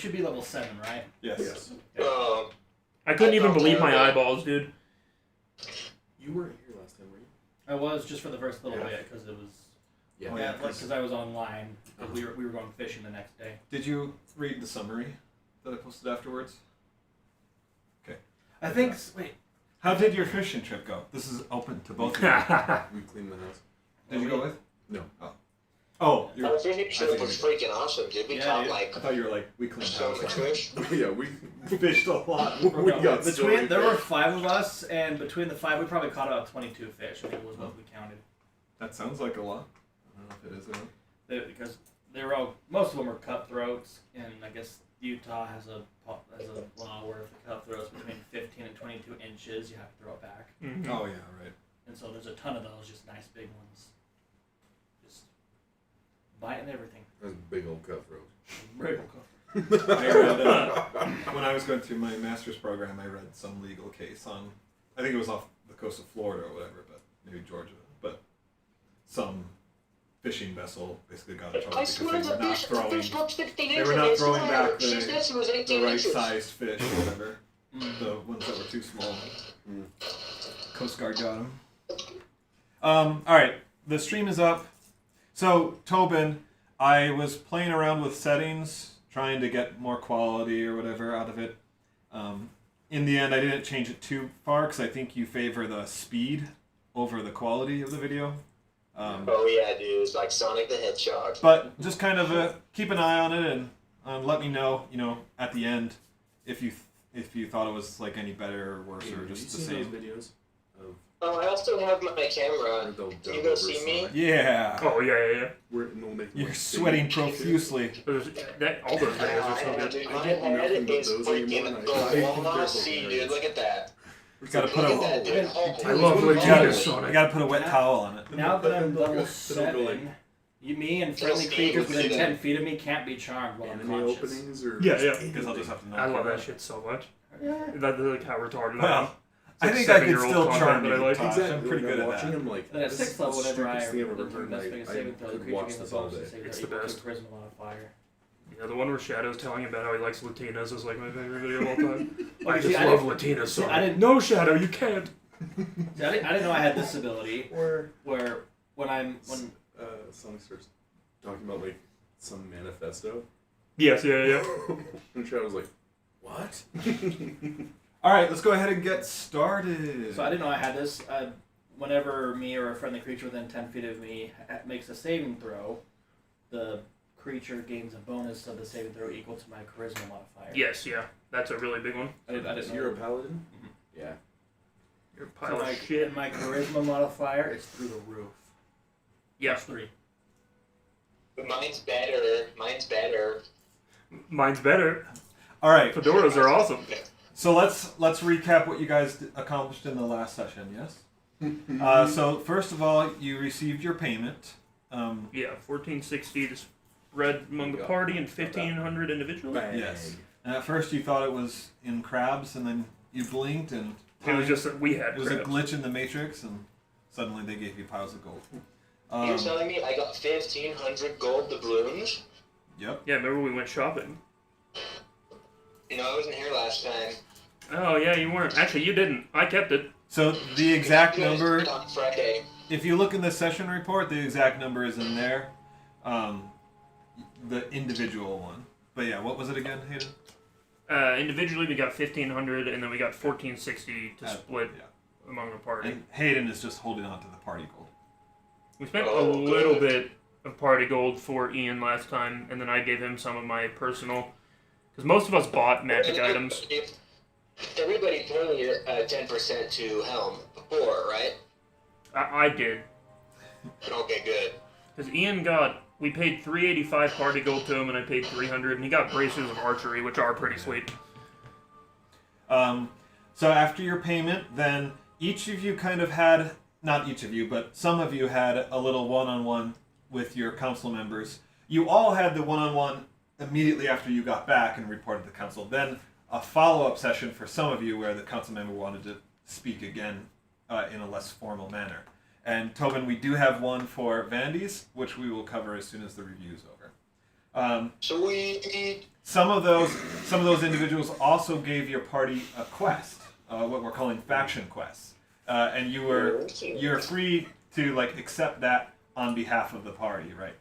should be level 7, right? Yes. I couldn't even believe my eyeballs, dude. You weren't here last time, were you? I was just for the first little bit because it was. Yeah, because I was online. We were going fishing the next day. Did you read the summary that I posted afterwards? Okay. I think. Wait. How did your fishing trip go? This is open to both of you. We cleaned the house. Did you go with? No. Oh. Our fishing trip was freaking awesome, dude. We caught I thought you were like, we cleaned so the much house. fish. Yeah, we fished a lot. we got there were 5 of us, and between the 5, we probably caught about 22 fish. I think was what we counted. That sounds like a lot. I don't know if it is or not. Because they were all, most of them were cutthroats, and I guess Utah has a law where if the cutthroats between 15 and 22 inches, you have to throw it back. Mm-hmm. Oh yeah, right. And so there's a ton of those, just nice big ones, just biting everything. That's big old cutthroat. Big old cutthroat. I read, when I was going through my master's program, I read some legal case on, I think it was off the coast of Florida or whatever, but maybe Georgia, but some fishing vessel basically got in trouble because they were not throwing back the right sized fish or whatever. The ones that were too small. Coast Guard got them. Alright, the stream is up. So, Tobin, I was playing around with settings, trying to get more quality or whatever out of it. In the end, I didn't change it too far because I think you favor the speed over the quality of the video. Oh yeah, dude, it's like Sonic the Hedgehog. But just kind of keep an eye on it and let me know, at the end if you thought it was like any better or worse or just the same. Those videos of Oh, I also have my camera. Can you go see me? Yeah. Oh yeah. You're sweating profusely. All those videos are so good. My head is freaking glossy, dude. Look at that. Gotta put I love Latina's Sonic. You gotta put a wet towel on it. Now that I'm level 7, me and friendly creatures within 10 feet of me can't be charmed while I'm anime conscious. openings or Yeah. Because I'll just have to know. I love that shit so much. That's like how retarded I am. Well, I It's think like I could 7-year-old still content charm that you. I like. Tosh. Exactly. I'm pretty good at watching that. him like. Then at this 6th is level, the whenever I stupidest thing I've ever do heard. investigate Like, saving throw, the I could creature watch gains a this all bonus to day. save It's their the equal best. to charisma modifier. Yeah, the one where Shadow's telling him about how he likes Latinas is like my favorite video of all time. Oh, I see, just I love didn't- Latina's see, I Sonic. didn't- No, Shadow, you can't. See, I didn't know I had this ability where when Sonic starts talking about like some manifesto. Yes, yeah. And Chad was like, "What?" All right, let's go ahead and get started. So I didn't know I had this. Whenever me or a friendly creature within 10 feet of me makes a saving throw, the creature gains a bonus of the saving throw equal to my charisma modifier. Yes, yeah. That's a really big one. I didn't know. You're a paladin. Mm-hmm. Yeah. You're a So pile my, of shit. and my charisma modifier is through the roof. Yeah. Plus 3. But mine's better. Mine's better. All right, Fedoras are awesome. so let's recap what you guys accomplished in the last session. Yes. So first of all, you received your payment. Yeah, 1460 to spread among the party and 1500 individually. Yes. And at first you thought it was in crabs, and then you blinked, and It was just that we had it was a crabs. glitch in the matrix, and suddenly they gave you piles of gold. You're telling me I got 1,500 gold doubloons? Yep. Yeah, remember we went shopping? I wasn't here last time. Oh, yeah, you weren't. Actually, you didn't. I kept it. So the exact You guys number, did on Friday. if you look in the session report, the exact number is in there. The individual one. But yeah, what was it again, Hayden? Individually, we got 1500, and then we got 1460 to split among the party. And Hayden is just holding on to the party gold. We spent a little bit of party gold for Ian last time, and then I gave him some of my personal, because most of us bought magic items. Everybody paid 10% to Helm before, right? I did. Okay, good. Because Ian we paid 385 party gold to him, and I paid 300, and he got braces of archery, which are pretty sweet. So after your payment, then each of you kind of had, not each of you, but some of you had a little one-on-one with your council members. You all had the one-on-one immediately after you got back and reported to council. Then a follow-up session for some of you where the council member wanted to speak again in a less formal manner. And Tobin, we do have one for Vandy's, which we will cover as soon as the review is over. Sweet. Some of those individuals also gave your party a quest, what we're calling faction quests, and you're free to like accept that on behalf of the party, right?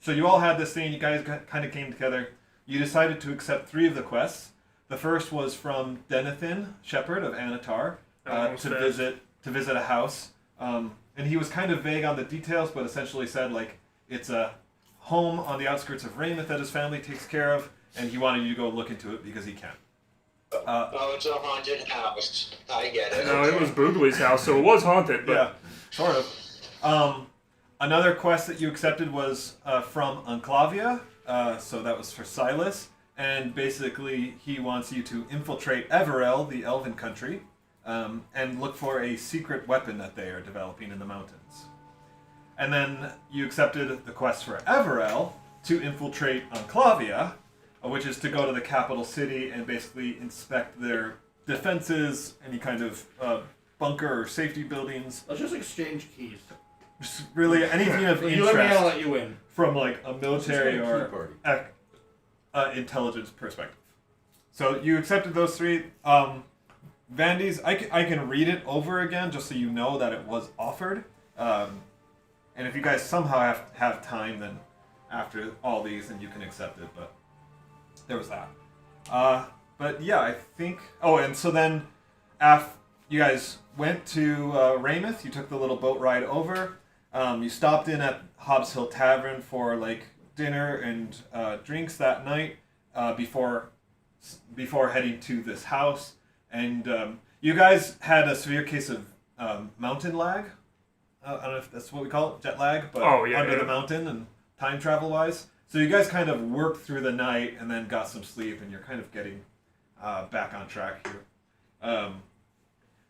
So you all had this thing. You guys kind of came together. You decided to accept 3 of the quests. The first was from Denathan, Shepherd of Anatar, to visit a house, and he was kind of vague on the details, but essentially said like it's a home on the outskirts of Rameth that his family takes care of, and he wanted you to go look into it because he can. Oh, it's a haunted house. I get it. No, okay. it was Boogley's house, so it was haunted. But Yeah, sort of. Another quest that you accepted was from Enclavia, so that was for Silas, and basically he wants you to infiltrate Everell, the Elven country, and look for a secret weapon that they are developing in the mountains. And then you accepted the quest for Everell to infiltrate Enclavia, which is to go to the capital city and basically inspect their defenses, any kind of bunker or safety buildings. Let's just exchange keys. Just really anything of You let me, I'll interest let you in. from like a military Just like a key or intelligence perspective. So you accepted those 3. Vandy's, I can read it over again just so you know that it was offered. And if you guys somehow have time, then after all these, then you can accept it. But there was that. But yeah, I think... Oh, and so then you guys went to Rameth. You took the little boat ride over. You stopped in at Hobbs Hill Tavern for like dinner and drinks that night before heading to this house. And you guys had a severe case of mountain lag. I don't know if that's what we call it, jet lag, but under the mountain and time travel wise. So you guys kind of worked through the night and then got some sleep, and you're kind of getting back on track here.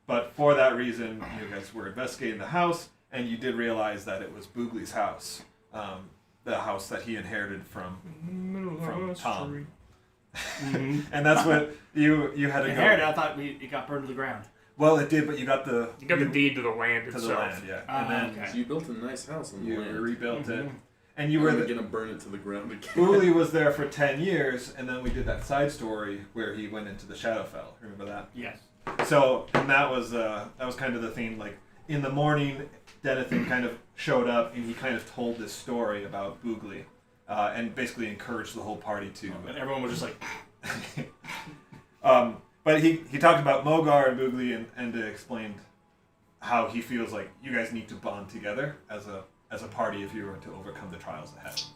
But for that reason, you guys were investigating the house, and you did realize that it was Boogley's house, the house that he inherited from Tom. Mm-hmm. And that's what you had to Inherited, go. I thought it got burned to the ground. Well, it did, but you got the deed to the land to itself. the land, yeah. And then Okay. So you built a nice house on the you land. rebuilt it, Mhm. and you You were were gonna burn it to the ground again. Booley was there for 10 years, and then we did that side story where he went into the Shadowfell. Remember that? Yes. So, and that was kind of the theme. Like in the morning, Denathan kind of showed up, and he kind of told this story about Boogley, and basically encouraged the whole party to. And everyone was just like, But he talked about Mogar and Boogley and explained how he feels like you guys need to bond together as a party if you were to overcome the trials ahead. So,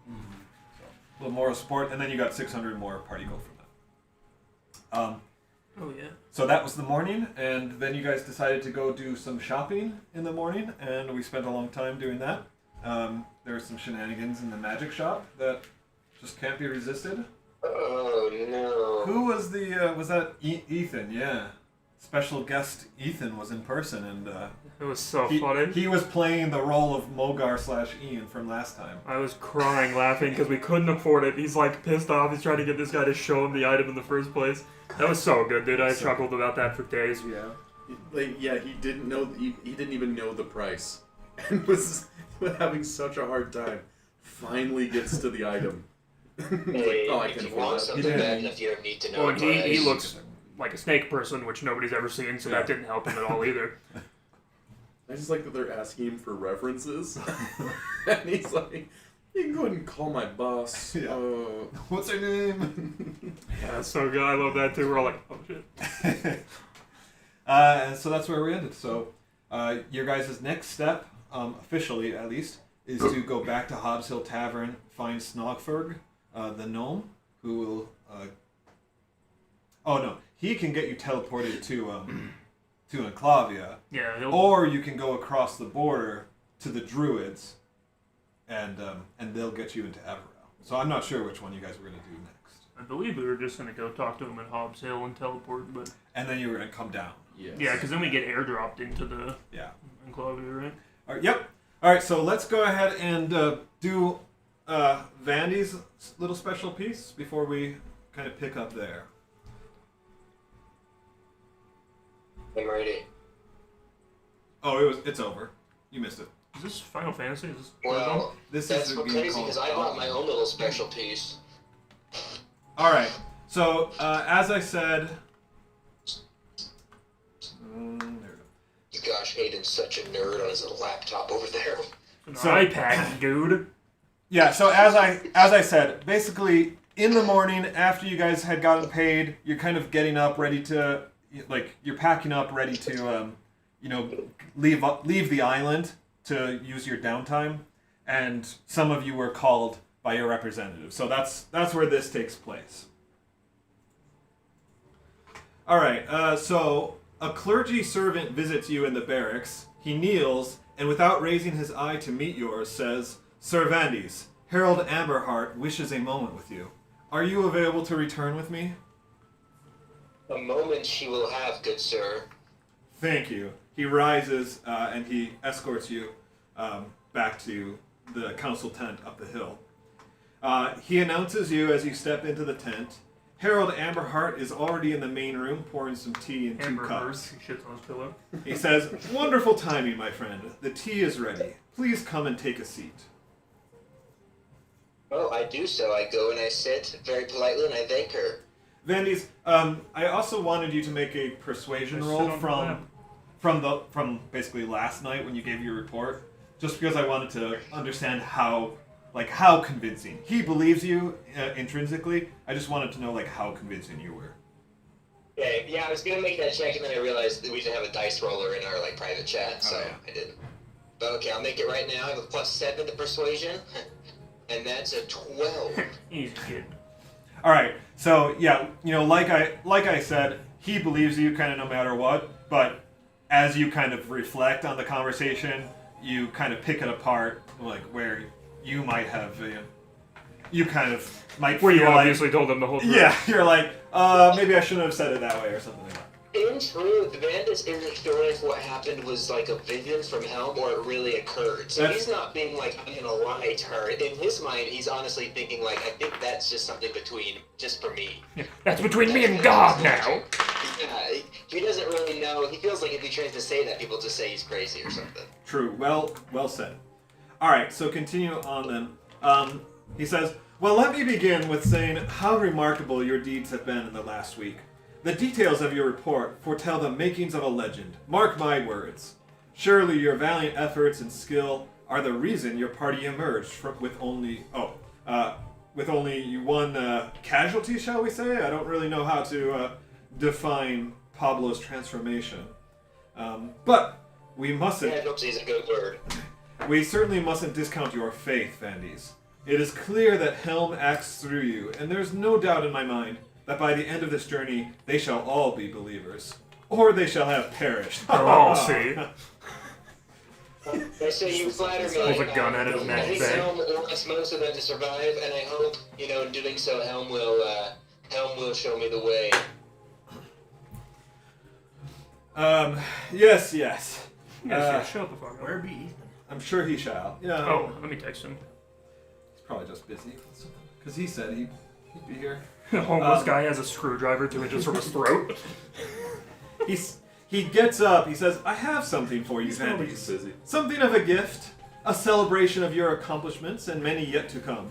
a little moral support, and then you got 600 more party gold from that. Oh yeah. So that was the morning, and then you guys decided to go do some shopping in the morning, and we spent a long time doing that. There were some shenanigans in the magic shop that just can't be resisted. Oh no. Who was was that Ethan? Yeah. Special guest Ethan was in person, and It was so funny. he was playing the role of Mogar/Ian from last time. I was crying laughing because we couldn't afford it. He's like pissed off. He's trying to get this guy to show him the item in the first place. That was so good, dude. I chuckled about that for days. Yeah. He didn't know. He didn't even know the price, and was having such a hard time. Finally gets to the item. Hey, I if can you want afford that. something bad enough, you don't need to know. Well, and the he price. looks like a snake person, which nobody's ever seen, so that didn't help him at all either. I just like that they're asking him for references, and he's like, "You can go ahead and call my boss." Yeah. What's her name? Yeah, that's so good. I love that too. We're all like, oh shit. And so that's where we ended. So your guys' next step, officially at least, is to go back to Hobbs Hill Tavern, find Snogferg, the gnome, who will... Oh no, he can get you teleported to Enclavia, Yeah, he'll... or you can go across the border to the Druids, and they'll get you into Everell. So I'm not sure which one you guys were going to do next. I believe we were just going to go talk to him at Hobbs Hill and teleport, but... And then you were going to come down. Yes. Yeah, because then we get airdropped into the Yeah. Enclavia, right? All right, yep. All right, so let's go ahead and do Vandy's little special piece before we kind of pick up there. I'm ready. Oh, it's over. You missed it. Is this Final Fantasy? Is this Well, This that's is a what's game crazy called because I bought my own little special piece. All right. So as I said, there we go. Gosh, Hayden's such a nerd on his little laptop over there. an So- iPad, dude? Yeah, so as I said, basically in the morning after you guys had gotten paid, you're kind of getting up ready to you're packing up ready to leave the island to use your downtime, and some of you were called by your representative. So that's where this takes place. All right, so a clergy servant visits you in the barracks. He kneels and without raising his eye to meet yours says, "Sir Vandys, Harold Amberheart wishes a moment with you. Are you available to return with me?" A moment she will have, good sir. Thank you. He rises and he escorts you back to the council tent up the hill. He announces you as you step into the tent. Harold Amberheart is already in the main room pouring some tea in Amber two cups. Heard. He shits on his pillow. He says, "Wonderful timing, my friend. The tea is ready. Please come and take a seat." Oh, I do so. I go and I sit very politely and I thank her. Vandys, I also wanted you to make a persuasion I roll sit on the from basically last night when you gave your report, just because I wanted to understand how convincing he believes you intrinsically. I just wanted to know how convincing you were. Okay, yeah, I was gonna make that check and then I realized that we didn't have a dice roller in our private chat, so I didn't. But okay, I'll make it right now. I have a +7 to persuasion, and that's a 12. He's kidding. All right, so yeah, like I said, he believes you kind of no matter what. But as you kind of reflect on the conversation, you kind of pick it apart, where you might have, you kind of might Where you feel obviously told them the whole truth. yeah, you're maybe I shouldn't have said it that way or something like that. In truth, Vandus isn't sure if what happened was a vision from Helm or it really occurred. So he's not being I'm gonna lie to her. In his mind, he's honestly thinking I think that's just something just for me. That's between me and God now. Yeah, he doesn't really know. He feels like if he tries to say that, people just say he's crazy or something. True. Well said. All right, so continue on then. He says, "Well, let me begin with saying how remarkable your deeds have been in the last week. The details of your report foretell the makings of a legend. Mark my words. Surely your valiant efforts and skill are the reason your party emerged with only one casualty, shall we say? I don't really know how to define Pablo's transformation. But we mustn't... Casualty is a good word. We certainly mustn't discount your faith, Vandys. It is clear that Helm acts through you, and there's no doubt in my mind that by the end of this journey, they shall all be believers. Or they shall have perished." They'll all see. I say you flatter me. Pulls a gun out of his I think neck. Helm wants most of them to survive, and I hope, in doing so, Helm will show me the way. Yes. Yes, show up before. Where be Ethan? I'm sure he shall. Yeah. Oh, let me text him. He's probably just busy. Because he said he'd be here. The homeless guy has a screwdriver to just from his throat. He gets up. He says, "I have something for you, He's probably Vandys. just busy. Something of a gift. A celebration of your accomplishments and many yet to come."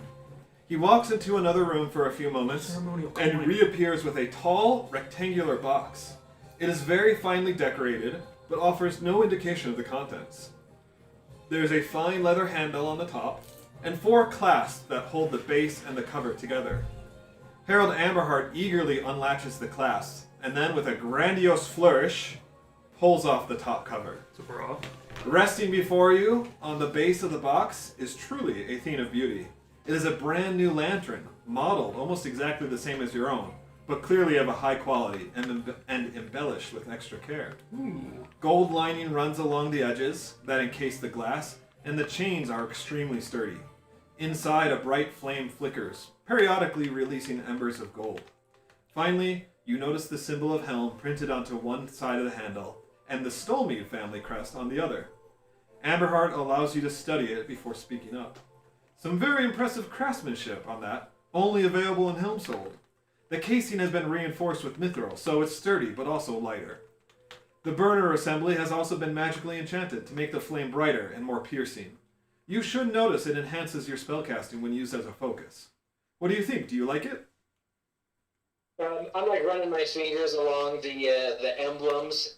He walks into another room for a few moments Ceremonial and coin. reappears with a tall, rectangular box. It is very finely decorated, but offers no indication of the contents. There is a fine leather handle on the top, and 4 clasps that hold the base and the cover together. Harold Amberheart eagerly unlatches the clasps, and then with a grandiose flourish, pulls off the top cover. So we're off. Resting before you, on the base of the box, is truly a thing of beauty. It is a brand new lantern, modeled almost exactly the same as your own, but clearly of a high quality and embellished with extra care. Gold lining runs along the edges that encase the glass, and the chains are extremely sturdy. Inside, a bright flame flickers, periodically releasing embers of gold. Finally, you notice the symbol of Helm printed onto one side of the handle, and the Stolmead family crest on the other. Amberheart allows you to study it before speaking up. Some very impressive craftsmanship on that, only available in Helmsold. The casing has been reinforced with mithril, so it's sturdy but also lighter. The burner assembly has also been magically enchanted to make the flame brighter and more piercing. You should notice it enhances your spellcasting when used as a focus. What do you think? Do you like it? I'm like running my fingers along the emblems.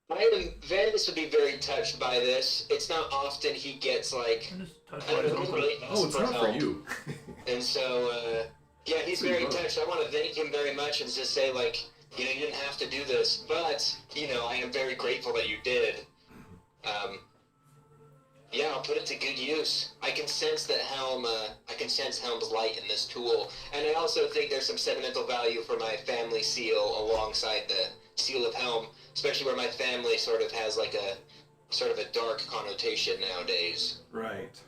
Vandus would be very touched by this. It's not often he gets like I just touched I don't my know, open. really Oh, it's not for help. you. And so yeah, he's Pretty very good. touched. I want to thank him very much and just say like, you know, you didn't have to do this, but you know, I am very grateful that you did. Yeah, I'll put it to good use. I can sense that I can sense Helm's light in this tool, and I also think there's some sentimental value for my family seal alongside the seal of Helm, especially where my family sort of has like a sort of a dark connotation nowadays. Right.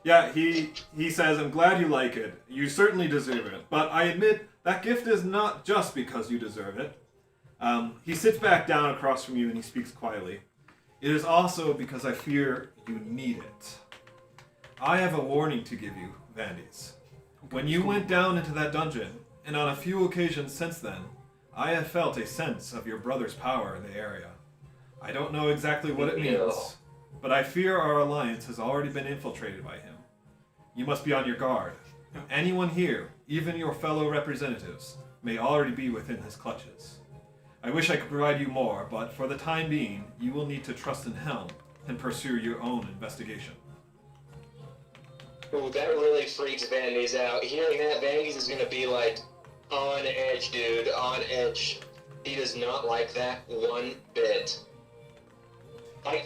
Yeah, he says, I'm glad you like it. You certainly deserve it. But I admit, that gift is not just because you deserve it. He sits back down across from you and he speaks quietly. It is also because I fear you need it. I have a warning to give you, Vandys. When you went down into that dungeon, and on a few occasions since then, I have felt a sense of your brother's power in the area. I don't know exactly what it means, but I fear our alliance has already been infiltrated by him. You must be on your guard. Anyone here, even your fellow representatives, may already be within his clutches. I wish I could provide you more, but for the time being, you will need to trust in Helm and pursue your own investigation. Ooh, that really freaks Vandy's out. Hearing that, Vandy's is gonna be like, on edge, dude, on edge. He does not like that one bit. I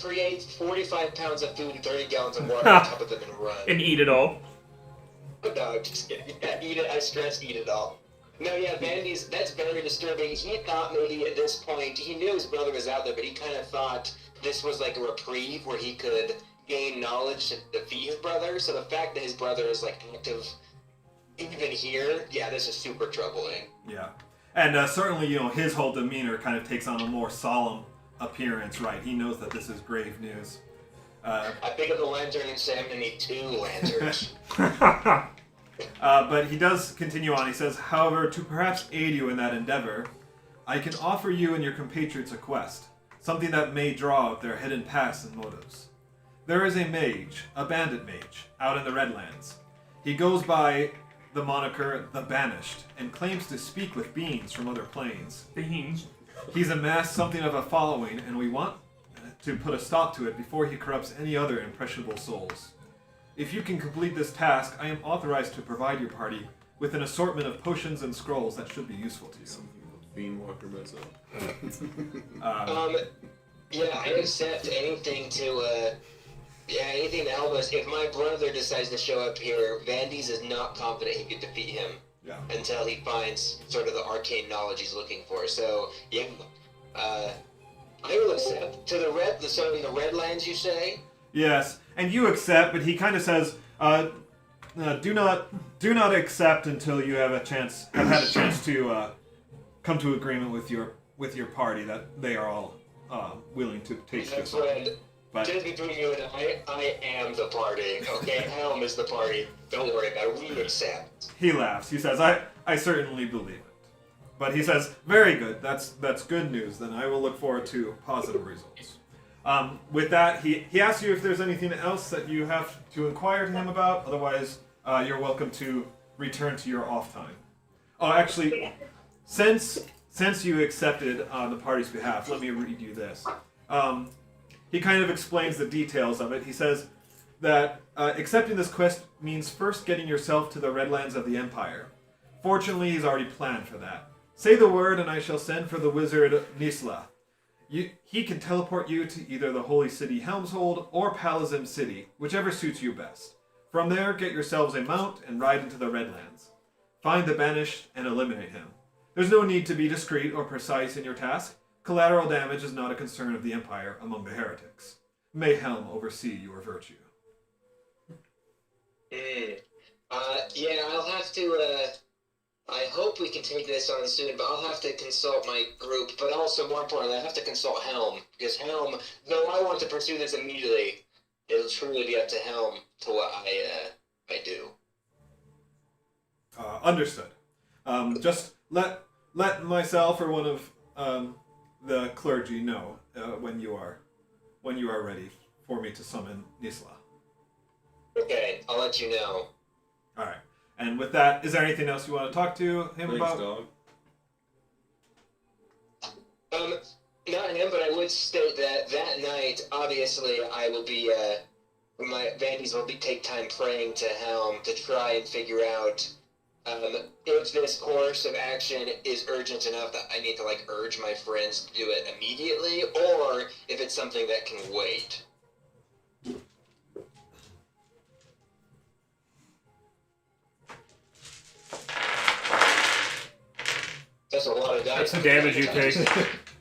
create 45 pounds of food and 30 gallons of water on top of them and run. And eat it all. No, just kidding. Yeah, eat it, I stress eat it all. No, yeah, that's very disturbing. He thought maybe at this point, he knew his brother was out there, but he kind of thought this was like a reprieve where he could gain knowledge to defeat his brother. So the fact that his brother is like active even here, yeah, this is super troubling. Yeah. And certainly, you know, his whole demeanor kind of takes on a more solemn appearance, right? He knows that this is grave news. I pick up the lantern and say I'm gonna need 2 lanterns. But he does continue on. He says, however, to perhaps aid you in that endeavor, I can offer you and your compatriots a quest, something that may draw out their hidden pasts and motives. There is a mage, a bandit mage, out in the Redlands. He goes by the moniker The Banished, and claims to speak with beings from other planes. Beans. He's amassed something of a following, and we want to put a stop to it before he corrupts any other impressionable souls. If you can complete this task, I am authorized to provide your party with an assortment of potions and scrolls that should be useful to you. Something with Beanwalker mess Yeah, I accept anything to, anything to help us. If my brother decides to show up here, Vandy's is not confident he could defeat him until he finds sort of the arcane knowledge he's looking for. So, yeah, I will accept. To the Redlands, you say? Yes, and you accept, but he kind of says, do not accept until you have had a chance to come to agreement with your party that they are all willing to take this on. But just between you and I am the party. Okay, Helm is the party. Don't worry about it. We accept. he laughs. He says, I certainly believe it. But he says, very good. That's good news. Then I will look forward to positive results. With that, he asks you if there's anything else that you have to inquire to him about. Otherwise, you're welcome to return to your off time. Oh, actually, since you accepted on the party's behalf, let me read you this. He kind of explains the details of it. He says that accepting this quest means first getting yourself to the Redlands of the Empire. Fortunately, he's already planned for that. Say the word, and I shall send for the wizard Nisla. He can teleport you to either the Holy City Helmshold or Palazim City, whichever suits you best. From there, get yourselves a mount and ride into the Redlands. Find the Banished and eliminate him. There's no need to be discreet or precise in your task. Collateral damage is not a concern of the Empire among the heretics. May Helm oversee your virtue. Yeah, I'll have to, I hope we can take this on soon, but I'll have to consult my group, but also, more importantly, I have to consult Helm, because Helm, though I want to pursue this immediately, it'll truly be up to Helm to what I do. Understood. Just let myself or one of the clergy know when you are ready for me to summon Nisla. Okay, I'll let you know. All right. And with that, is there anything else you want to talk to him Thanks, about? dog. Not him, but I would state that night, obviously, I will be, my Vandy's will take time praying to Helm to try and figure out, if this course of action is urgent enough that I need to, like, urge my friends to do it immediately, or if it's something that can wait. That's a lot of dice. That's the damage you take.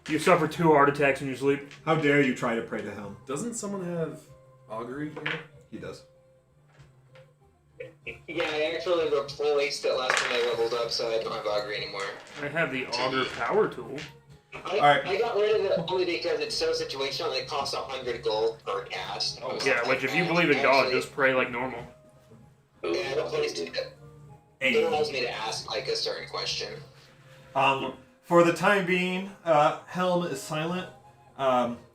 You suffer 2 heart attacks in your sleep. How dare you try to pray to Helm? Doesn't someone have augury here? He does. Yeah, I actually replaced it last time I leveled up, so I don't have augury anymore. I have the augur power tool. I got rid of it only because it's so situational. It costs 100 gold per cast. Yeah, which if you believe in God, just pray like normal. Yeah, I replaced it. It allows me to ask like a certain question. For the time being, Helm is silent.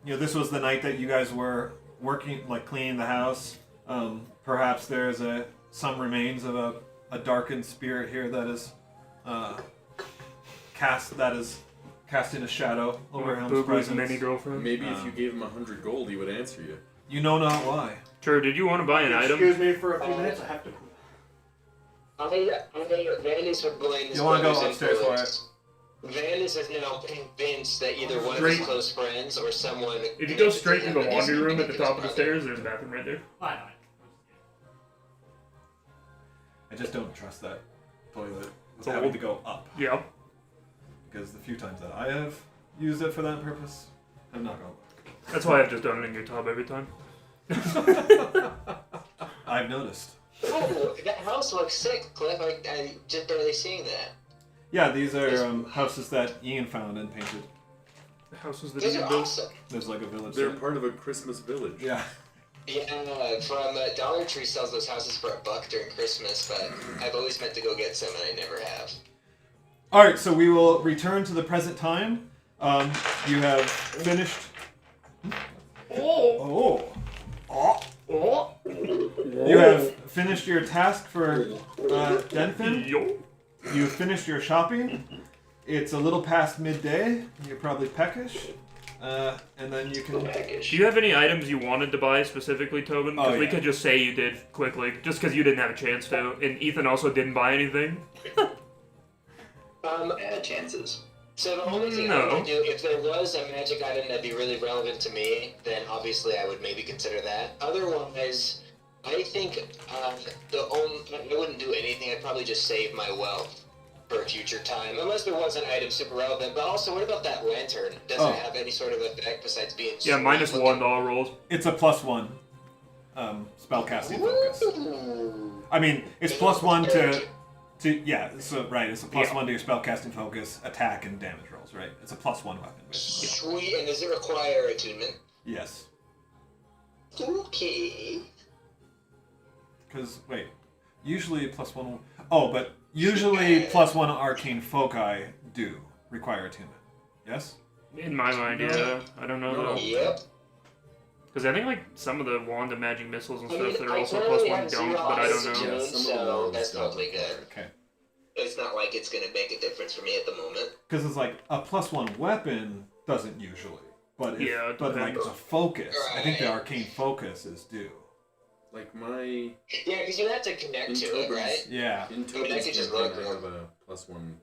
This was the night that you guys were working, like cleaning the house. Perhaps there's some remains of a darkened spirit here that is casting a shadow over Helm's Booboo's presence. many girlfriends. Maybe if you gave him 100 gold, he would answer you. You know not why. Sure, did you want to buy an item? Excuse me for a few minutes. I have to. Vandy's for going this You want to go brother's upstairs for it? influence. Vandis is now convinced that either one of Straight- his close friends or someone. If you go straight to the laundry room at the top of the stairs, there's a bathroom right there. I just don't trust that toilet. It's Having old. to go up. Yeah. Because the few times that I have used it for that purpose, have not gone That's why I've just done it in your tub every time. up. I've noticed. Oh, that house looks sick, Cliff. I just barely seeing that. Yeah, these are houses that Ian found and painted. The houses that These you are built. awesome. There's like a village They're there. part of a Christmas village. Yeah. Yeah, from Dollar Tree sells those houses for $1 during Christmas, but I've always meant to go get some and I never have. Alright, so we will return to the present time. You have finished... Oh. You have finished your task for Denfin. Yo. You've finished your shopping. It's a little past midday. You're probably peckish. And then you can... Do you have any items you wanted to buy specifically, Tobin? Because Oh, we yeah. could just say you did quickly, just because you didn't have a chance to. And Ethan also didn't buy anything. Chances. So the only thing I No. would do, if there was a magic item that'd be really relevant to me, then obviously I would maybe consider that. Otherwise, I think I wouldn't do anything. I'd probably just save my wealth for a future time, unless there was an item super relevant. But also, what about that lantern? Does Oh. it have any sort of effect besides being? Yeah, sweet minus looking? 1 to all rolls. It's a +1 spellcasting focus. Ooh. I mean, it's +1 to yeah, so right, it's a +1 to your spellcasting focus, attack, and damage rolls, right? It's a +1 weapon. Basically. Sweet, and does it require attunement? Yes. Okay. Because, wait, usually +1... Oh, but usually +1 arcane foci do require attunement. Yes? In my mind, yeah. I don't know No. though. Yep. Because I think like some of the wand of magic missiles and I stuff mean, that are I also currently +1 have don't, zero but I don't know. oxygen, Yeah, some of the so ones that's don't. probably good. Okay. It's not like it's gonna make a difference for me at the moment. Because it's like, a +1 weapon doesn't usually. But if, Yeah, it but like depends. it's a focus. I think the Right. arcane focus is due. Like my... Yeah, because you have to connect to it, right? Yeah. In I Tobin's could just campaign, look I real- have a +1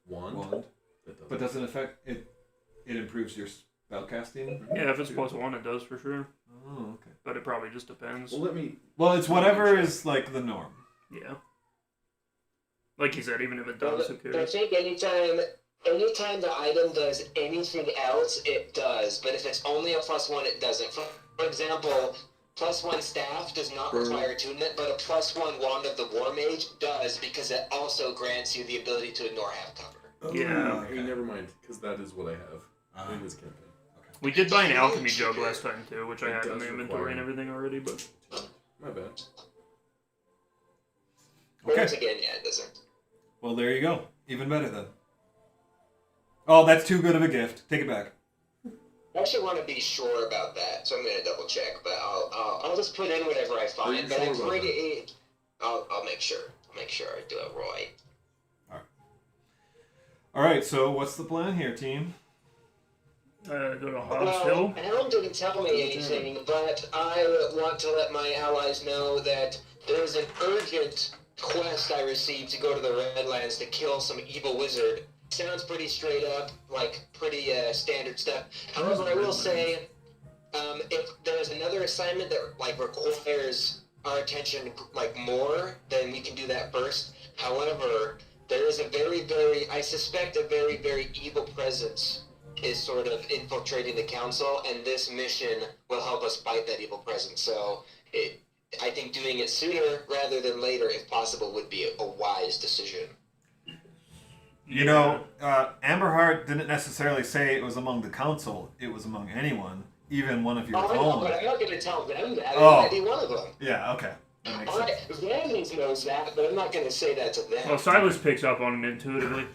wand. Wand. That doesn't. But doesn't affect it. It improves your spellcasting. Yeah, if it's +1, it does for sure. Oh, okay. But it probably just depends. Well, let me... Well, it's whatever is like the norm. Yeah. Like you said, even if it Well, does, who I cares? think anytime the item does anything else, it does. But if it's only a +1, it doesn't. For example, +1 staff does not require attunement, but a +1 wand of the war mage does because it also grants you the ability to ignore half cover. Yeah. Hey, never mind, because that is what I have in this campaign. We did buy an alchemy jug last time too, which I It have in does the inventory require- and everything already, but... My bad. Okay. Once again, yeah, it doesn't. Well, there you go. Even better then. Oh, that's too good of a gift. Take it back. I actually want to be sure about that, so I'm going to double check. But I'll just put in whatever I find. But I'm pretty. I'll make sure. I'll make sure I do it right. All right. So what's the plan here, team? Go to Hobbs Hill. Helm didn't tell me anything, but I want to let my allies know that there's an urgent quest I received to go to the Redlands to kill some evil wizard. Sounds pretty straight up, like pretty standard stuff. However, I will say, if there's another assignment that like requires our attention like more, then we can do that first. However, there is a I suspect a very, very evil presence is sort of infiltrating the council, and this mission will help us fight that evil presence. So I think doing it sooner rather than later, if possible, would be a wise decision. You know, Amberheart didn't necessarily say it was among the council. It was among anyone, even one of your I know, own. but I'm not going to tell them that. Oh. It might be one of them. Yeah, okay. That makes sense. Vandy knows that, but I'm not going to say that to them. Well, Silas picks up on it intuitively.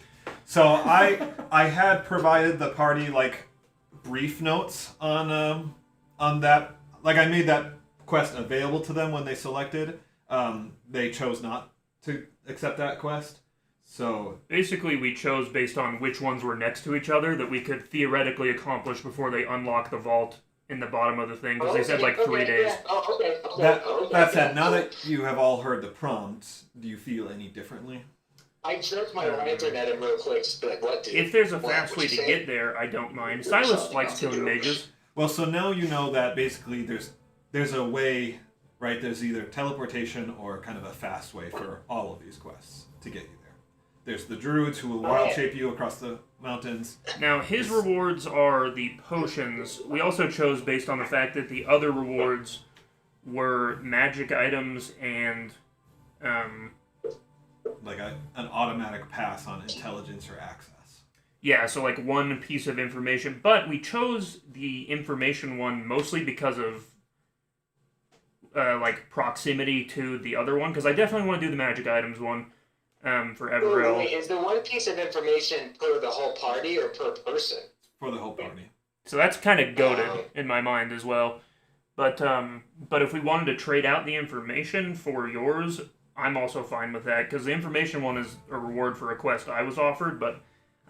So I had provided the party like brief notes on that. Like I made that quest available to them when they selected. They chose not to accept that quest. So Basically, we chose based on which ones were next to each other that we could theoretically accomplish before they unlock the vault in the bottom of the thing, because they said like 3 days. Yeah. Oh, okay. that said, now that you have all heard the prompts, do you feel any differently? I jerked my lantern at him real quick, just be like, what, dude? If there's a What, fast way what'd to you say? get there, I don't mind. Silas likes killing mages. Well, so now you know that basically there's a way, right? There's either teleportation or kind of a fast way for all of these quests to get you there. There's the druids who will wild shape you across the mountains. Now, his rewards are the potions. We also chose based on the fact that the other rewards were magic items and Like an automatic pass on intelligence or access. yeah, so like one piece of information. But we chose the information one mostly because of like proximity to the other one, because I definitely want to do the magic items one for Everell. Wait, is the one piece of information per the whole party or per person? For the whole party. So that's kind of goated in my mind as well. But if we wanted to trade out the information for yours, I'm also fine with that, because the information one is a reward for a quest I was offered, but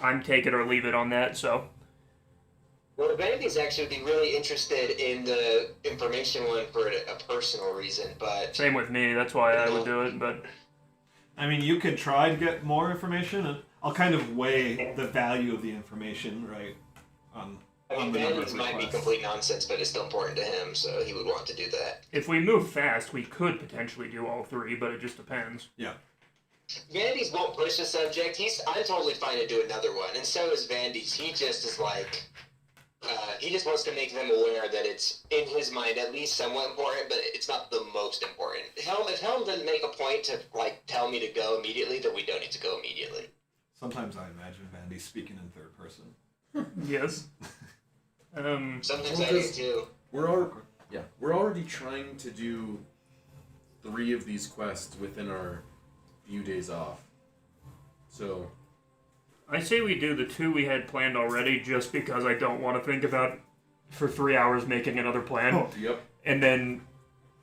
I'm take it or leave it on that, so. Well, Vandy's actually would be really interested in the information one for a personal reason, but... Same with me, that's why I would do it, but... I mean, you could try to get more information, and I'll kind of weigh the value of the information, right, on the number Vandy's of might be requests. complete nonsense, but it's still important to him, so he would want to do that. If we move fast, we could potentially do all 3, but it just depends. Yeah. Vandy's won't push the subject. I'm totally fine to do another one, and so is Vandy's. He just is like... he just wants to make them aware that it's, in his mind, at least somewhat important, but it's not the most important. If Helm didn't make a point to, like, tell me to go immediately, then we don't need to go immediately. Sometimes I imagine Vandy speaking in third person. Yes. Sometimes I do, too. We're already trying to do 3 of these quests within our few days off. So I say we do the 2 we had planned already, just because I don't want to think about for 3 hours making another plan. Oh. yep. And then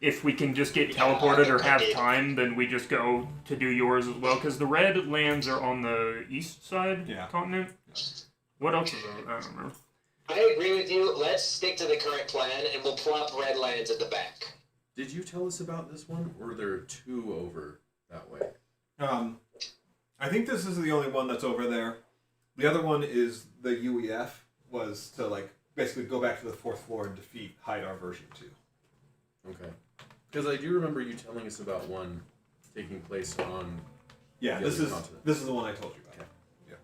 if we can just get teleported or have time, then we just go to do yours as well, because the red lands are on the east side continent. What else is on? I don't remember. I agree with you. Let's stick to the current plan, and we'll plop red lands at the back. Did you tell us about this one, or are there 2 over that way? I think this is the only one that's over there. The other one is the UEF, was to, like, basically go back to the 4th floor and defeat Hydar version 2. Okay. Because I do remember you telling us about one taking place on... Yeah, the this other is continent. this is the one I told you about. Okay.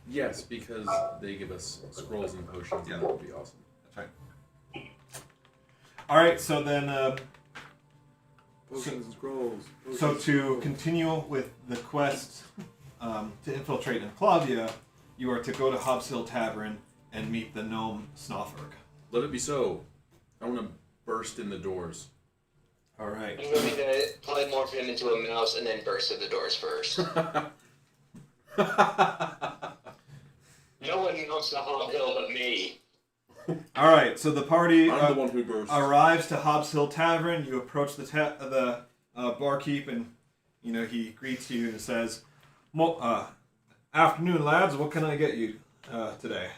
Yes, because they give us scrolls and potions, and that would be awesome. That's right. All right, so then, Potions and scrolls. so to continue with the quest to infiltrate Enclavia, you are to go to Hobbs Hill Tavern and meet the gnome Snofferg. Let it be so. I want to burst in the doors. All right. You want me to polymorph him into a mouse and then burst through the doors first? You wants to Hob Hill but me? All right, so the party I'm the one who burst. arrives to Hobbs Hill Tavern. You approach the barkeep, and he greets you and says, "Afternoon, lads. What can I get you today?"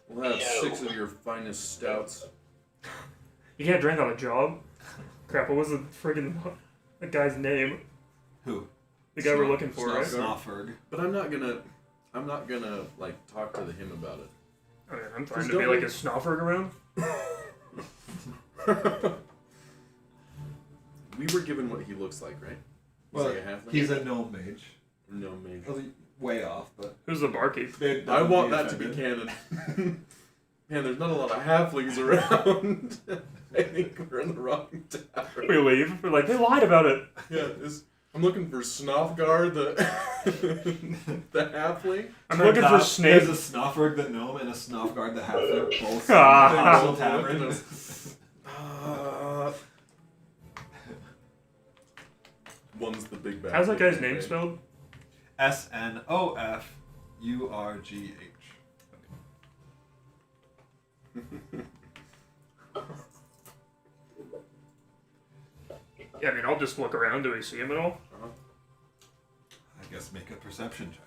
We'll have 6 of your finest stouts. You can't drink on the job? Crap, what was the guy's name? Who? The guy we're looking for, right? Snofferg. But I'm not gonna like talk to him about it. I mean, I'm fine Just to be don't like we- a snoffer around. We were given what he looks like, right? Well, like a halfling? he's a gnome mage. No, maybe. Way off, but Who's the barkeep? I want that to be canon. Man, there's not a lot of halflings around. I think we're in the wrong tavern. We leave. We're like, they lied about it. Yeah, I'm looking for Snofgar, the the halfling. I'm looking for Snape. There's a Snofferg the gnome and a Snofgard the halfling. Both Ah. in the tavern. One's the big bad. How's that guy's name spelled? Snofurgh. Yeah, I mean, I'll just look around. Do we see him at all? I guess make a perception check.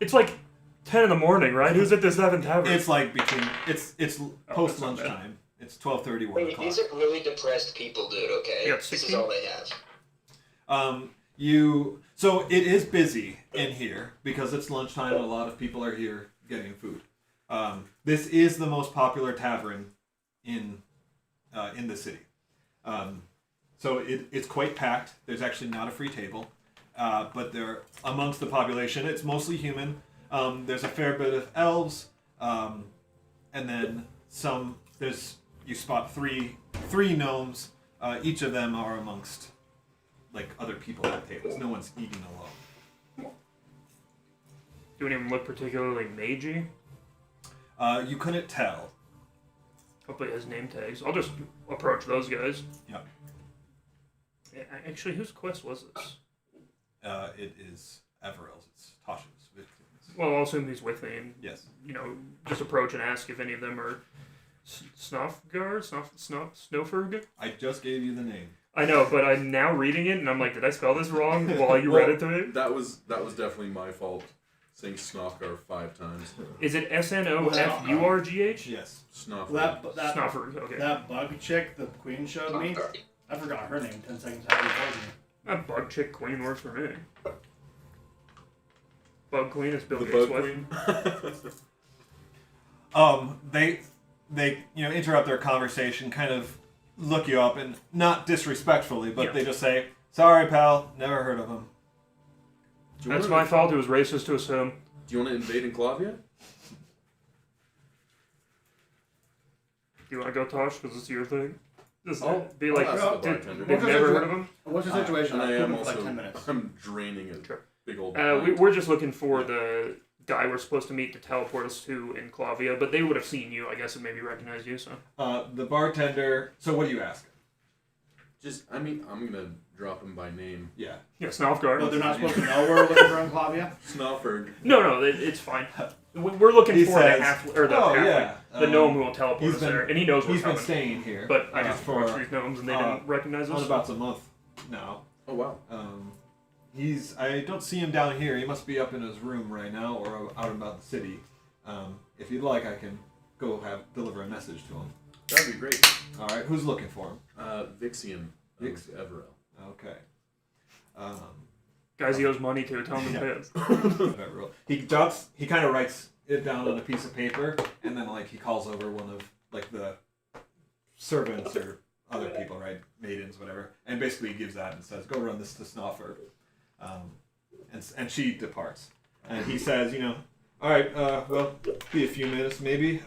It's like 10 in the morning, right? Who's at this Evan Tavern? It's like it's post that's not bad. lunchtime. It's 12:30, 1 Wait, o'clock. these are really depressed people, dude, okay? Yeah, This is 16? all they have. So it is busy in here because it's lunchtime and a lot of people are here getting food. This is the most popular tavern in the city. So it's quite packed. There's actually not a free table, but they're amongst the population. It's mostly human. There's a fair bit of elves, and then some. You spot three gnomes. Each of them are amongst like other people at tables. No one's eating alone. Do any of them look particularly magey? You couldn't tell. Hopefully he has name tags. I'll just approach those guys. Yep. Actually, whose quest was this? It is Everell's. It's Tasha's victims. Well, I'll assume he's with me and, Yes. just approach and ask if any of them are Snofurgh? I just gave you the name. I know, but I'm now reading it and I'm like, did I spell this wrong while you read it to me? That was definitely my fault. Saying Snofgar 5 times. Is it Snofurgh? Yes. Snofgar. Snofurgh, okay. That bug chick the queen showed me, I forgot her name 10 seconds after you told me. That bug chick queen works for me. Bug queen is Bill The Gates' bug wife. queen. They interrupt their conversation, kind of look you up, and not disrespectfully, but Yeah. they just say, "Sorry, pal, never heard of him." That's my fault. It was racist to assume. Do you want to invade Enclavia? Do you want to go, Tosh? Because it's your thing. Just Oh, be like, I'll ask the did, bartender. they've never heard of him? What's the situation? And I I've am been for also. like 10 minutes. I'm draining a Sure. big old. We're just looking for the guy we're supposed to meet to teleport us to Enclavia, but they would have seen you, I guess, and maybe recognized you. So The bartender. So what do you ask? I'm gonna drop him by name. Yeah. yeah, Snofgar. But they're not supposed to know we're looking for Enclavia? Snofferg. No, it's fine. We're looking He for says, the halfling, yeah, the gnome who will teleport he's us been- there, and he knows we're He's been coming. staying here. But I just for approached these gnomes and they didn't recognize us. about a month now. Oh wow. I don't see him down here. He must be up in his room right now or out about the city. If you'd like, I can go deliver a message to him. That'd be great. All right, who's looking for him? Vixian. Vix- Everell. Okay. Guys he owes money to, tell him to pay us. Everell. He kind of writes it down on a piece of paper, and then he calls over one of the servants or other people, right, maidens, whatever, and basically gives that and says, "Go run this to Snoffer," and she departs, and he says, "All right, well, be a few minutes maybe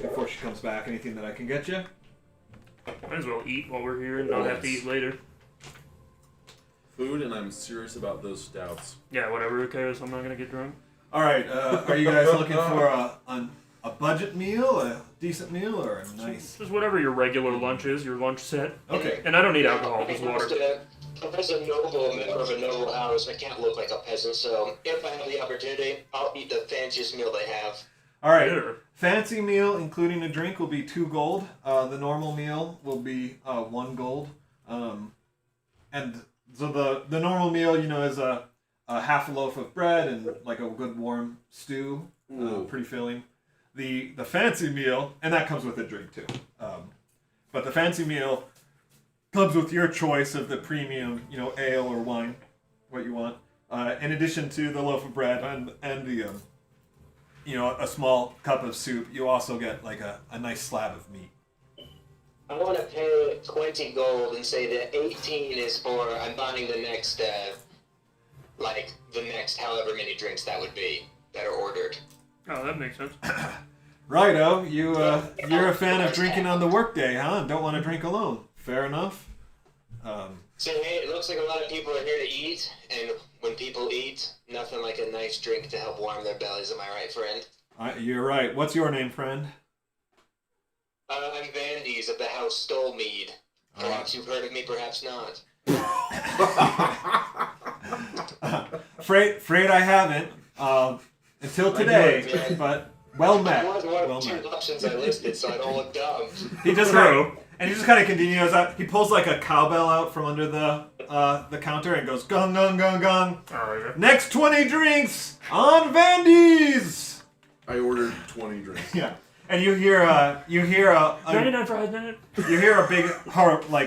before she comes back. Anything that I can get you?" Might as well eat while we're here and not have to eat later. Food, and I'm serious about those stouts. Yeah, whatever, who cares? I'm not gonna get drunk. All right, are you guys looking for a budget meal, a decent meal, or a nice? Just whatever your regular lunch is, your lunch set. Okay. And I don't need alcohol, just water. As a noble member of a noble house, I can't look like a peasant, so if I have the opportunity, I'll eat the fanciest meal they have. All right. Sure. Fancy meal, including a drink, will be 2 gold. The normal meal will be 1 gold. And so the normal meal, is a half a loaf of bread and like a good warm stew, pretty filling. The fancy meal, and that comes with a drink too. But the fancy meal comes with your choice of the premium, ale or wine, what you want. In addition to the loaf of bread and the a small cup of soup, you also get like a nice slab of meat. I want to pay 20 gold and say that 18 is for I'm buying the next, the next however many drinks that would be that are ordered. Oh, that makes sense. Righto, you're a fan of drinking on the workday, huh? Don't want to drink alone. Fair enough. So hey, it looks like a lot of people are here to eat, and when people eat, nothing like a nice drink to help warm their bellies. Am I right, friend? You're right. What's your name, friend? I'm Vandes of the House Stolmead. Perhaps you've heard of me, perhaps not. Afraid I haven't until today, but well met. It was one Well of the met. 2 options I listed, so I don't look dumb. He just kind of continues out. He pulls like a cowbell out from under the counter and goes gong gong gong gong. Alright. Next 20 drinks on Vandy's. I ordered 20 drinks. Yeah, and you hear a 99 fries, 99. you hear a big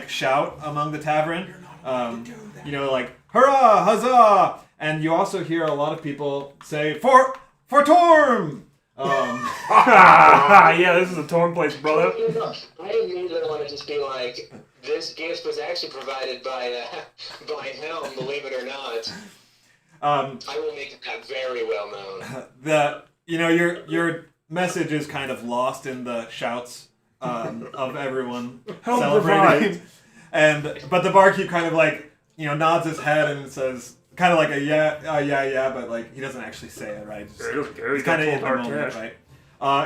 shout among the tavern. Like hurrah, huzzah! And you also hear a lot of people say for Torm. Yeah, this is a torn place, brother. I immediately want to just be like, this gift was actually provided by Helm, believe it or not. I will make that very well known. Your message is kind of lost in the shouts of everyone Help celebrating. But the barkeep kind of nods his head and says kind of like a yeah, but like he doesn't actually say it, right? He doesn't care. He's He's got kind of in the hard moment, cash. right?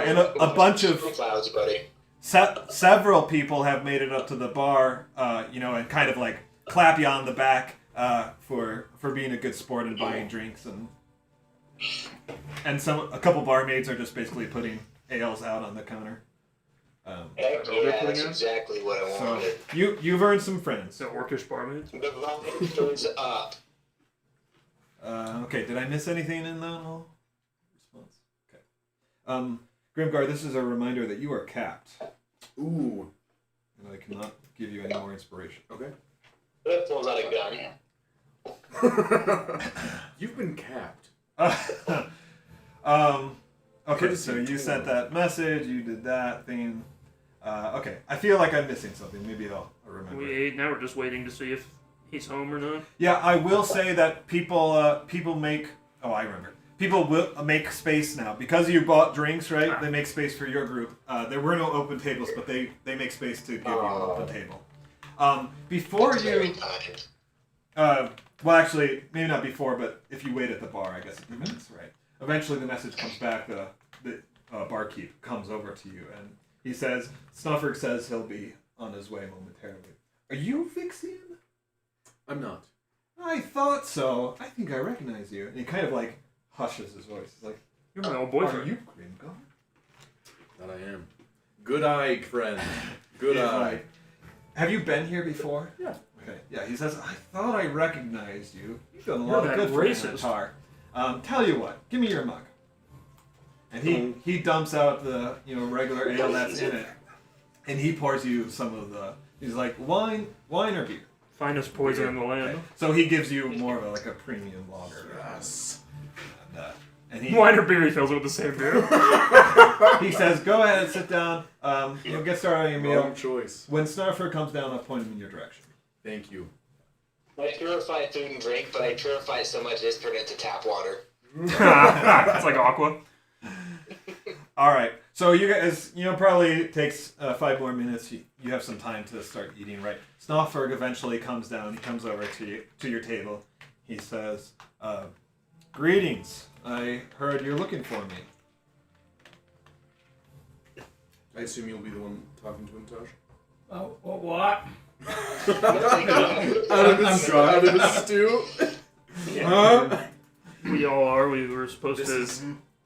And a bunch of clouds, buddy. several people have made it up to the bar, and kind of like clap you on the back for being a good sport and buying drinks, and a couple barmaids are just basically putting ales out on the counter. Heck yeah, that's exactly what I So wanted. you've earned some friends. The orcish barmaids. The volume is up. Okay, did I miss anything in that whole response? Okay. Grimgar, this is a reminder that you are capped, Ooh. and I cannot give you any more inspiration. Okay. That pulls out a gun. You've been capped. Okay, so you sent that message, you did that thing. Okay, I feel like I'm missing something. Maybe I'll remember. We ate. Now we're just waiting to see if he's home or not. Yeah, I will say that people make. Oh, I remember. People will make space now because you bought drinks, right? They make space for your group. There were no open tables, but they make space to give you an open table. Before That's you. very kind. Well, actually, maybe not before, but if you wait at the bar, I guess a few minutes, right? Eventually, the message comes back. The barkeep comes over to you, and he says, "Snufferg says he'll be on his way momentarily." Are you Vixian? I'm not. I thought so. I think I recognize you. And he kind of like hushes his voice. He's like, You're my old "Are boyfriend." you Grimgar?" That I am. Good eye, friend. Good He's eye. like, "Have you been here before?" Yeah. Okay. Yeah. He says, "I thought I recognized you. You've done a You're lot of that good racist. for Antar. Tell you what. Give me your mug." And he dumps out the regular ale that's in it, and he pours you some of the. He's like, wine or beer. Finest poison in the land. Okay. So he gives you more of a premium lager. Yes. And he Wine or beer, he fills it with the same beer. he says, "Go ahead and sit down. You'll get started on your meal. Wrong choice. When Snarfer comes down, I'll point him in your direction." Thank you. I purify food and drink, but I purify it so much it's turned into tap water. It's like Aqua. All right. So you guys, probably takes 5 more minutes. You have some time to start eating, right? Snofferg eventually comes down. He comes over to your table. He says, "Greetings. I heard you're looking for me." I assume you'll be the one talking to him, Tosh? Oh, what? Out of the stew. Yeah. We all are. We were supposed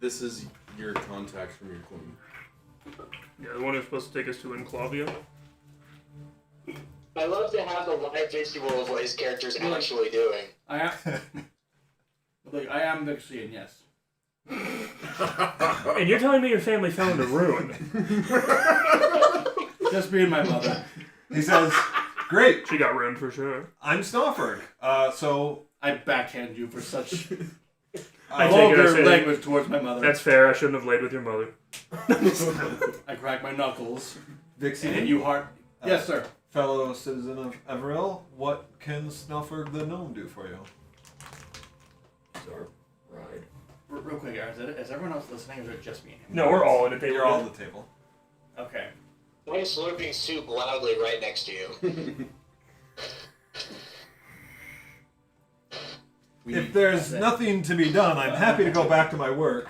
This is your contact from your queen. Yeah, the one who's supposed to take us to Enclavia. I love to have the live visual of what his character's actually doing. I am Vixien, yes. And you're telling me your family fell into ruin? Just me and my mother. He says, "Great, She got ruined for sure. I'm Snowford. So I backhand you for such I take it, I vulgar say, language towards my mother. That's fair. I shouldn't have laid with your mother. I crack my knuckles. Vixie, And you heart. Yes, sir. fellow citizen of Everell, what can Snowford the gnome do for you?" Ride. Real quick, is everyone else listening, or is it just me? No, we're all at a table. You're all at the table. Okay. I'm slurping soup loudly right next to you. If there's nothing to be done, I'm happy to go back to my work.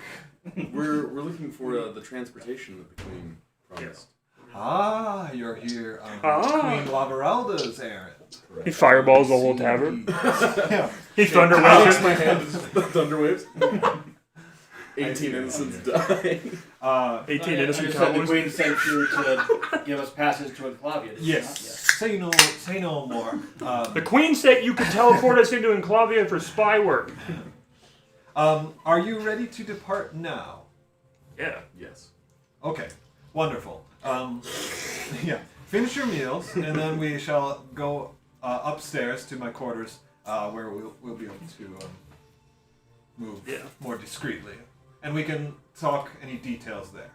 We're looking for the transportation that the queen promised. Ah, you're here on Queen Lavaralda's errand. He fireballs the whole tavern. Yeah. He Alex, thunderwaves my it. hand is thunderwaves. 18 innocents die. 18 I innocent just said the cowboys. queen sent you to give us passage to Enclavia. did you Yes. not? Yes. Say no more. The queen said you could teleport us into Enclavia for spy work. Are you ready to depart now? Yeah. Yes. Okay, wonderful. Yeah, finish your meals, and then we shall go upstairs to my quarters, where we'll be able to move more discreetly, and we can talk any details there.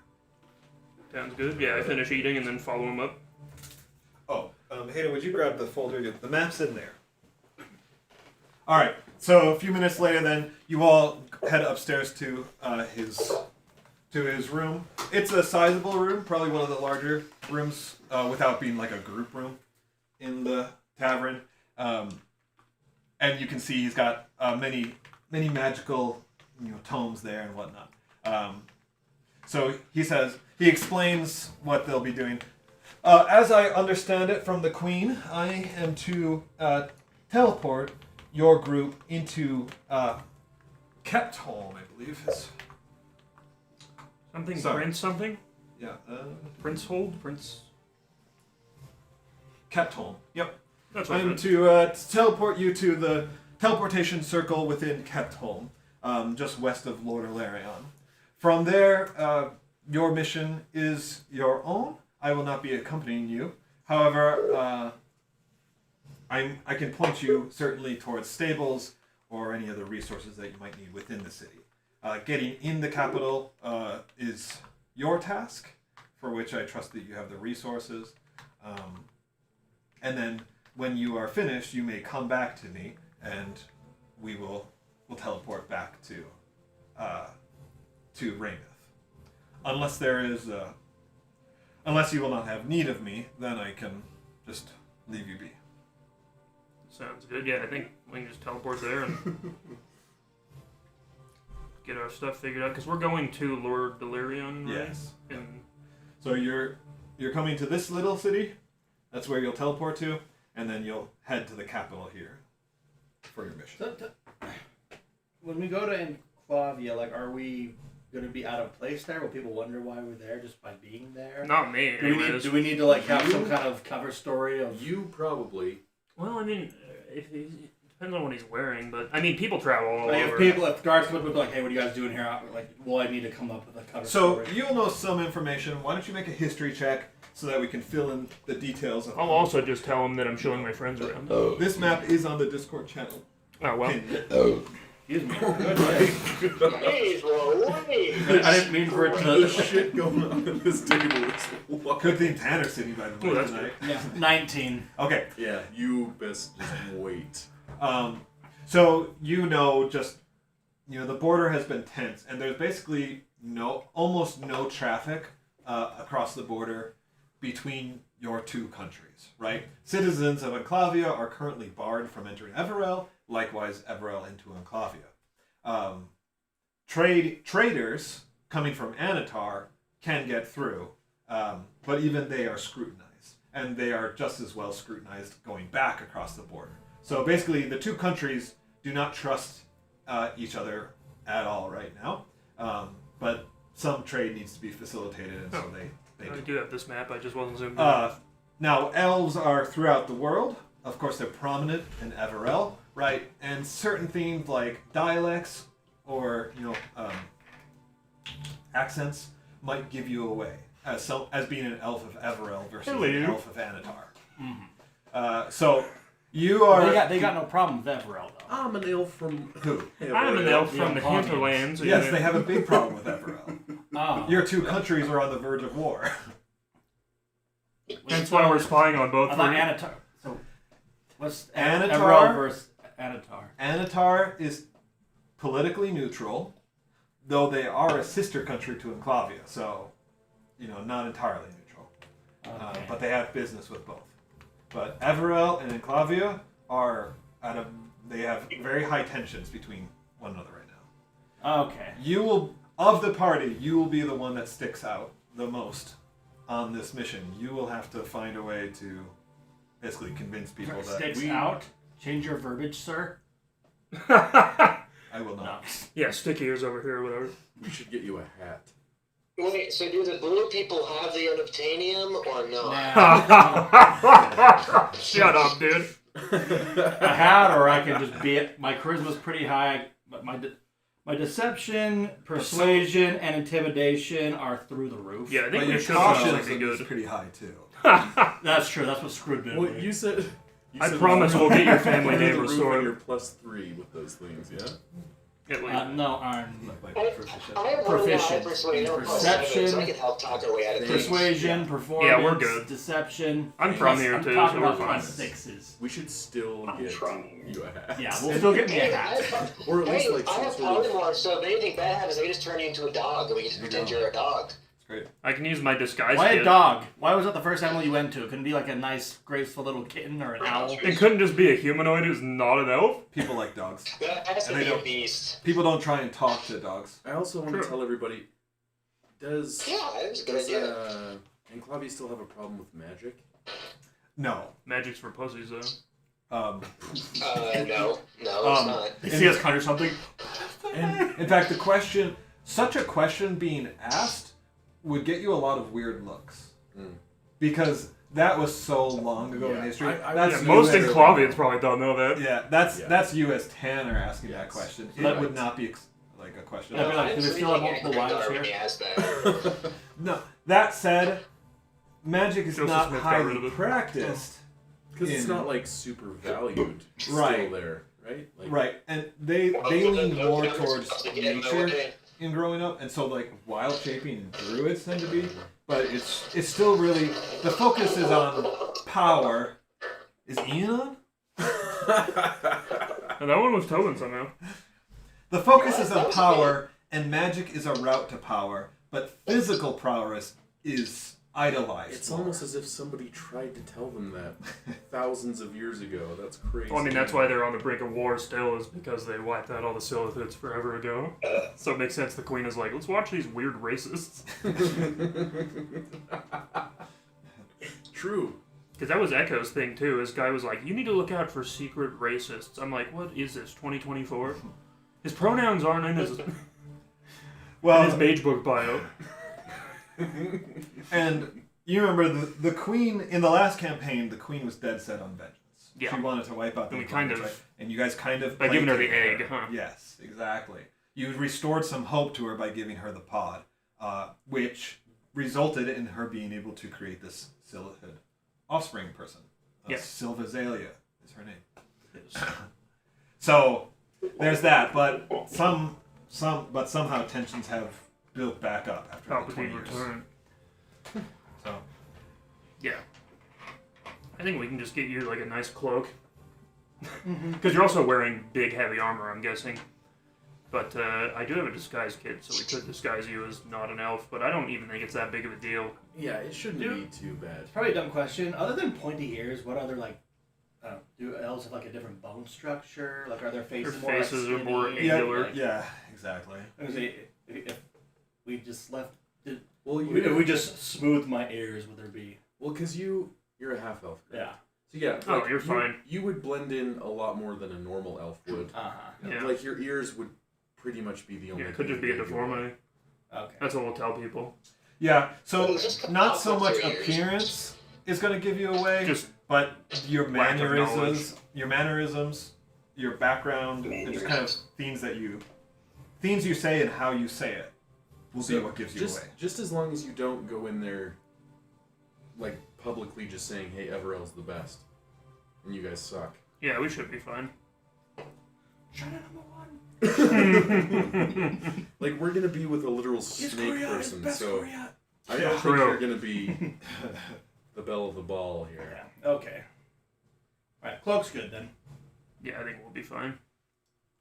Sounds good. Yeah, I finish eating and then follow him up. Oh, Hayden, would you grab the folder? The map's in there. all right. So a few minutes later, then you all head upstairs to his room. It's a sizable room, probably one of the larger rooms, without being like a group room in the tavern. And you can see he's got many magical tomes there and whatnot. So he explains what they'll be doing. As I understand it from the Queen, I am to teleport your group into Keptholm, I believe. Something Sorry. Prince something? Yeah. Prince hold? Prince... Keptholm. Yep. That's what I I'm meant. to teleport you to the teleportation circle within Keptholm, just west of Lord Ilarion. From there, your mission is your own. I will not be accompanying you. However, I can point you certainly towards stables or any other resources that you might need within the city. Getting in the capital is your task, for which I trust that you have the resources. And then when you are finished, you may come back to me, and we'll teleport back to Rameth. Unless you will not have need of me, then I can just leave you be. Sounds good. Yeah, I think we can just teleport there and get our stuff figured out. Because we're going to Lord Delirion, right? Yes. And So you're coming to this little city. That's where you'll teleport to, and then you'll head to the capital here for your mission. When we go to Enclavia, are we going to be out of place there? Will people wonder why we're there just by being there? not me, anyways. Do we need to have some kind of cover story of... You probably. Well, I mean, it depends on what he's wearing, but I mean, people travel all over. If guards come up and be like, hey, what are you guys doing here? Will I need to come up with a cover So story? you'll know some information. Why don't you make a history check so that we can fill in the details of I'll also just tell him that I'm showing my friends around. This map is on the Discord channel. Oh, well. Excuse me. Good. Please, Louise. I didn't mean for it The to... shit going on at this table is wild. Good thing Tanner's sitting by the Oh, way that's tonight. Yeah, 19. Okay. Yeah, you best just wait. So the border has been tense, and there's basically almost no traffic across the border between your two countries, right? Citizens of Enclavia are currently barred from entering Everell, likewise Everell into Enclavia. Traders coming from Anatar can get through, but even they are scrutinized. and they are just as well scrutinized going back across the border. So basically, the two countries do not trust each other at all right now, but some trade needs to be facilitated, and so they I do. do have this map. I just wasn't zoomed in. Now, elves are throughout the world. Of course, they're prominent in Everell, right? And certain themes like dialects or accents might give you away as being an elf of Everell versus an elf of Anatar. So you are. They got no problem with Everell though. I'm an elf from Who? I'm an elf from the Enclavia. hinterlands. Yes, they have a big problem with Everell. Oh. Your two countries are on the verge of war. That's why we're spying on both. I thought for- Anatar. So what's Anatar? Everell versus Anatar? Anatar is politically neutral, though they are a sister country to Enclavia, so not entirely neutral. Okay. But they have business with both. But Everell and Enclavia they have very high tensions between one another right now. Okay. Of the party, you will be the one that sticks out the most on this mission. You will have to find a way to basically convince people that Sticks out. Change your verbiage, sir. I will not. Yeah, stick ears over here or whatever. We should get you a hat. Wait, so do the blue people have the unobtainium or no? Shut up, dude. A hat, or I can just be it. My charisma's pretty high, but my deception, persuasion, and intimidation are through the roof. Yeah, I think But we your should caution probably be is good. pretty high too. That's true. That's what screwed me. Well, you said. I promise we'll get your family Under name the roof and restored. You're +3 with those things, yeah. At least. No, I'm I have really high Proficient. persuasion, Perception. so I can help talk our way out of things. persuasion, performance. Yeah, we're good. Deception. I'm from here I'm too, talking so we're about fine. +6s. We should still get you a hat. Yeah, we'll still get me a Hey, hat. Or at least like I some have sort of. polymorph, so if anything bad happens, they just turn you into a dog, and we just pretend you're a dog. Great. I can use my disguise Why kit. a dog? Why was that the first animal you went to? It couldn't be like a nice, graceful little kitten or an owl. It couldn't just be a humanoid who's not an elf. People like dogs. That has to And they be a don't- beast. People don't try and talk to dogs. I also want True. to tell everybody. Does Yeah, that was a good idea. Enclavia still have a problem with magic? No. Magic's for pussies, though. Um, No, it's not. You see us cut or something? and in fact, such a question being asked would get you a lot of weird looks. Because that was so long ago in history. That's Yeah, most US Enclavians probably don't know that. Yeah, that's you as Tanner asking that question. It Right. would not be like a question. Yeah, like, do we still have I'm multiple sleeping wives when he here? asked that. No. That said, magic is Joseph not Smith got rid highly of it. practiced. Because it's not like super valued Right. still there, right? Like, Right, and they lean more towards nature Okay. in growing up, and so like wild shaping and druids tend to be, but it's still really the focus is on power. Is Ian on? And that one was Tobin somehow. The focus is on power, and magic is a route to power, but physical prowess is idolized. It's almost as if somebody tried to tell them that thousands of years ago. That's crazy. Well, I mean, that's why they're on the brink of war still, is because they wiped out all the Silithids forever ago. So it makes sense the Queen is like, let's watch these weird racists. True. Because that was Echo's thing, too. This guy was like, you need to look out for secret racists. I'm like, what is this, 2024? His pronouns aren't in his mage book bio. And you remember the Queen in the last campaign. The Queen was dead set on vengeance. Yeah. She wanted to wipe out the And we kind Enclavians, of- right? And you guys kind of By giving her the placated egg, huh? Yes, exactly. You restored some hope to her by giving her the pod, which resulted in her being able to create this Silithid offspring person. Yeah. Silvazalia is her name. So there's that, but somehow tensions have built back up after the 20 Palpatine years. return. So Yeah. I think we can just get you, like, a nice cloak. Because you're also wearing big, heavy armor, I'm guessing. But I do have a disguise kit, so we could disguise you as not an elf, but I don't even think it's that big of a deal. Yeah, it shouldn't be too bad. It's probably a dumb question. Other than pointy ears, what other like do elves have like a different bone structure? Like, are their faces Their more faces like are more skinny? angular. Like, yeah, exactly. I was gonna say, if we just left, Well, if we just smoothed my ears, would there be? Well, because you You're a half elf. Yeah. So yeah, Oh, like, you're fine. You would blend in a lot more than a normal elf would. Yeah. Like your ears would pretty much be the only. Yeah, it could thing just be a that gave you away. deformity. Okay. That's what we'll tell people. Yeah, so Just not so pop much with your ears. appearance is going to give you away, Just but your lack of mannerisms, your background, and just kind of things you say and how you say it will be what gives you just, away. Just as long as you don't go in there, like publicly just saying, "Hey, Everell's the best," and you guys suck. yeah, we should be fine. Like we're gonna be with a literal snake person, so I don't think True. you're gonna be the belle of the ball here. Yeah. Okay. All right. Cloak's good then. Yeah, I think we'll be fine.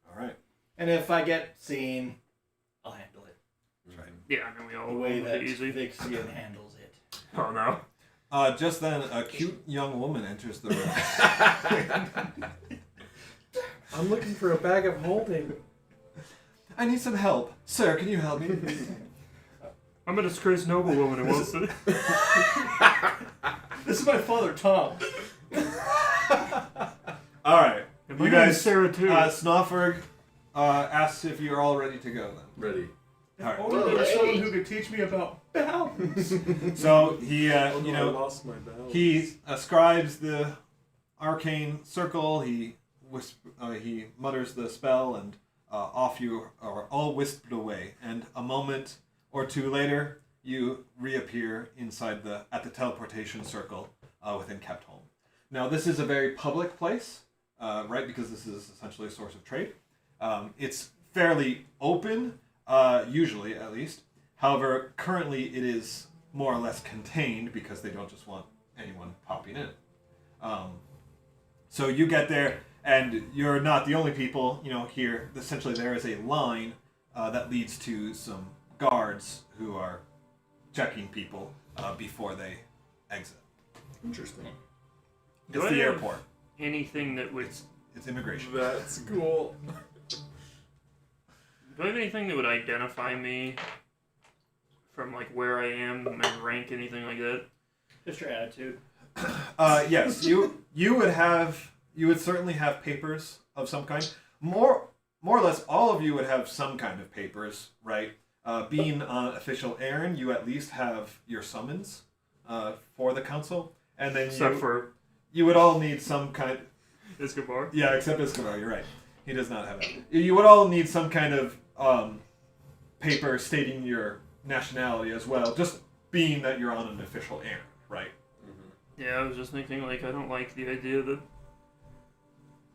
All right. And if I get seen, I'll handle it. That's right. Yeah, I mean we all The way will that be easy. Vixian handles it. Oh no. Just then, a cute young woman enters the room. I'm looking for a bag of holding. I need some help, sir. Can you help me? I'm a disgraced noblewoman who wants to. This is my father, Tom. All right. And You my name is guys, Sarah too. Snofferg asks if you're all ready to go then. Ready. All right. Or there's someone who could teach me about balance. So he, Oh, no, I lost my balance. he ascribes the arcane circle. He mutters the spell, and off you are all whisked away. And a moment or two later, you reappear inside at the teleportation circle within Kept Home. Now, this is a very public place, right? Because this is essentially a source of trade. It's fairly open, usually at least. However, currently it is more or less contained because they don't just want anyone popping in. So you get there, and you're not the only people, here. Essentially, there is a line that leads to some guards who are checking people before they exit. Interesting. Do It's I the have airport. Anything that would It's immigration. That's cool. do I have anything that would identify me from like where I am, my rank, anything like that? Just your attitude. Yes, you would certainly have papers of some kind. More or less, all of you would have some kind of papers, right? Being on official errand, you at least have your summons for the council, and then Except for you would all need some kind. Escobar. Yeah, except Escobar, you're right. He does not have it. You would all need some kind of paper stating your nationality as well, just being that you're on an official errand, right? Yeah, I was just thinking, like, I don't like the idea that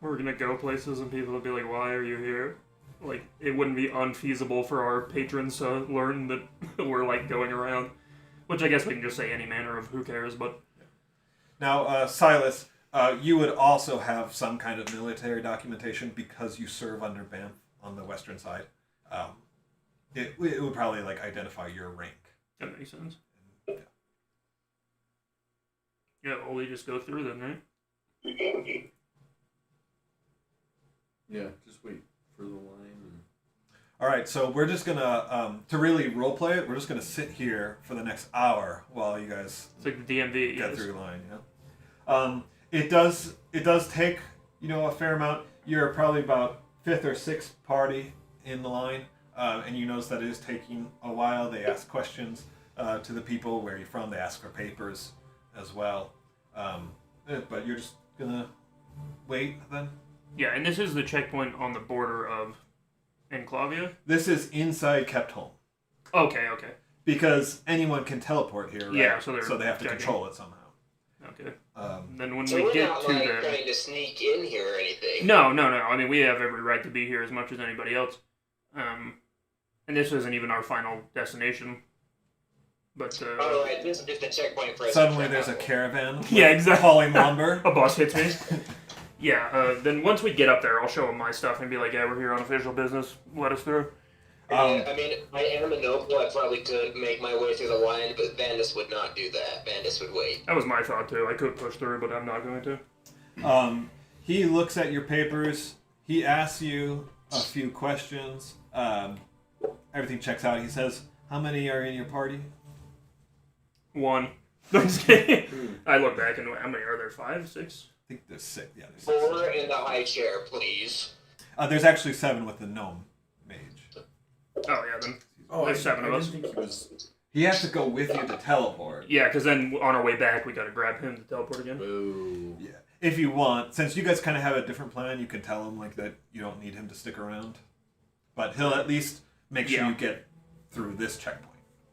we're gonna go places and people will be like, why are you here? Like, it wouldn't be unfeasible for our patrons to learn that we're, like, going around. Which I guess we can just say any manner of who cares, but... Now, Silas, you would also have some kind of military documentation because you serve under Banff on the western side. It would probably, like, identify your rank. That makes sense. Yeah, well, we just go through then, right? Yeah, just wait for the line. And... All right, so we're just gonna to really role play it. We're just gonna sit here for the next hour while you guys It's like the DMV, get yes. through the line. It does take a fair amount. You're probably about fifth or sixth party in the line, and you notice that it is taking a while. They ask questions to the people, where you're from. They ask for papers as well, but you're just gonna wait then. Yeah, and this is the checkpoint on the border of Enclavia? This is inside Kept Home. Okay. Because anyone can teleport here, right? Yeah, so they have to checking. control it somehow. Okay. Um, Then when So we we're get not to like the... trying to sneak in here or anything. No. I mean, we have every right to be here as much as anybody else. And this isn't even our final destination. But, Oh, right, this is just a checkpoint for us. suddenly there's a caravan Yeah, exactly. hauling lumber. A bus hits me. Yeah, then once we get up there, I'll show them my stuff and be like, yeah, we're here on official business. Let us through. I mean, I am a noble. I probably could make my way through the line, but Vandus would not do that. Vandus would wait. That was my thought, too. I could push through, but I'm not going to. He looks at your papers. He asks you a few questions. Everything checks out. He says, how many are in your party? 1. No, I'm just kidding. I look back and how many are there? 5, 6? I think there's 6. Yeah, there's 6. 4 in the high chair, please. There's actually 7 with the gnome mage. Oh yeah, then Oh, there's 7 of us. didn't think he was. He has to go with you to teleport. Yeah, because then on our way back we gotta grab him to teleport again. Boo. Yeah. If you want, since you guys kind of have a different plan, you can tell him like that you don't need him to stick around. But he'll at least make sure you get through this checkpoint.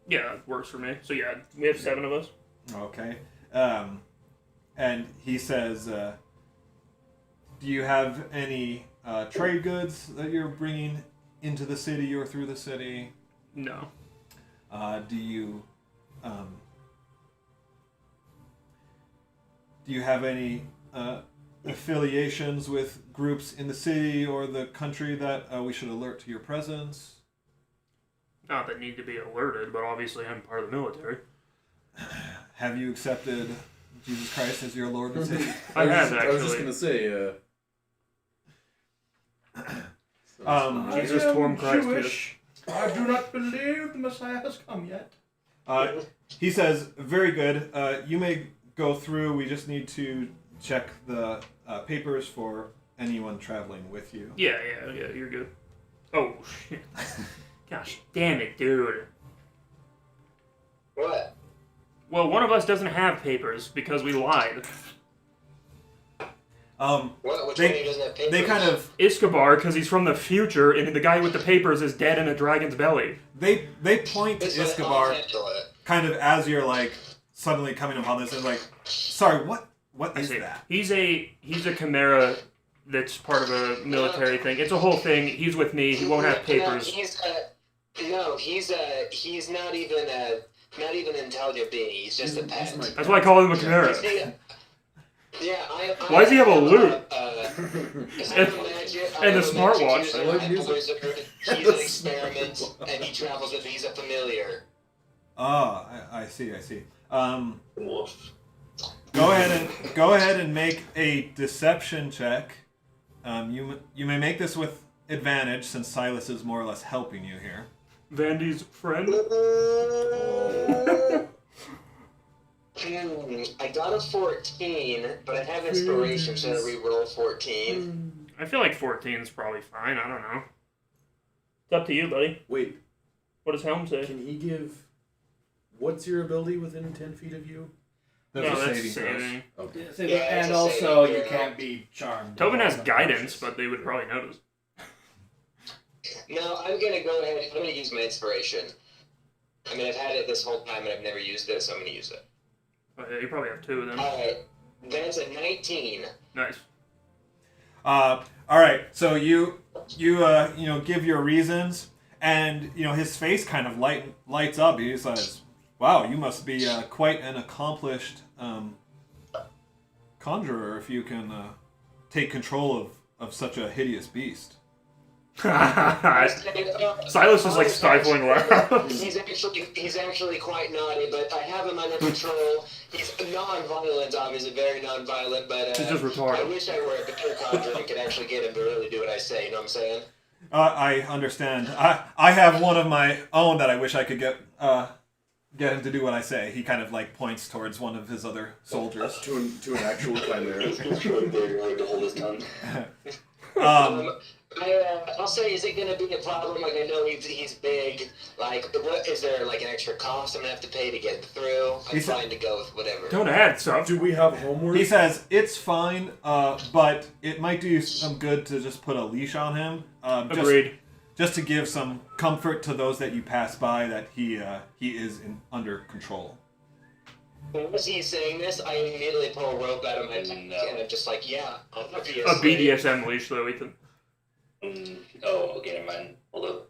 Yeah, it works for me. So yeah, we have 7 of us. Okay. And he says, do you have any trade goods that you're bringing into the city or through the city? No. Do you have any affiliations with groups in the city or the country that we should alert to your presence? Not that need to be alerted, but obviously I'm part of the military. Have you accepted Jesus Christ as your Lord and Savior? I have, I was just actually. gonna say. Jesus Torm Christ. Jewish. I do not believe the Messiah has come yet. He says, very good. You may go through. We just need to check the papers for anyone traveling with you. Yeah, you're good. Oh, shit. Gosh damn it, dude. What? Well, one of us doesn't have papers because we lied. What? Which one of you doesn't have papers? They kind of Iskabar, because he's from the future, and the guy with the papers is dead in a dragon's belly. they point to Iskabar kind of as you're like suddenly coming upon this and like, sorry, what is that? He's a chimera that's part of a military thing. It's a whole thing. He's with me. He won't have papers. He's not even an intelligent being. He's just a pet. That's why I call him a chimera. Why does he have a loot? And a smartwatch. He's an experiment, and he travels with. He's a familiar. I see. Go ahead and make a deception check. You may make this with advantage since Silas is more or less helping you here. Vandy's friend. I got a 14, but I have inspiration, so I re-roll 14. I feel like 14 is probably fine. I don't know. It's up to you, buddy. Wait, What does Helm say? can he give? What's your ability within 10 feet of you? No, Those are that's saving throws. saving. Okay. Yeah, and it's a also, saving you throw. can't be charmed. Tobin has Or guidance, unconscious. but they would probably notice. No, I'm gonna go ahead. I'm gonna use my inspiration. I mean, I've had it this whole time and I've never used it, so I'm gonna use it. Oh, yeah, you probably have 2 then. Alright, that's a 19. Nice. All right. So you give your reasons, and his face kind of lights up. He says, "Wow, you must be quite an accomplished conjurer if you can take control of such a hideous beast." Silas is like stifling laugh. He's actually quite naughty, but I have him under control. He's non-violent, obviously, very non-violent, but He's just retarded. I wish I were a better conjurer and could actually get him to really do what I say, you know what I'm saying? I understand. I have one of my own that I wish I could get him to do what I say. He kind of like points towards one of his other soldiers. To an actual chimera. He's really big, to hold his tongue. I'll say, is it going to be a problem? Like, I know he's big. Like, what is there like an extra cost I'm going to have to pay to get through? I'm fine to go with whatever. Don't add stuff. Do we have homework? He says it's fine, but it might do some good to just put a leash on him. Agreed. Just to give some comfort to those that you pass by that he is under control. As he's saying this, I immediately pull a rope out of my pack, and I'm just like, yeah, I'll be A BDSM leash, though, Ethan. Okay, never mind. Hold up.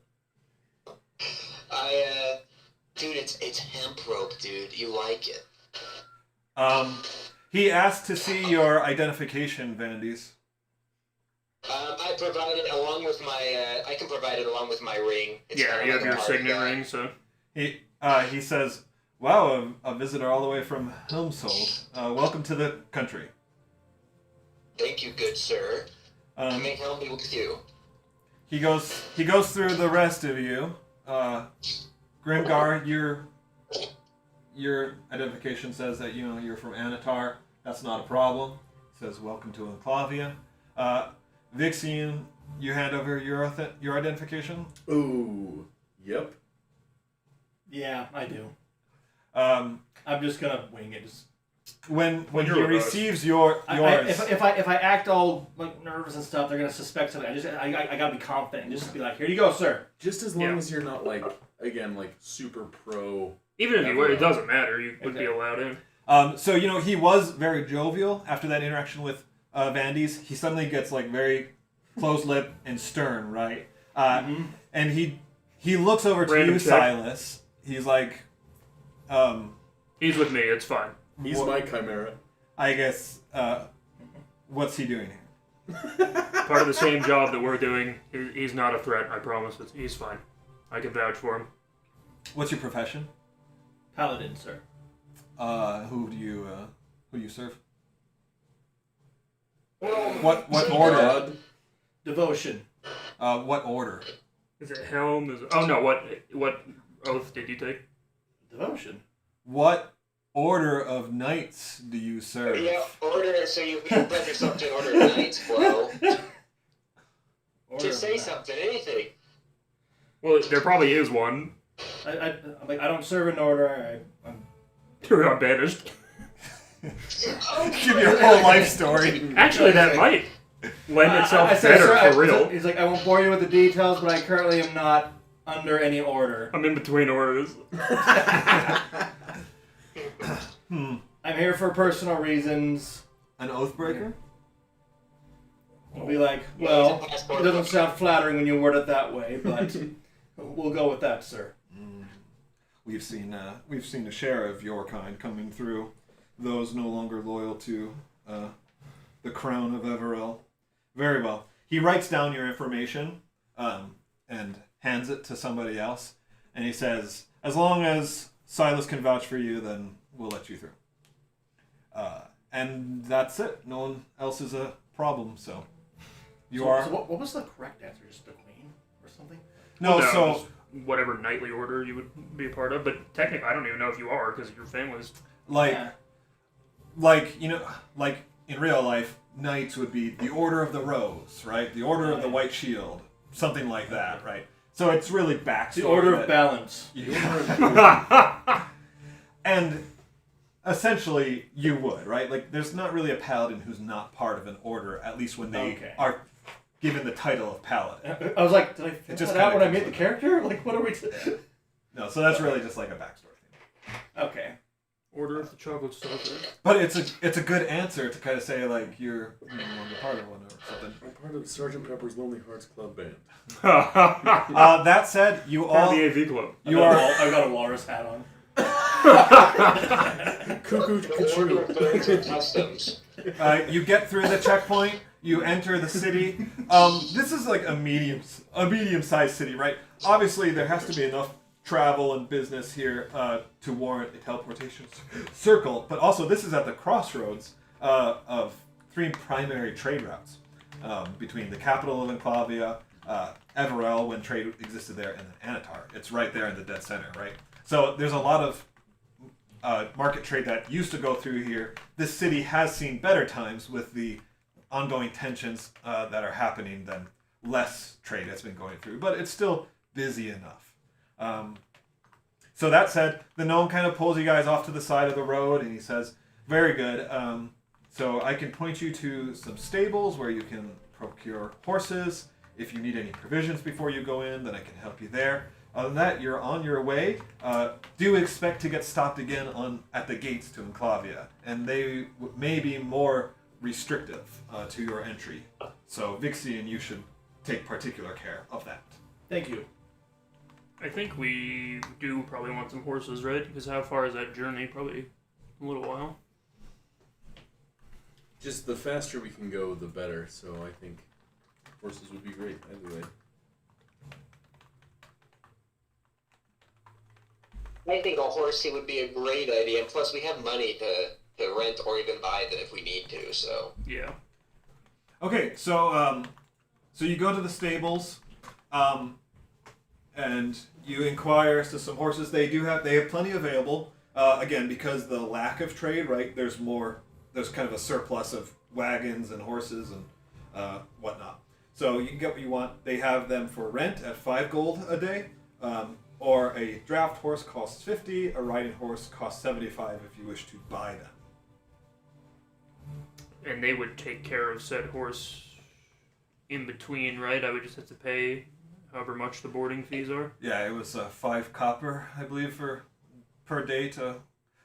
Dude, it's hemp rope, dude. You like it. He asked to see your identification, Vandys. I provide it along with my, I can provide it along with my ring. It's Yeah, kind of you like have a your hard signet guy. ring, so. He says, "Wow, a visitor all the way from Helmshold. Welcome to the country." Thank you, good sir. May help me with you. He goes through the rest of you. Grimgar, your identification says that you're from Anatar. That's not a problem. It says welcome to Enclavia. Vixian, you hand over your identification. Ooh. Yep. Yeah, I do. Um, I'm just gonna wing it. when he you're with us. receives yours. If I act all like nervous and stuff, they're gonna suspect something. I gotta be confident and just be like, here you go, sir. Just as long as you're not like super pro. Even if you were, it doesn't matter. You would be Okay. allowed in. So he was very jovial after that interaction with Vandes. He suddenly gets like very close-lipped and stern, right? And he looks over to Random you, check. Silas. He's like, He's with me. It's fine. He's my chimera. I guess, what's he doing here? Part of the same job that we're doing. He's not a threat. I promise. He's fine. I can vouch for him. What's your profession? Paladin, sir. Who do you serve? Well, What order? God. Devotion. What order? Is it helm? Oh no! What oath did you take? Devotion. What order of knights do you serve? yeah, order. So you pledge yourself to an order of knights, bro. Just say something, anything. Well, there probably is one. I don't serve an order. I'm You're not banished. Give your whole life story. Actually, that might lend itself I say, better sir, for real. He's like, I won't bore you with the details, but I currently am not under any order. I'm in between orders. I'm here for personal reasons. An oathbreaker? I'll be like, Yeah, well, it's a passport. it doesn't sound flattering when you word it that way, but we'll go with that, sir. We've seen a share of your kind coming through. Those no longer loyal to the crown of Everell. Very well. He writes down your information and hands it to somebody else, and he says, "As long as Silas can vouch for you, then we'll let you through." And that's it. No one else is a problem. So you are. So what was the correct answer? Just the queen or something? No. No, So just whatever knightly order you would be a part of, but technically, I don't even know if you are because your family's. like. Yeah. Like in real life, knights would be the Order of the Rose, right? The Order of the White Shield, something like that, right? So it's really backstory. The order of that- balance. And essentially, you would, right? Like, there's not really a paladin who's not part of an order, at least when they Okay. are given the title of paladin. I was like, did I figure just that out kinda when I made the comes character? Like, what are we doing? No, so that's really just like a backstory thing. Okay. Order of the Chocolate Saucer. But it's a good answer to kind of say like you're no longer part of one or something. I'm part of Sgt. Pepper's Lonely Hearts Club Band. That said, you Part all of the AV Club. you are. I got a walrus hat on. Cuckoo The order of birds Cuckoo. and customs. You get through the checkpoint. You enter the city. This is like a medium-sized city, right? Obviously, there has to be enough travel and business here to warrant a teleportation circle. But also, this is at the crossroads of three primary trade routes between the capital of Enclavia, Everell, when trade existed there, and then Anatar. It's right there in the dead center, right? So there's a lot of market trade that used to go through here. This city has seen better times with the ongoing tensions that are happening than less trade that's been going through, but it's still busy enough. So that said, the gnome kind of pulls you guys off to the side of the road, and he says, "Very good. So I can point you to some stables where you can procure horses. If you need any provisions before you go in, then I can help you there. Other than that, you're on your way. Do expect to get stopped again at the gates to Enclavia, and they may be more restrictive to your entry. So Vixie and you should take particular care of that." Thank you. I think we do probably want some horses, right? Because how far is that journey? Probably a little while. Just the faster we can go, the better. So I think horses would be great either way. I think a horsey would be a great idea. And plus, we have money to rent or even buy them if we need to. So Yeah. Okay, so you go to the stables, and you inquire as to some horses. They have plenty available. Again, because the lack of trade, right? There's kind of a surplus of wagons and horses and whatnot. So you can get what you want. They have them for rent at 5 gold a day, or a draft horse costs 50. A riding horse costs 75 if you wish to buy them. And they would take care of said horse in between, right? I would just have to pay however much the boarding fees are. Yeah, it was 5 copper, I believe, per day to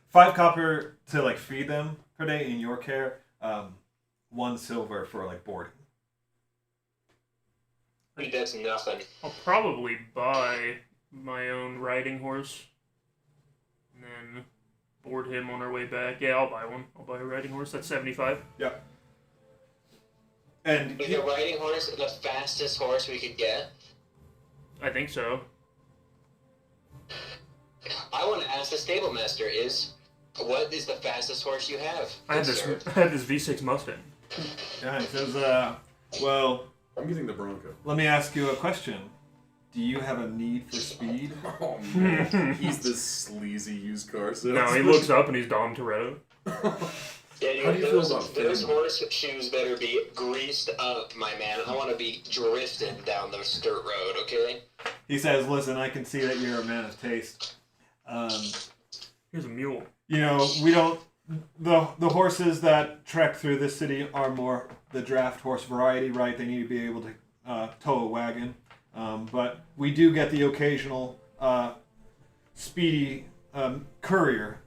5 copper to like feed them per day in your care. 1 silver for like boarding. Dude, that's nothing. I'll probably buy my own riding horse and then board him on our way back. Yeah, I'll buy one. I'll buy a riding horse. That's 75. Yeah. And Is the riding horse the fastest horse we could get? I think so. I want to ask the stable master what is the fastest horse you have? I had this V6 Mustang. yeah, he says, well, I'm using the Bronco. let me ask you a question. Do you have a need for speed? Oh man, he's this sleazy used car salesman. No, he looks up and he's Dom Toretto. Yeah, How do you feel those about those Finn? horse shoes better be greased up, my man. I want to be drifting down the dirt road, okay? He says, listen, I can see that you're a man of taste. Here's a mule. You know, we don't... The horses that trek through this city are more the draft horse variety, right? They need to be able to tow a wagon. But we do get the occasional speedy courier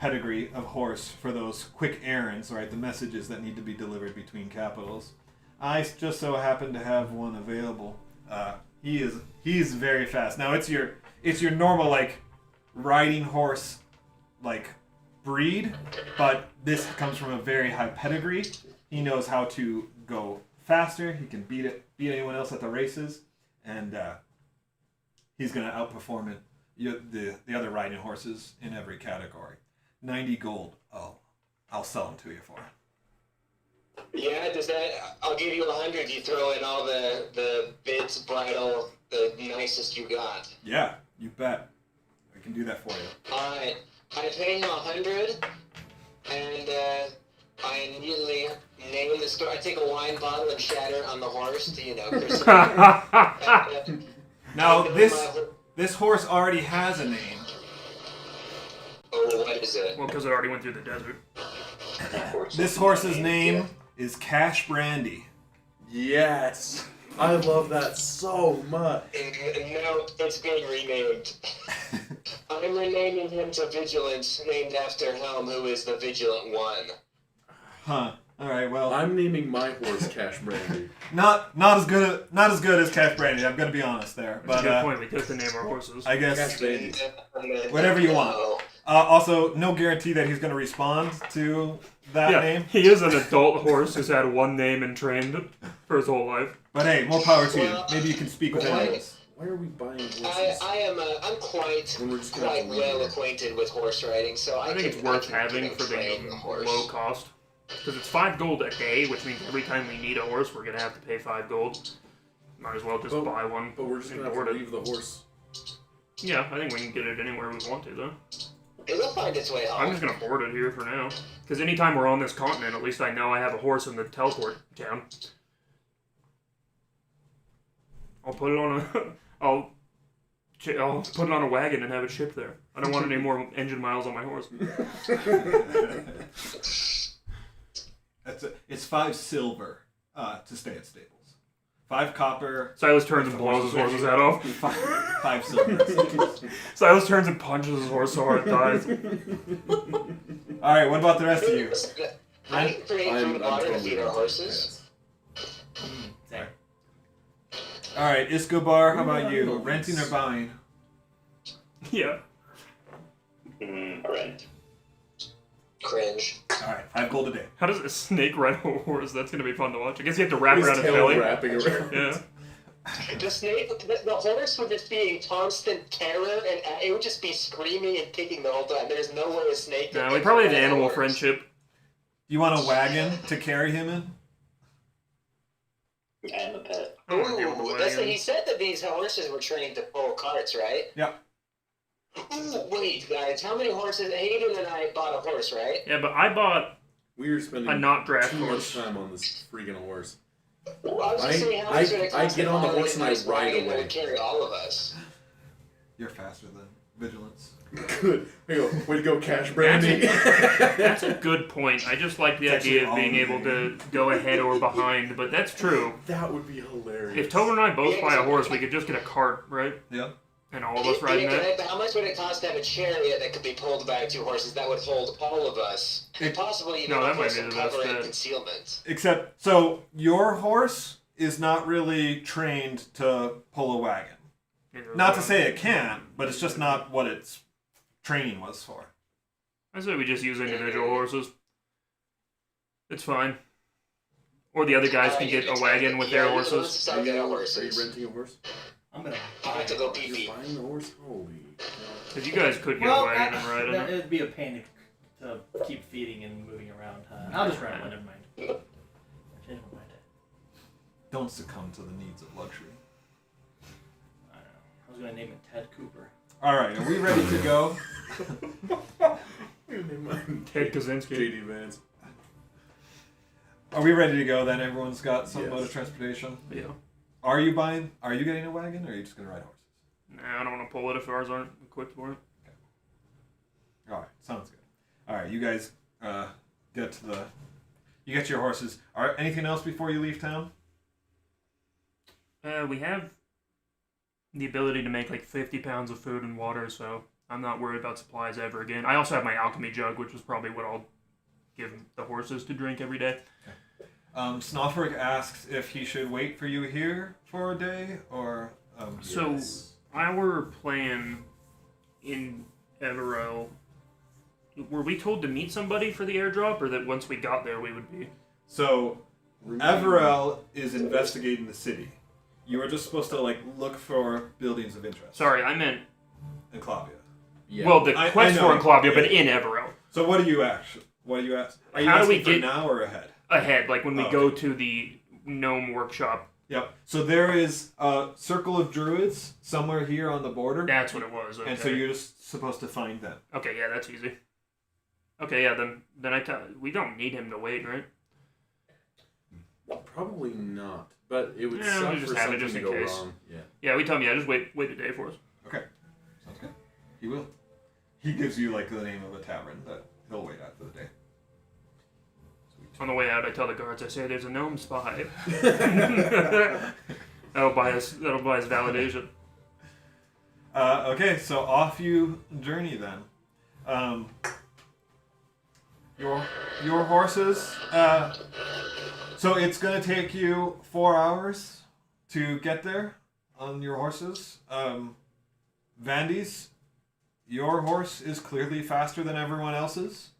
pedigree of horse for those quick errands, right? The messages that need to be delivered between capitals. I just so happen to have one available. He's very fast. Now it's your normal like riding horse like breed, but this comes from a very high pedigree. He knows how to go faster. He can beat anyone else at the races, and he's gonna outperform the other riding horses in every category. 90 gold. I'll sell them to you for. Yeah, I'll give you 100. You throw in all the bits, bridle, the nicest you got. Yeah, you bet. I can do that for you. Alright, I pay him 100, and I immediately name the store. I take a wine bottle and shatter on the horse to, christen Now this horse already has a name. Oh, what is it? Well, because it already went through the desert. This horse's name is Cash Brandy. Yes, I love that so much. No, it's being renamed. I'm renaming him to Vigilance, named after Helm, who is the Vigilant One. Huh. All right. Well, I'm naming my horse Cash Brandy. not as good as Cash Brandy. I'm gonna be honest there, That's but a good point. We took the name our horses. I guess Cash Brandy. whatever you want. Also, no guarantee that he's gonna respond to that name. He is an adult horse who's had one name and trained for his whole life. But hey, more power to you. Maybe you can speak with animals. Why are we buying horses? I'm quite When we're just gonna quite have to leave well it. acquainted with horse riding, so I think it's worth having for the low cost. Because it's 5 gold a day, which means every time we need a horse, we're going to have to pay 5 gold. Might as well just buy one. But we're just and gonna have board to it. leave the horse. Yeah, I think we can get it anywhere we want to, though. It'll find its way home. I'm just going to board it here for now. Because anytime we're on this continent, at least I know I have a horse in the teleport town. I'll put it on a... I'll put it on a wagon and have it shipped there. I don't want any more engine miles on my horse. It's 5 silver to stay at stables. 5 copper. Silas turns and blows his horse's head off. 5 silver. Silas turns and punches his horse so hard it dies. All right. What about the rest of you? I can create I'm food water to totally feed our into horses. All right, Escobar. How about you? Renting or buying? Yeah. Rent. Cringe. All right, 5 gold a day. How does a snake ride a horse? That's gonna be fun to watch. I guess you have to wrap His around his tail belly. wrapping around. Yeah. The horse would just be in constant terror, and it would just be screaming and kicking the whole time. There's no way a snake. No, could we probably have control a animal horse. friendship. You want a wagon to carry him in? I'm a pet. I don't want to deal with the He wagon. said that these horses were trained to pull carts, right? Yep. Ooh, wait, guys, how many horses? Hayden and I bought a horse, right? Yeah, but I bought We were spending a not draft too horse. much time on this freaking horse. Well, I was just saying, how much would it I cost get to on the buy horse and I nice ride wagon that away. would carry all of us? You're faster than Vigilance. Good. Way to go, Cash Brandy. That's a good point. I just like the It's idea actually of being all able to go ahead or behind, but that's true. That would be hilarious. If Tobin and I both buy a horse, we could just get a cart, right? Yeah. And all of us riding that. But how much would it cost to have a chariot that could be pulled by 2 horses that would hold all of us? And possibly even No, that offer might be some the best cover and bet. concealment. Except, so your horse is not really trained to pull a wagon. Not to say it can't, but it's just not what its training was for. I say we just use individual horses. It's fine. Or the other guys can get a wagon with their Let's horses. decide get our Are you horses. renting a horse? I'm gonna I have to go pee You're pee. buying a horse? Holy cow. Because you guys could get a wagon and ride in it. It'd be a pain to keep feeding and moving around. I'll just rent one. Never mind. I changed my mind. Don't succumb to the needs of luxury. I don't know. I was gonna name it Ted Cooper. All right, are we ready to go? Ted Kaczynski. JD Vance. Are we ready to go then? Everyone's got some Yes. mode of transportation. Yeah. Are you getting a wagon, or are you just gonna ride horses? Nah, I don't want to pull it if ours aren't equipped for it. All right, sounds good. All right, you guys get your horses. All right, anything else before you leave town? We have the ability to make like 50 pounds of food and water, so I'm not worried about supplies ever again. I also have my alchemy jug, which is probably what I'll give the horses to drink every day. Snofferk asks if he should wait for you here for a day, or So, Yes. our plan in Everell, were we told to meet somebody for the airdrop, or that once we got there we would be? So Everell is investigating the city. You were just supposed to look for buildings of interest. Sorry, I meant, Enclavia. Yeah. well, the I quest know. for Enclavia, but in Everell. So what do you ask? Are you How do we asking for get- now or ahead? Ahead, like when we Oh, go okay. to the gnome workshop. Yep. So there is a circle of druids somewhere here on the border, That's what it was. Okay. and so you're just supposed to find them. Okay, yeah, that's easy. Okay, yeah, then we don't need him to wait, right? Probably not. But it would Yeah, suck we'll just for have it something just to in go case. wrong. Yeah. Yeah, we tell him, yeah, just wait a day for us. Okay. Sounds good. He will. He gives you the name of a tavern that he'll wait at for the day. On the way out, I tell the guards, I say, there's a gnome spy. That'll buy us validation. Okay, so off you journey then. Your horses. So it's gonna take you 4 hours to get there on your horses. Vandy's, your horse is clearly faster than everyone else's.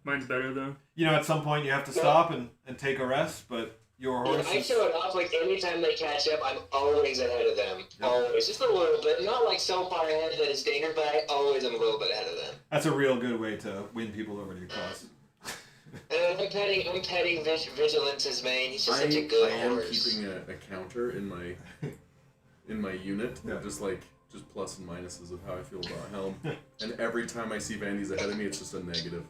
Mine's better, though. At some point you have to stop and take a rest, but your Yeah, horse I is... show it off anytime they catch up, I'm always ahead of them. Yep. Always. Just a little bit. Not so far ahead that it's dangerous, but I always am a little bit ahead of them. That's a real good way to win people over to your cause. And I'm petting Vigilance's mane. He's just such a I good am horse. keeping a counter in my unit. Yeah. Just plus and minuses of how I feel about Helm. And every time I see Vandy's ahead of me, it's just a negative.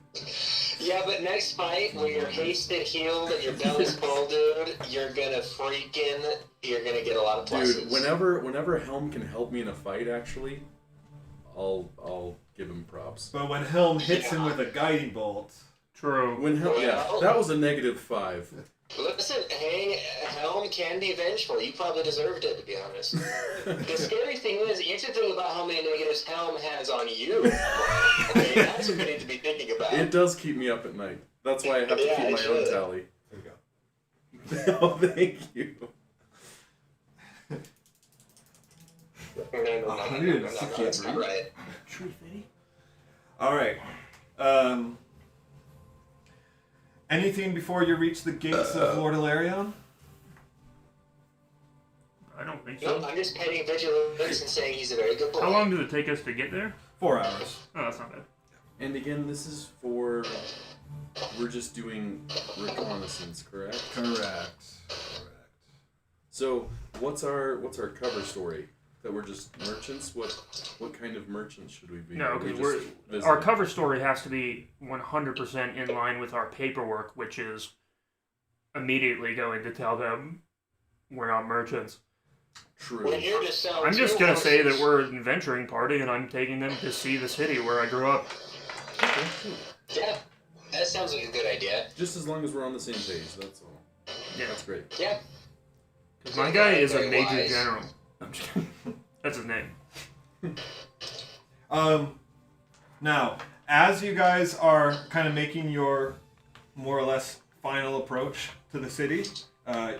Yeah, but next fight, when you're hasted, healed, and your belly's full, dude, you're gonna get a lot of pluses. Dude, whenever Helm can help me in a fight, actually, I'll give him props. But when Helm hits him with a guiding bolt... True. When Helm, yeah, that was a -5. Listen, Helm can be vengeful. You probably deserved it, to be honest. The scary thing is, you should think about how many negatives Helm has on you. Okay, that's what we need to be thinking about. It does keep me up at night. That's why I have to Yeah, keep it my own should. tally. There you go. Oh, thank you. No, that's not right. All right. Anything before you reach the gates of Lord Ilarion? I don't think No, so. I'm just petting Vigilance and saying he's a very good boy. How long does it take us to get there? 4 hours. Oh, that's not bad. And again, this is for... We're just doing reconnaissance, correct? Correct. So, what's our cover story? That we're just merchants? What kind of merchants should we be? No, Are we because just visiting? our cover story has to be 100% in line with our paperwork, which is immediately going to tell them we're not merchants. True. We're here to sell. I'm just two gonna say that horses. we're an adventuring party, and I'm taking them to see the city where I grew up. Okay, cool. Yeah, that sounds like a good idea. Just as long as we're on the same page, that's all. Yeah. That's great. Yeah. Because my guy is a Very major wise. general. I'm just kidding. That's his name. Now, as you guys are kind of making your more or less final approach to the city,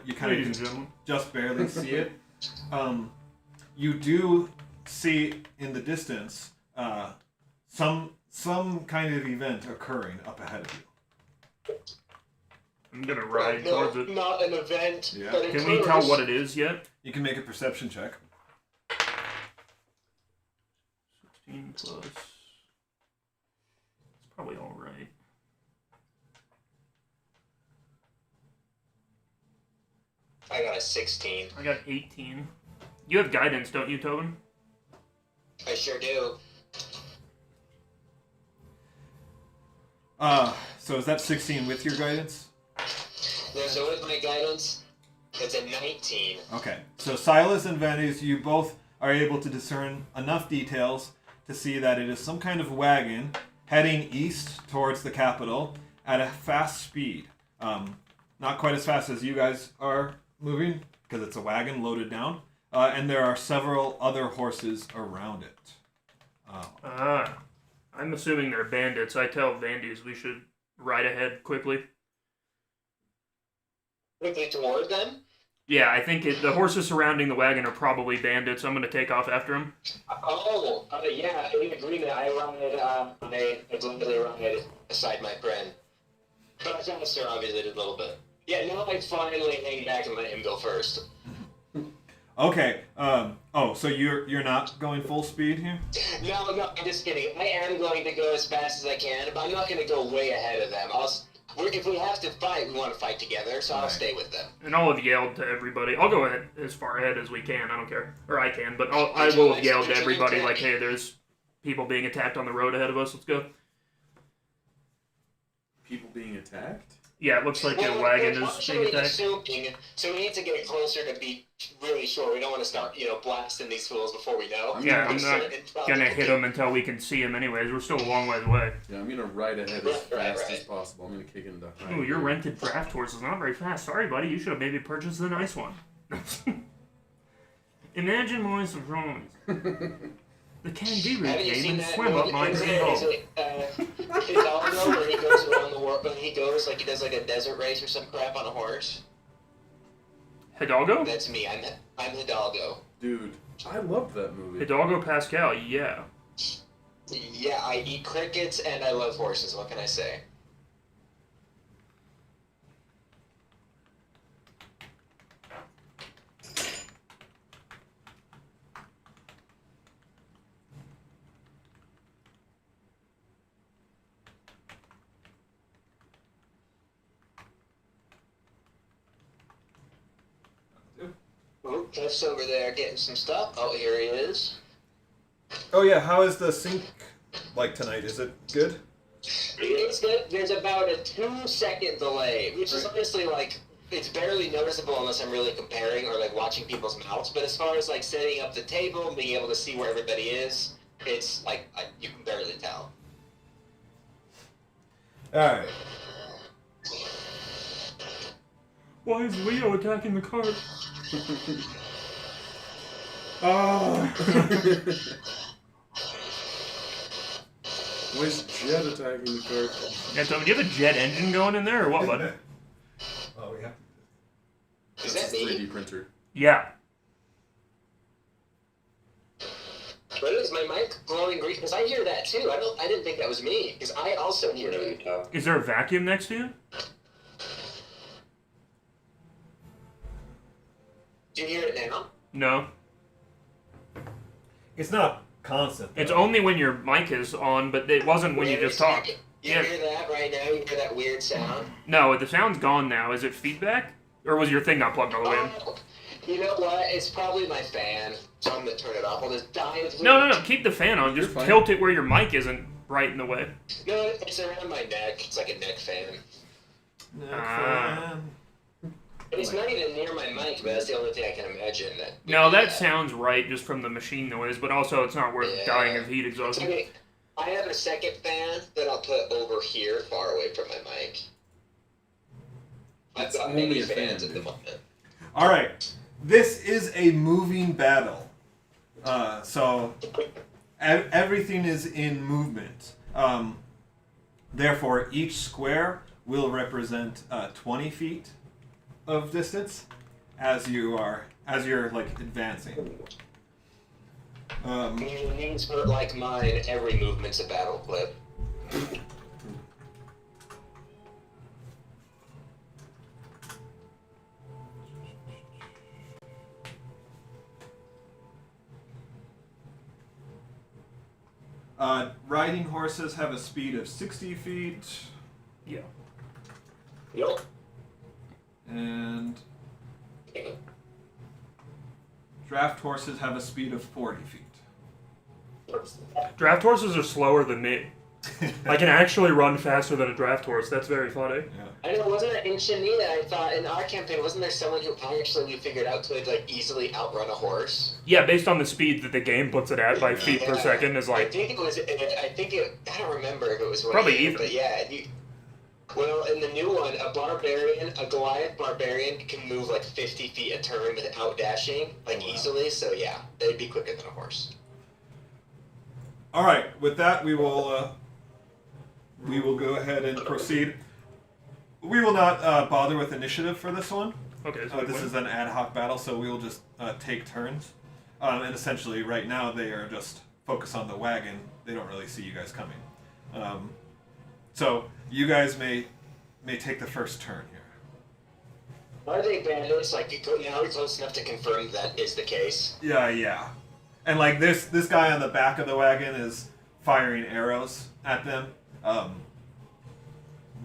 you kind Ladies and of gentlemen. just barely see it. You do see in the distance some kind of event occurring up ahead of you. I'm gonna ride towards it. Not an event, Yeah. but Can we tell what it is yet? You can make a perception check. 16 plus. It's probably alright. I got a 16. I got 18. You have guidance, don't you, Tobin? I sure do. So is that 16 with your guidance? So with my guidance, it's a 19. Okay. So Silas and Venus, you both are able to discern enough details to see that it is some kind of wagon heading east towards the capital at a fast speed. Not quite as fast as you guys are moving, because it's a wagon loaded down. And there are several other horses around it. I'm assuming they're bandits. I tell Vandies we should ride ahead quickly. Quickly toward them? Yeah, I think the horses surrounding the wagon are probably bandits. I'm gonna take off after them. Yeah, in agreement, I gladly ride beside my friend. But faster, obviously, a little bit. Yeah, now I finally hang back and let him go first. Okay. So you're not going full speed here? No, I'm just kidding. I am going to go as fast as I can, but I'm not going to go way ahead of them. If we have to fight, we want to fight together, so I'll Right. stay with them. And I'll have yelled to everybody. I'll go ahead as far ahead as we can. I don't care, or I can, but I will have yelled to everybody like, "Hey, there's people being attacked on the road ahead of us. Let's go." People being attacked? Yeah, it looks like a wagon is being attacked. Assuming, so we need to get closer to be really sure. We don't want to start, blasting these fools before we know. Yeah, I'm not gonna hit them until we can see them. Anyways, we're still a long ways away. Yeah, I'm gonna ride ahead as fast as possible. I'm gonna kick into high Ooh, your gear. rented draft horse is not very fast. Sorry, buddy. You should have maybe purchased the nice one. Imagine my surprise. The Kangaroo Haven't you came seen and that swam up movie? my Is green it hole. Hidalgo, where he goes around the world, but he goes he does a desert race or some crap on a horse? Hidalgo? That's me. I'm Hidalgo. Dude, I love that movie. Hidalgo Pascal, yeah. Yeah, I eat crickets and I love horses. What can I say? Oh, Jeff's over there getting some stuff. Oh, here he is. Oh yeah, how is the sync like tonight? Is it good? It's good. There's about a 2-second delay, which is honestly it's barely noticeable unless I'm really comparing or watching people's mouths. But as far as setting up the table and being able to see where everybody is, it's you can barely tell. Alright. Why is Leo attacking the cart? Why's Jet attacking the car? Yeah, Tom, do you have a jet engine going in there or what, bud? Oh yeah. Is That's that a me? 3D printer. Yeah. But is my mic glowing green? Because I hear that too. I didn't think that was me. Because I also hear it. Is there a vacuum next to you? Do you hear it now? No. It's not constant. It's only when your mic is on, but it wasn't when you Wait a just talked. second. You Yeah. hear that right now? You hear that weird sound? No, the sound's gone now. Is it feedback? Or was your thing not plugged all the way in? Oh, You know what? It's probably my fan, so I'm gonna turn it off. I'll just die. No. Keep the fan on. Just You're fine. tilt it where your mic isn't right in the way. No, it's around my neck. It's like a neck fan. Ah. It's not even near my mic, but that's the only thing I can imagine. No, that sounds right just from the machine noise, but also it's not worth dying of heat exhaustion. Okay, I have a second fan that I'll put over here, far away from my mic. I've It's got only many a fan, fans at the dude. moment. All right. This is a moving battle. So everything is in movement. Therefore, each square will represent 20 feet of distance as you're like advancing. It means for like mine, every movement's a battle clip. Riding horses have a speed of 60 feet, Yeah. Yep. and draft horses have a speed of 40 feet. Draft horses are slower than me. I can actually run faster than a draft horse. That's very funny. I know, wasn't it in Shanita, I thought, in our campaign, wasn't there someone who actually we figured out could, like, easily outrun a horse? Yeah, based on the speed that the game puts it at by feet per second is I like... think it was, I don't remember if it was one Probably of you, even. but yeah, well, in the new one, a Goliath barbarian can move, like, 50 feet a turn without dashing, like, easily, so yeah, they'd be quicker than a horse. All right. With that, we will go ahead and proceed. We will not bother with initiative for this one. Okay, so This is an ad hoc battle, so we will just take turns. And essentially, right now, they are just focused on the wagon. They don't really see you guys coming. So you guys may take the first turn here. Are they bandits? Like, now we're close enough to confirm that is the case. Yeah. And like this guy on the back of the wagon is firing arrows at them,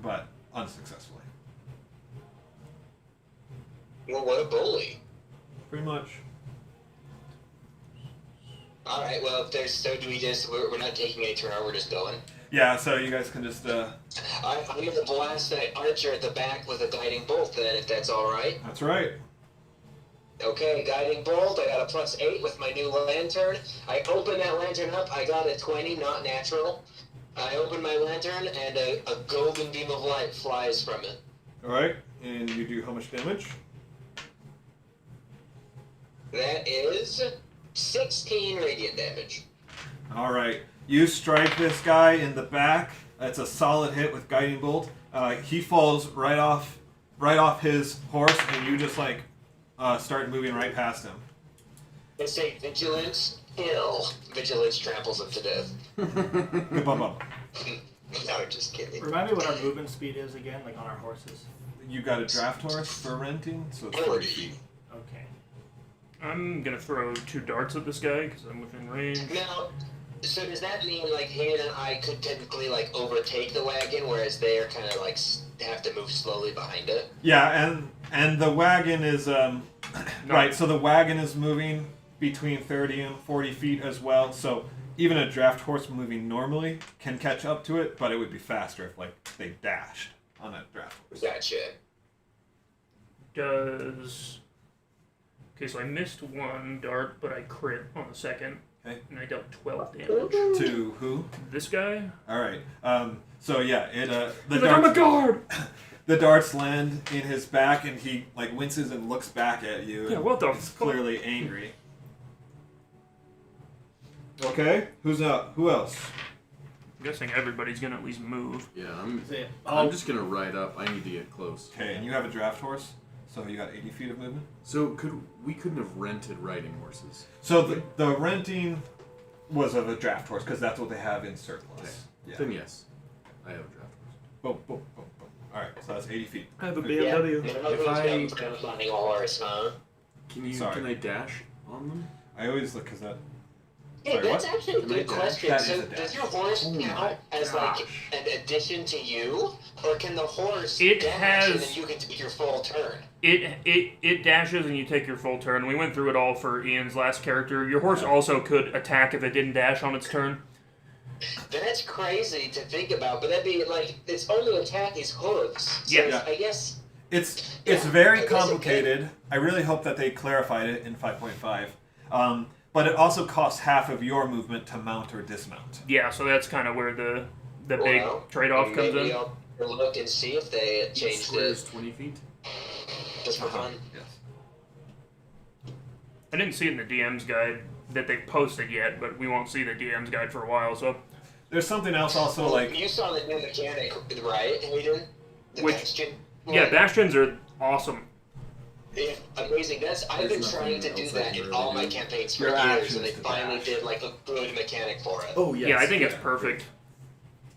but unsuccessfully. Well, what a bully. Pretty much. Alright, well, if there's, so do we just, we're not taking any turn, we're just going? Yeah. So you guys can just. I'm gonna blast that archer at the back with a guiding bolt then, if that's alright. That's right. Okay, guiding bolt, I got a +8 with my new lantern. I open that lantern up, I got a 20, not natural. I open my lantern, and a golden beam of light flies from it. All right. And you do how much damage? That is 16 radiant damage. All right. You strike this guy in the back. It's a solid hit with guiding bolt. He falls right off his horse, and you just like start moving right past him. They say vigilance, kill. Vigilance tramples him to death. Bum. No, I'm just kidding. Remind me what our movement speed is again, like on our horses. You got a draft horse for renting, so it's 40 feet. Okay. I'm gonna throw 2 darts at this guy because I'm within range. Now, so does that mean like Han and I could technically like overtake the wagon, whereas they are kind of like have to move slowly behind it? Yeah, and the wagon is right. So the wagon is moving between 30 and 40 feet as well. So even a draft horse moving normally can catch up to it, but it would be faster if like they dashed on a draft horse. Gotcha. Does... Okay, so I missed 1 dart, but I crit on the second. Okay. And I dealt 12 damage. To who? This guy? All right. So yeah, the He's like, I'm a guard! the darts land in his back, and he like winces and looks back at you. Yeah, and what the He's fuck? clearly angry. Okay, who's up? Who else? I'm guessing everybody's gonna at least move. Yeah, I'm Oh, just gonna ride up. I need to get close. Okay, and you have a draft horse, so you got 80 feet of movement. So we couldn't have rented riding horses? So the renting was of a draft horse because that's what they have in surplus. Okay. Yeah. Then yes, I have a draft horse. Boom. All right, so that's 80 feet. I have a Yeah. BMW. If I flying a horse, huh? Can Sorry. I dash on them? I always look because that. Hey, Sorry, that's what? actually a Can I good dash? question. That is So, a dash. does your horse Oh count my as like gosh. an addition to you, or can the horse It dash and has- then you can take your full turn? It dashes and you take your full turn. We went through it all for Ian's last character. Your horse also could attack if it didn't dash on its turn. That's crazy to think about, but that'd be like its only attack is hooves. So Yeah. I guess It's Yeah, very I guess it complicated. I really hope that they clarified it in 5.5. But it also costs half of your movement to mount or dismount. Yeah, so that's kind of where the big well, trade-off comes maybe in. I'll look and see if they Each changed square it is 20 feet. just for fun. Yes. I didn't see it in the DM's guide that they posted yet, but we won't see the DM's guide for a while. So There's something else also like You saw the new mechanic, right, Hayden? The Which- Bastion yeah, one? Bastions are awesome. Yeah, amazing. I've been There's trying to nothing do else I that can in really all my do. campaigns for Your years, actions and they to finally dash. did like a good mechanic for it. Oh yes. Yeah, I think it's perfect.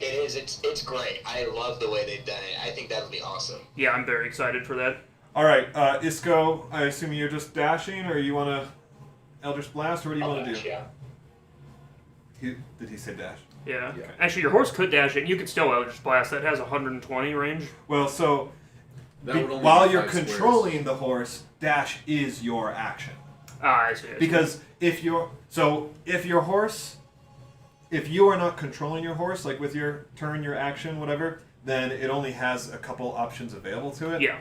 It is. It's great. I love the way they've done it. I think that'll be awesome. Yeah, I'm very excited for that. all right, Isco. I assume you're just dashing, or you want to Eldritch Blast, or what do you want to do? Yeah. Did he say dash? Yeah. Yeah. Actually, your horse could dash it, and you could still Eldritch Blast. That has 120 range. Well, so That would only while be you're 5 squares. controlling the horse, dash is your action. Ah, I see. Because if you are not controlling your horse, like with your turn, your action, whatever, then it only has a couple options available to it. Yeah,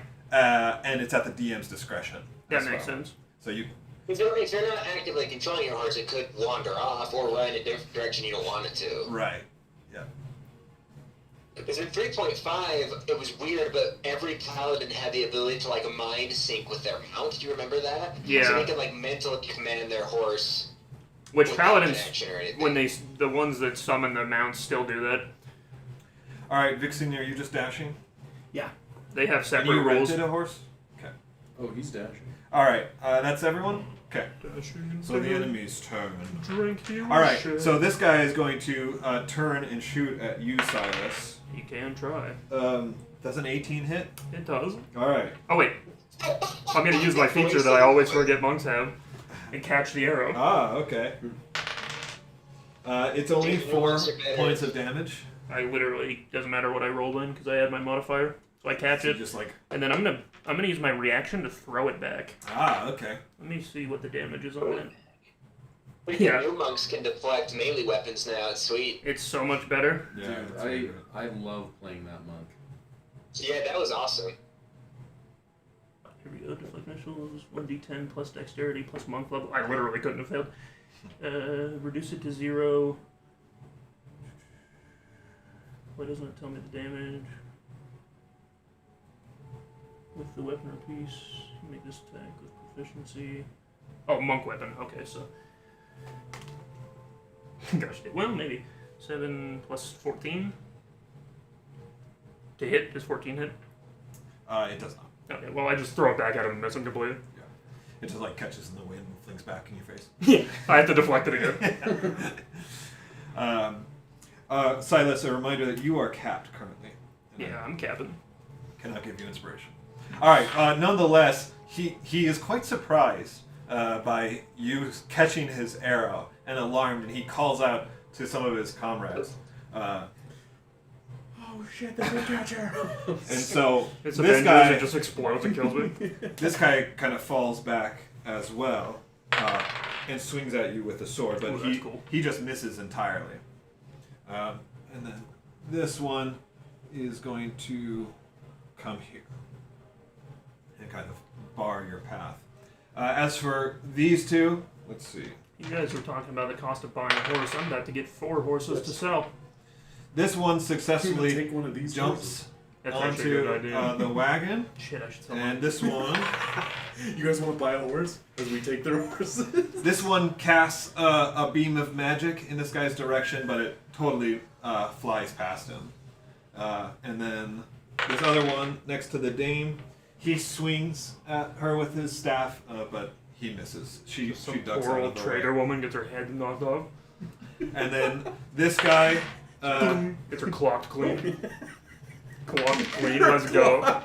And it's at the DM's discretion. that as makes well. sense. So you. If you're not actively controlling your horse, it could wander off or run in a different direction you don't want it to. Right. Yeah. Because in 3.5, it was weird, but every paladin had the ability to like mind sync with their mount. Do you remember that? Yeah. So they could like mentally command their horse. Which without paladins, action or anything. when the ones that summon the mounts still do that. All right, Vixen, are you just dashing? They have And separate you rules. rented a horse? Okay. Oh, he's dashing. All right, that's everyone? Okay. So the enemy. enemy's turn. Drink you. All right, so this guy is going to turn and shoot at you, Silas. You can try. Does an 18 hit? It does. All right. Oh wait, I'm gonna use my feature that I always forget monks have, and catch the arrow. Ah, okay. It's only Dude, 4 monks are better. points of damage. I literally doesn't matter what I rolled in because I had my modifier, so I catch So it, just like, and then I'm gonna use my reaction to throw it back. okay. Let me see what the damage is on that. Freaking Yeah. new monks can deflect melee weapons now. It's sweet. It's so much better. Yeah, Dude, that's pretty good. I love playing that monk. Yeah, that was awesome. Here we go. Deflect missiles, 1d10 plus dexterity plus monk level. I literally couldn't have failed. Reduce it to 0. Why doesn't it tell me the damage? With the weapon or piece, you make this attack with proficiency. Oh, monk weapon. Okay, so. Gosh, well, maybe 7 plus 14 to hit. Does 14 hit? It does not. Okay, well, I just throw it back at him and miss him completely. It just like catches in the wind and flings back in your face. Yeah, I have to deflect it again. Silas, a reminder that you are capped currently. And Yeah, I'm capping. I cannot give you inspiration. All right. Nonetheless, he is quite surprised by you catching his arrow and alarmed, and he calls out to some of his comrades. Oh shit! There's a catcher! And so It's this Avengers, guy, it just explodes and kills me. this guy kind of falls back as well and swings at you with a sword, but Ooh, that's cool. he just misses entirely. And then this one is going to come here and kind of bar your path. As for these two, let's see. You guys were talking about the cost of buying a horse. I'm about to get 4 horses to sell. This one Take successfully one of these jumps That's actually a onto good idea. the wagon, Shit, I should sell and this one. You guys want to buy a horse as we take their horses? This one casts a beam of magic in this guy's direction, but it totally flies past him. And then this other one next to the dame, he swings at her with his staff, but he misses. She Some ducks poor out old of the trader way. woman gets her head knocked off. And then this guy, Gets her clocked clean. Clocked clean, let's go.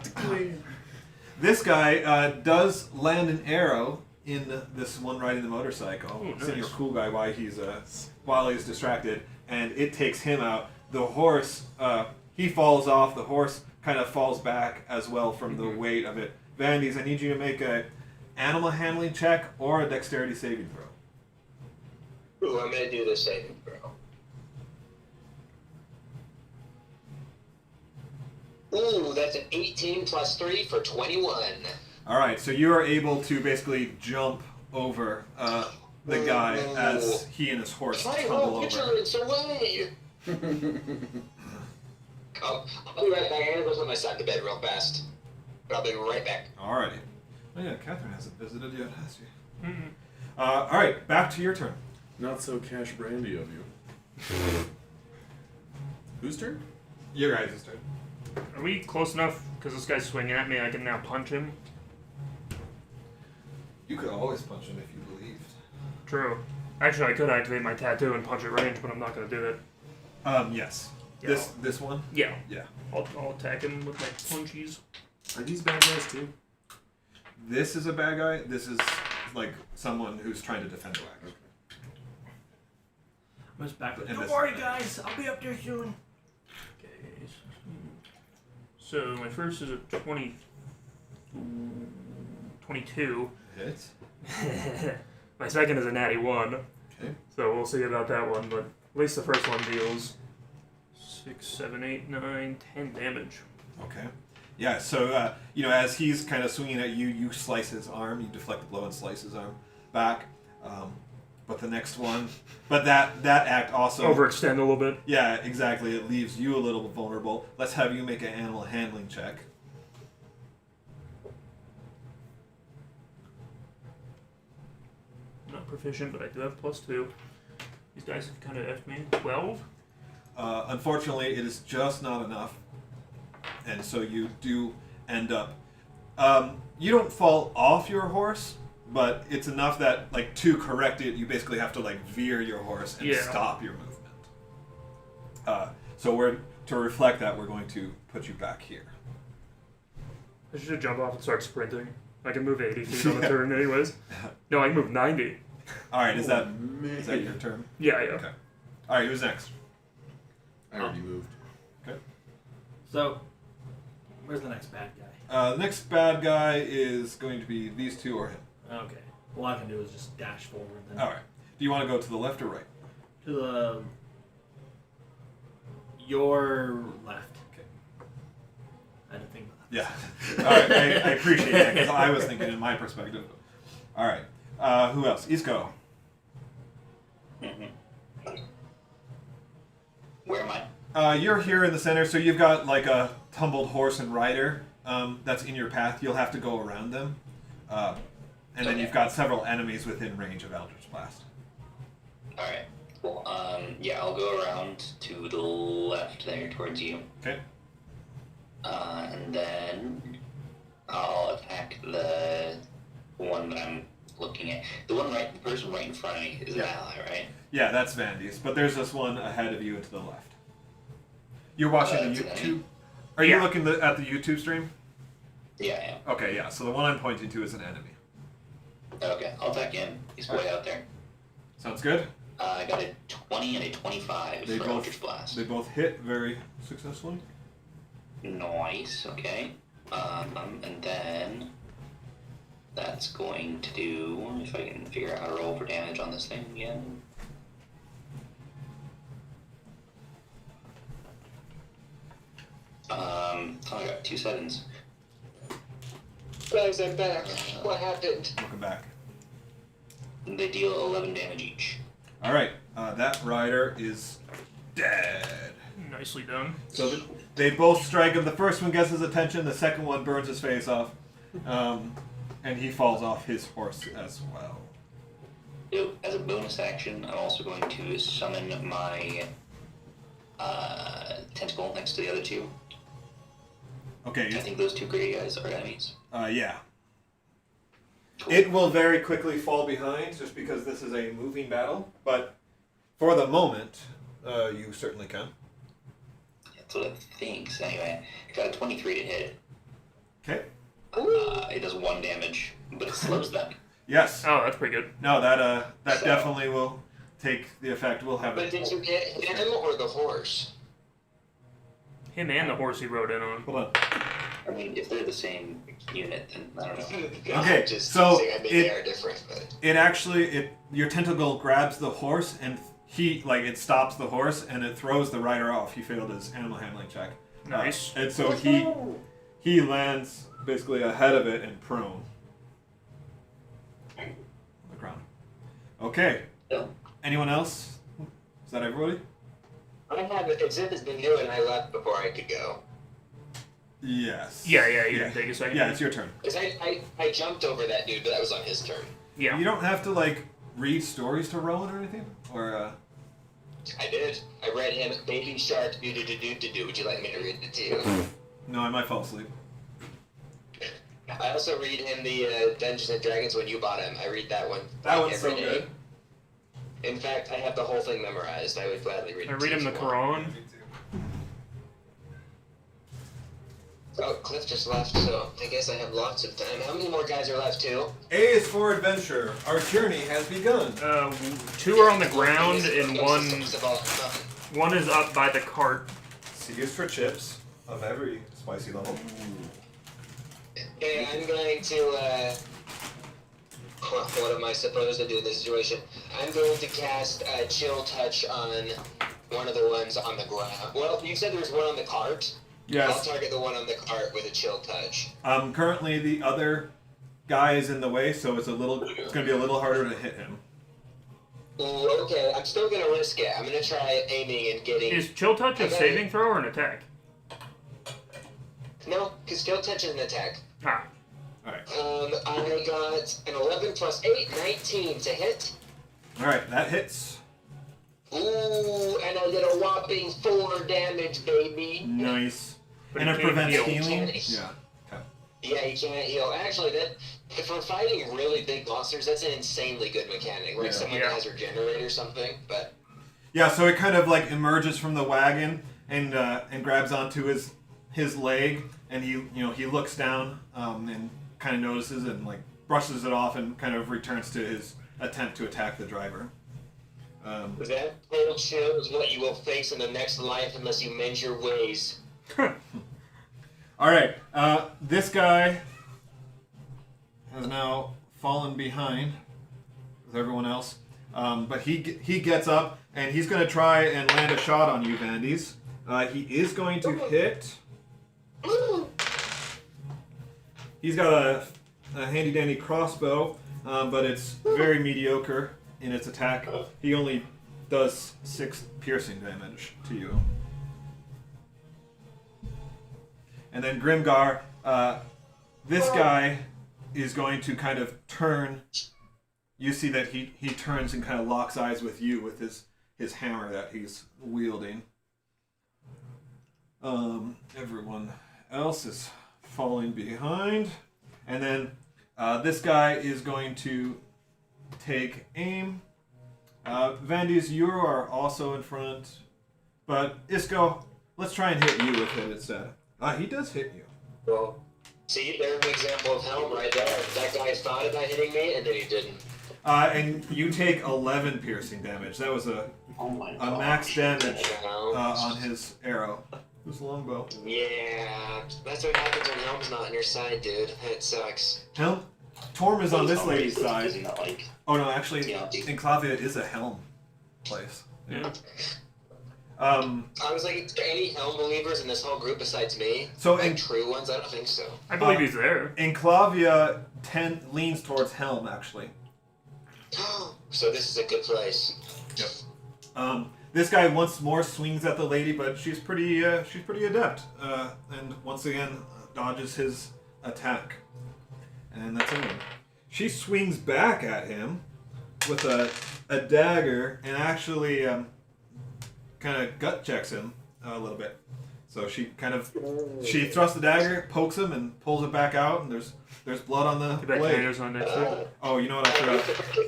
this guy does land an arrow in this one riding the motorcycle. Oh, Senior nice. cool guy while he's distracted, and it takes him out. The horse, he falls off. The horse kind of falls back as well from the weight of it. Vandes, I need you to make a animal handling check or a dexterity saving throw. Ooh, I'm gonna do the saving throw. Ooh, that's an 18 plus 3 for 21. All right, so you are able to basically jump over the guy as he and his horse My tumble whole over. vigilance away! I'll be right back. I'm gonna go put my son to bed real fast. But I'll be right back. Alrighty. Oh yeah, Catherine hasn't visited yet, has she? Mm-mm. All right, back to your turn. Not so cash brandy of you. Whose turn? Your guys' turn. Are we close enough? Because this guy's swinging at me, I can now punch him. You could always punch him if you believed. True. Actually, I could activate my tattoo and punch at range, but I'm not going to do that. Yes. Yeah. This one? Yeah. Yeah. I'll attack him with my punchies. Are these bad guys too? This is a bad guy. This is like someone who's trying to defend the wagon. I'm just back. And Don't this- worry, guys. I'll be up there soon. Okay. So my first is a 22. Hits. My second is a natty 1. Okay. So we'll see about that one, but at least the first one deals 6, 7, 8, 9, 10 damage. Okay. Yeah, so, as he's kind of swinging at you, you slice his arm, you deflect the blow and slice his arm back. But the next one, but that act also... Overextend a little bit. Yeah, exactly. It leaves you a little vulnerable. Let's have you make an animal handling check. Not proficient, but I do have +2. These guys have kind of effed me. 12? Unfortunately, it is just not enough. And so you do end up... you don't fall off your horse, but it's enough that, to correct it, you basically have to, veer your horse and stop your movement. So to reflect that, we're going to put you back here. I should jump off and start sprinting. I can move 80 feet on a turn anyways. No, I can move 90. All right, is that man. your turn? Yeah. Okay. All right, who's next? I already moved. So, where's the next bad guy? The next bad guy is going to be these two or him. Okay. All I can do is just dash forward. Then. All right. Do you want to go to the left or right? To the... Your left. Okay. I had to think about Yeah. All right. I appreciate that because I was thinking in my perspective. All right. Who else? Isco. Where am I? You're here in the center, so you've got a tumbled horse and rider that's in your path. You'll have to go around them. And then you've got several enemies within range of Eldritch Blast. Alright. Well, I'll go around to the left there towards you. Okay. And then I'll attack the one that I'm looking at. The person right in front of me is an ally, right? Yeah, that's Vandes, but there's this one ahead of you and to the left. You're watching the that's YouTube. Are you looking at the YouTube stream? Yeah, I am. Okay, yeah. So the one I'm pointing to is an enemy. Okay, I'll attack him. He's way out there. Sounds good. I got a 20 and a 25 They for both- Eldritch Blast. They both hit very successfully. Nice, okay. And then that's going to do, if I can figure out how to roll for damage on this thing again. I got 2 sevens. Guys, I'm back. What happened? Welcome back. They deal 11 damage each. All right. That rider is dead. Nicely done. So they both strike him. The first one gets his attention. The second one burns his face off. And he falls off his horse as well. So, as a bonus action, I'm also going to summon my tentacle next to the other two. Okay. I think those two greedy guys are enemies. Yeah. Cool. It will very quickly fall behind just because this is a moving battle. But for the moment, you certainly can. That's what I think. So anyway, I got a 23 to hit. Okay. It does 1 damage, but it slows them. Yes. Oh, that's pretty good. No, that definitely will take the effect. We'll have But it. did you get him or the horse? Him and the horse he rode in on. Hold on. I mean, if they're the same unit, then I don't know. Okay, Just so teasing. I mean, they are different, but It actually, your tentacle grabs the horse and it stops the horse and it throws the rider off. He failed his animal handling check. Nice. And so he lands basically ahead of it and prone. On the ground. Okay. Yeah. Anyone else? Is that everybody? I have Zip has been new and I left before I could go. Yes. Yeah, you didn't take a second. Yeah, it's your turn. Because I jumped over that dude, but that was on his turn. Yeah. You don't have to read stories to Rowan or anything? Or I did. I read him Baby Shark do do do do do do. Would you like me to read it to you? No, I might fall asleep. I also read him the Dungeons and Dragons when you bought him. I read that one. That one's every so day. good. In fact, I have the whole thing memorized. I would gladly read it. I to read you him the if you want. Quran. Oh, Cliff just left, so I guess I have lots of time. How many more guys are left, too? A is for adventure. Our journey has begun. 2 are on the ground and one Nothing. one is up by the cart. C is for chips of every spicy level. Okay, I'm going to, what am I supposed to do in this situation? I'm going to cast Chill Touch on one of the ones on the ground. Well, you said there was one on the cart? I'll Yes. target the one on the cart with a Chill Touch. Currently the other guy is in the way, so it's going to be a little harder to hit him. Ooh, okay, I'm still going to risk it. I'm going to try aiming and getting... Is Chill Touch a saving throw or an attack? No, because Chill Touch is an attack. Ah. Alright. I got an 11 plus 8, 19 to hit. Alright, that hits. Ooh, and I did a whopping 4 damage, baby. Nice. But And he it can't prevents heal. healing? Can't. Yeah. Okay. Yeah, you can't heal. Actually, that if we're fighting really big monsters, that's an insanely good mechanic. Like Yeah. someone Yeah. that has regenerate or something. But Yeah, so it kind of emerges from the wagon and grabs onto his leg, and he looks down and kind of notices and brushes it off and kind of returns to his attempt to attack the driver. that cold chill is what you will face in the next life unless you mend your ways. All right, this guy has now fallen behind with everyone else, but he gets up and he's going to try and land a shot on you, Vandes. He is going to hit. He's got a handy dandy crossbow, but it's very mediocre in its attack. He only does 6 piercing damage to you. And then Grimgar, this guy is going to kind of turn. You see that he turns and kind of locks eyes with you with his hammer that he's wielding. Everyone else is falling behind. And then this guy is going to take aim. Vandes, you are also in front. But Isco, let's try and hit you with it instead. He does hit you. Well, see, there's an example of Helm right there. That guy thought about hitting me, and then he didn't. And you take 11 piercing damage. That was a Oh my god. max damage You know? on his arrow. His longbow. Yeah, that's what happens when Helm's not on your side, dude. It sucks. Helm? Torm is on this lady's Isn't side. that like Oh no, actually, Yeah. Enclavia is a Helm place. Yeah. I was like, is there any Helm believers in this whole group besides me? So Like in true ones? I don't think so. I believe he's there. Enclavia leans towards Helm actually. So this is a good place. This guy once more swings at the lady, but she's pretty adept, and once again dodges his attack, and that's a win. She swings back at him with a dagger and actually kind of gut checks him a little bit. So she thrusts the dagger, pokes him, and pulls it back out, and there's blood on the Too bad blade. Tanner's on next to it. Oh, you know what I forgot?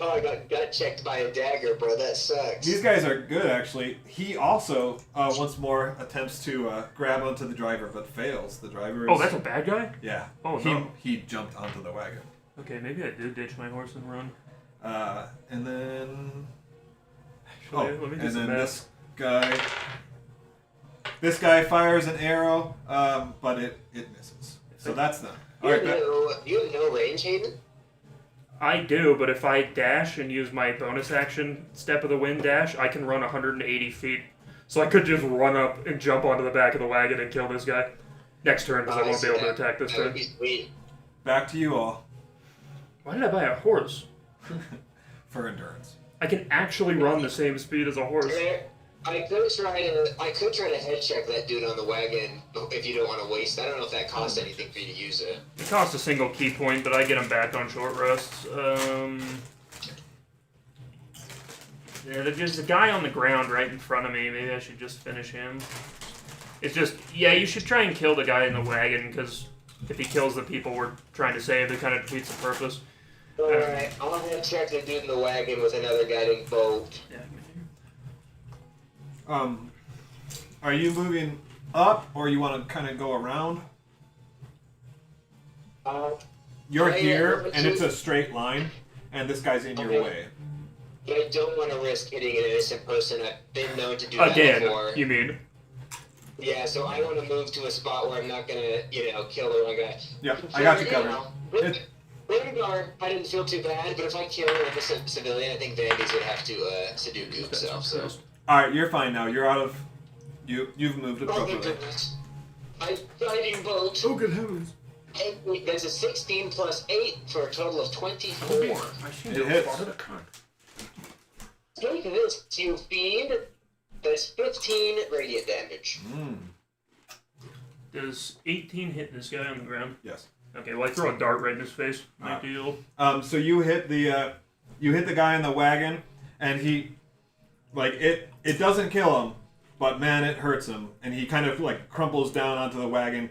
Oh, I got checked by a dagger, bro. That sucks. These guys are good, actually. He also, once more, attempts to grab onto the driver, but fails. The driver is... Oh, that's a bad guy? Yeah. Oh, no. He jumped onto the wagon. Okay, maybe I did ditch my horse and run. And then. Actually, let me do and some then math. this guy fires an arrow, but it misses. So that's done. All right, You have no range, Hayden? I do, but if I dash and use my bonus action, Step of the Wind dash, I can run 180 feet. So I could just run up and jump onto the back of the wagon and kill this guy. Next turn, because I won't be able to attack this That would turn. be sweet. back to you all Why did I buy a horse? for endurance. I can actually run the same speed as a horse. I could try to head check that dude on the wagon if you don't want to waste. I don't know if that costs anything for you to use it. It costs a single key point, but I get him back on short rests. Yeah, there's a guy on the ground right in front of me. Maybe I should just finish him. It's just, yeah, you should try and kill the guy in the wagon, because if he kills the people we're trying to save, it kind of defeats the purpose. Alright, I'll head check the dude in the wagon with another guy named Bolt. Yeah. Are you moving up, or you want to kind of go around? You're here, and it's a straight line, and this guy's in your way. I don't want to risk hitting an innocent person. I've been known to do that Again, before. you mean? Yeah, so I want to move to a spot where I'm not gonna, kill the wrong guy. Yep, I got you covered. Guard, I didn't feel too bad, but if I kill an innocent civilian, I think Vandy's would have to Sudoku himself. So. All right, you're fine now. You're out of. You've moved Oh my appropriately. goodness! I'm fighting Bolt. Oh, good heavens! And there's a 16 plus 8 for a total of 24. It hits. Take this, you fiend. That's 15 radiant damage. Does 18 hit this guy on the ground? Yes. Okay, well I throw a dart right in his face. Big deal. So you hit the guy in the wagon, and he, it doesn't kill him, but man, it hurts him, and he kind of crumples down onto the wagon.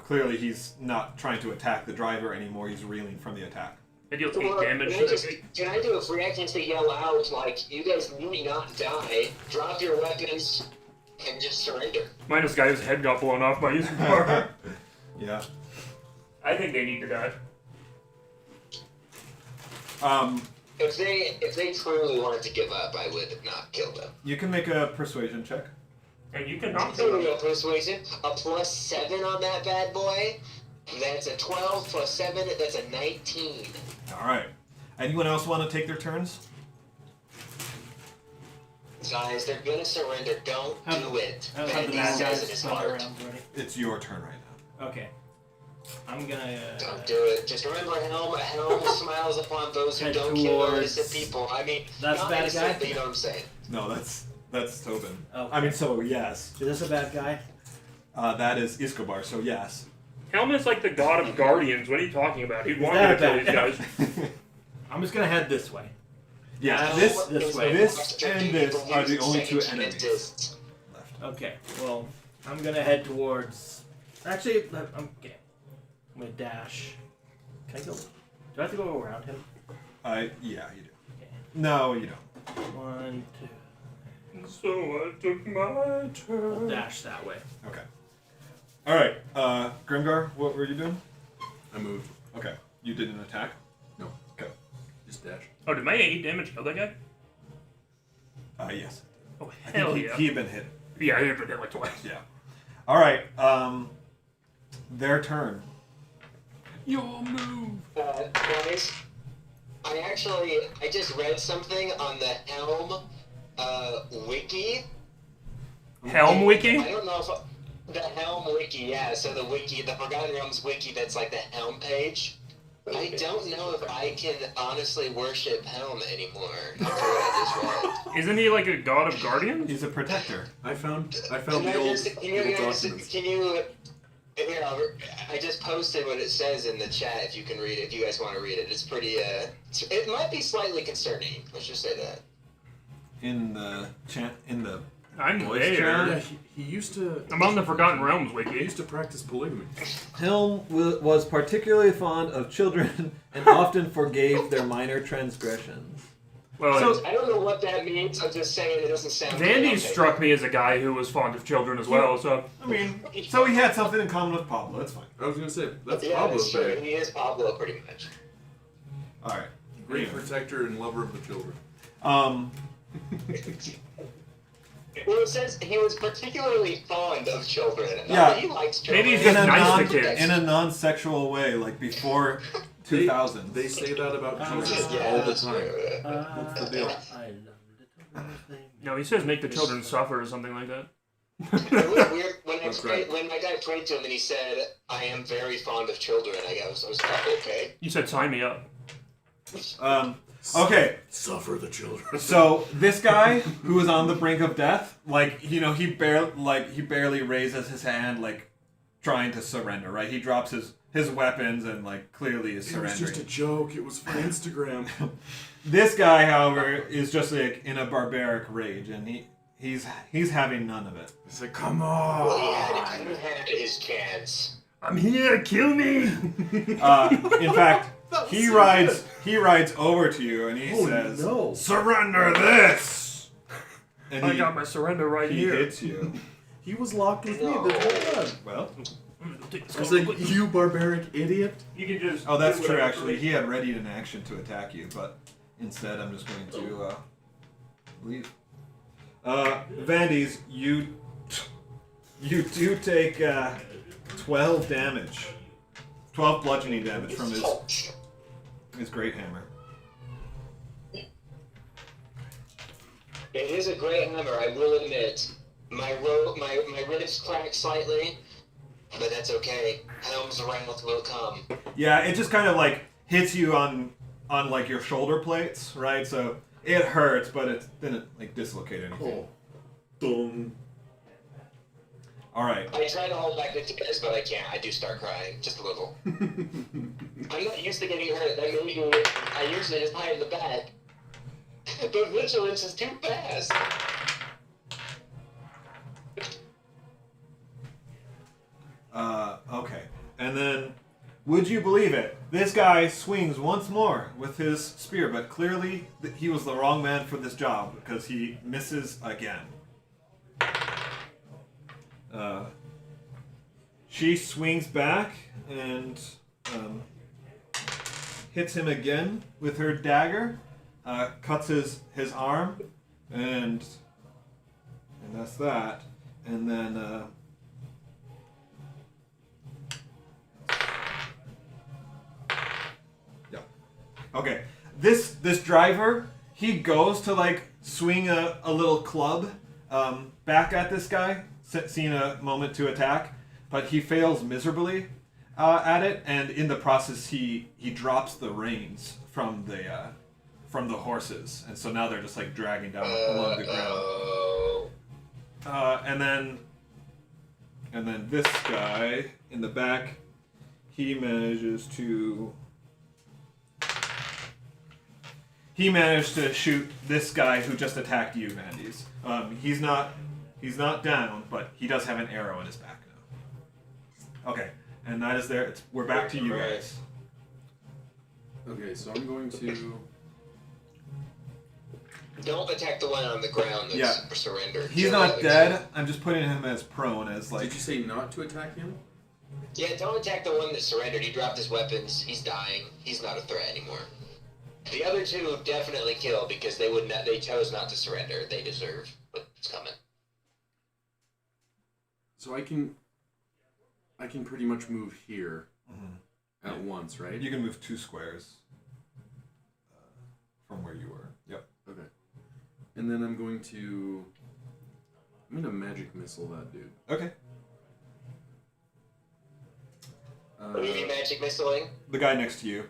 Clearly he's not trying to attack the driver anymore. He's reeling from the attack. I deal 8 damage. Can I do a free action to yell out, you guys need not die, drop your weapons, and just surrender? Mine is guy whose head got blown off by using bar. Yeah. I think they need to die. If they truly wanted to give up, I would not kill them. You can make a persuasion check. And you can knock There them we go, out. persuasion. A +7 on that bad boy. That's a 12 plus 7. That's a 19. All right. Anyone else want to take their turns? Guys, they're gonna surrender. Don't do it. Have the Vandy bad says guys it is fly hard. around already. It's your turn right now. Okay. I'm gonna. Don't do it. Just remember, Helm smiles upon those who Head don't kill towards- innocent people. I mean, That's not a bad innocent, guy? but you know what I'm saying. No, that's Tobin. Okay. I mean, so yes. Is this a bad guy? That is Escobar. So yes. Helmet's like the god of guardians. What are you talking about? He'd want me that to kill a these bad guys. I'm just gonna head this way. Yeah. This way. This and this are the only two enemies left. Okay. Well, I'm gonna head towards. Actually, I'm okay. I'm gonna dash. Can I go? Do I have to go around him? Yeah, you do. Okay. No, you don't. 1, 2. So I took my I'll turn. dash that way. Okay. All right. Grimgar, what were you doing? I moved. Okay. You did an attack. No. Okay. Just dash. Oh, did my 8 damage kill that guy? Yes. Oh, I hell think yeah. he had been hit. Yeah, I hit him like twice. Yeah. All right. Their turn. Your move. Guys, I just read something on the Helm wiki. Helm wiki? I don't know if the Helm wiki, yeah. So the wiki, the Forgotten Realms wiki, that's like the Helm page. I don't know if I can honestly worship Helm anymore after what I just read. Isn't he like a god of guardians? He's a protector. I found Can the I old just- can you guys, documents. can you? Here, I just posted what it says in the chat. If you can read it, if you guys want to read it, it's pretty. It might be slightly concerning. Let's just say that. In the I'm Voice there. chat? He used to. I'm on the Forgotten Realms He wiki. used to practice polygamy. Helm was particularly fond of children and often forgave their minor transgressions. Well, I don't know what that means. I'm just saying it doesn't sound. Vandy good. struck me as a guy who was fond of children as well. So I mean, so he had something in common with Pablo. That's fine. I was gonna say that's Yeah, Pablo's that's true. thing. He is Pablo, pretty much. All right. Great protector and lover of the children. Well, it says he was particularly fond of children. Yeah. He likes children. Maybe he's just nice to kids. in a non-sexual way, like before 2000. They say that about Jesus Yeah, all the that's time. true. What's the deal? I love little things. no, he says make the children suffer or something like that. It was weird when That's right. when my guy prayed to him and he said, "I am very fond of children." I was like, okay. You said sign me up. Okay, Suffer the children. so this guy who is on the brink of death, he barely raises his hand, like trying to surrender. Right, he drops his weapons and clearly is It was surrendering. just a joke. It was for Instagram. This guy, however, is just in a barbaric rage, and he's having none of it. It's like, come Well, he on. had his chance. I'm here, kill me. In fact, he rides over to you and he Oh, says, no. "Surrender this!" And I got my surrender right he here. hits you. He was locked with No. me the whole time. Well, It's like, you barbaric idiot. You can just. oh, that's do true. whatever. Actually, he had readied an action to attack you, but instead, I'm just going to leave. Vandy's, you do take 12 damage, 12 bludgeoning damage from his great hammer. It is a great hammer, I will admit. My ribs cracked slightly, but that's okay. Helms around will come. Yeah, it just kind of hits you on your shoulder plates, right? So it hurts, but it didn't dislocate anything. Boom. All right. I try to hold back the tears, but I can't. I do start crying, just a little. I'm not used to getting hurt. That made me. I usually just hide in the back. But vigilance is too fast. Okay. And then, would you believe it? This guy swings once more with his spear, but clearly he was the wrong man for this job because he misses again. She swings back and hits him again with her dagger, cuts his arm, and that's that. And then okay, this driver, he goes to swing a little club back at this guy, seeing a moment to attack, but he fails miserably at it, and in the process he drops the reins from the horses, and so now they're just dragging down along the ground. And then this guy in the back, he manages to shoot this guy who just attacked you, Vandys. He's not down, but he does have an arrow in his back now. Okay, and that is there. We're back to you guys. Okay, so I'm going to... Don't attack the one on the ground that's surrendered. He's not dead. I'm just putting him as prone, as Did you say not to attack him? Yeah, don't attack the one that surrendered. He dropped his weapons. He's dying. He's not a threat anymore. The other two definitely kill because they chose not to surrender. They deserve what's coming. So I can pretty much move here at once, right? You can move 2 squares from where you were. Yep. Okay. And then I'm going to magic missile that dude. Okay. What do you mean magic missiling? The guy next to you.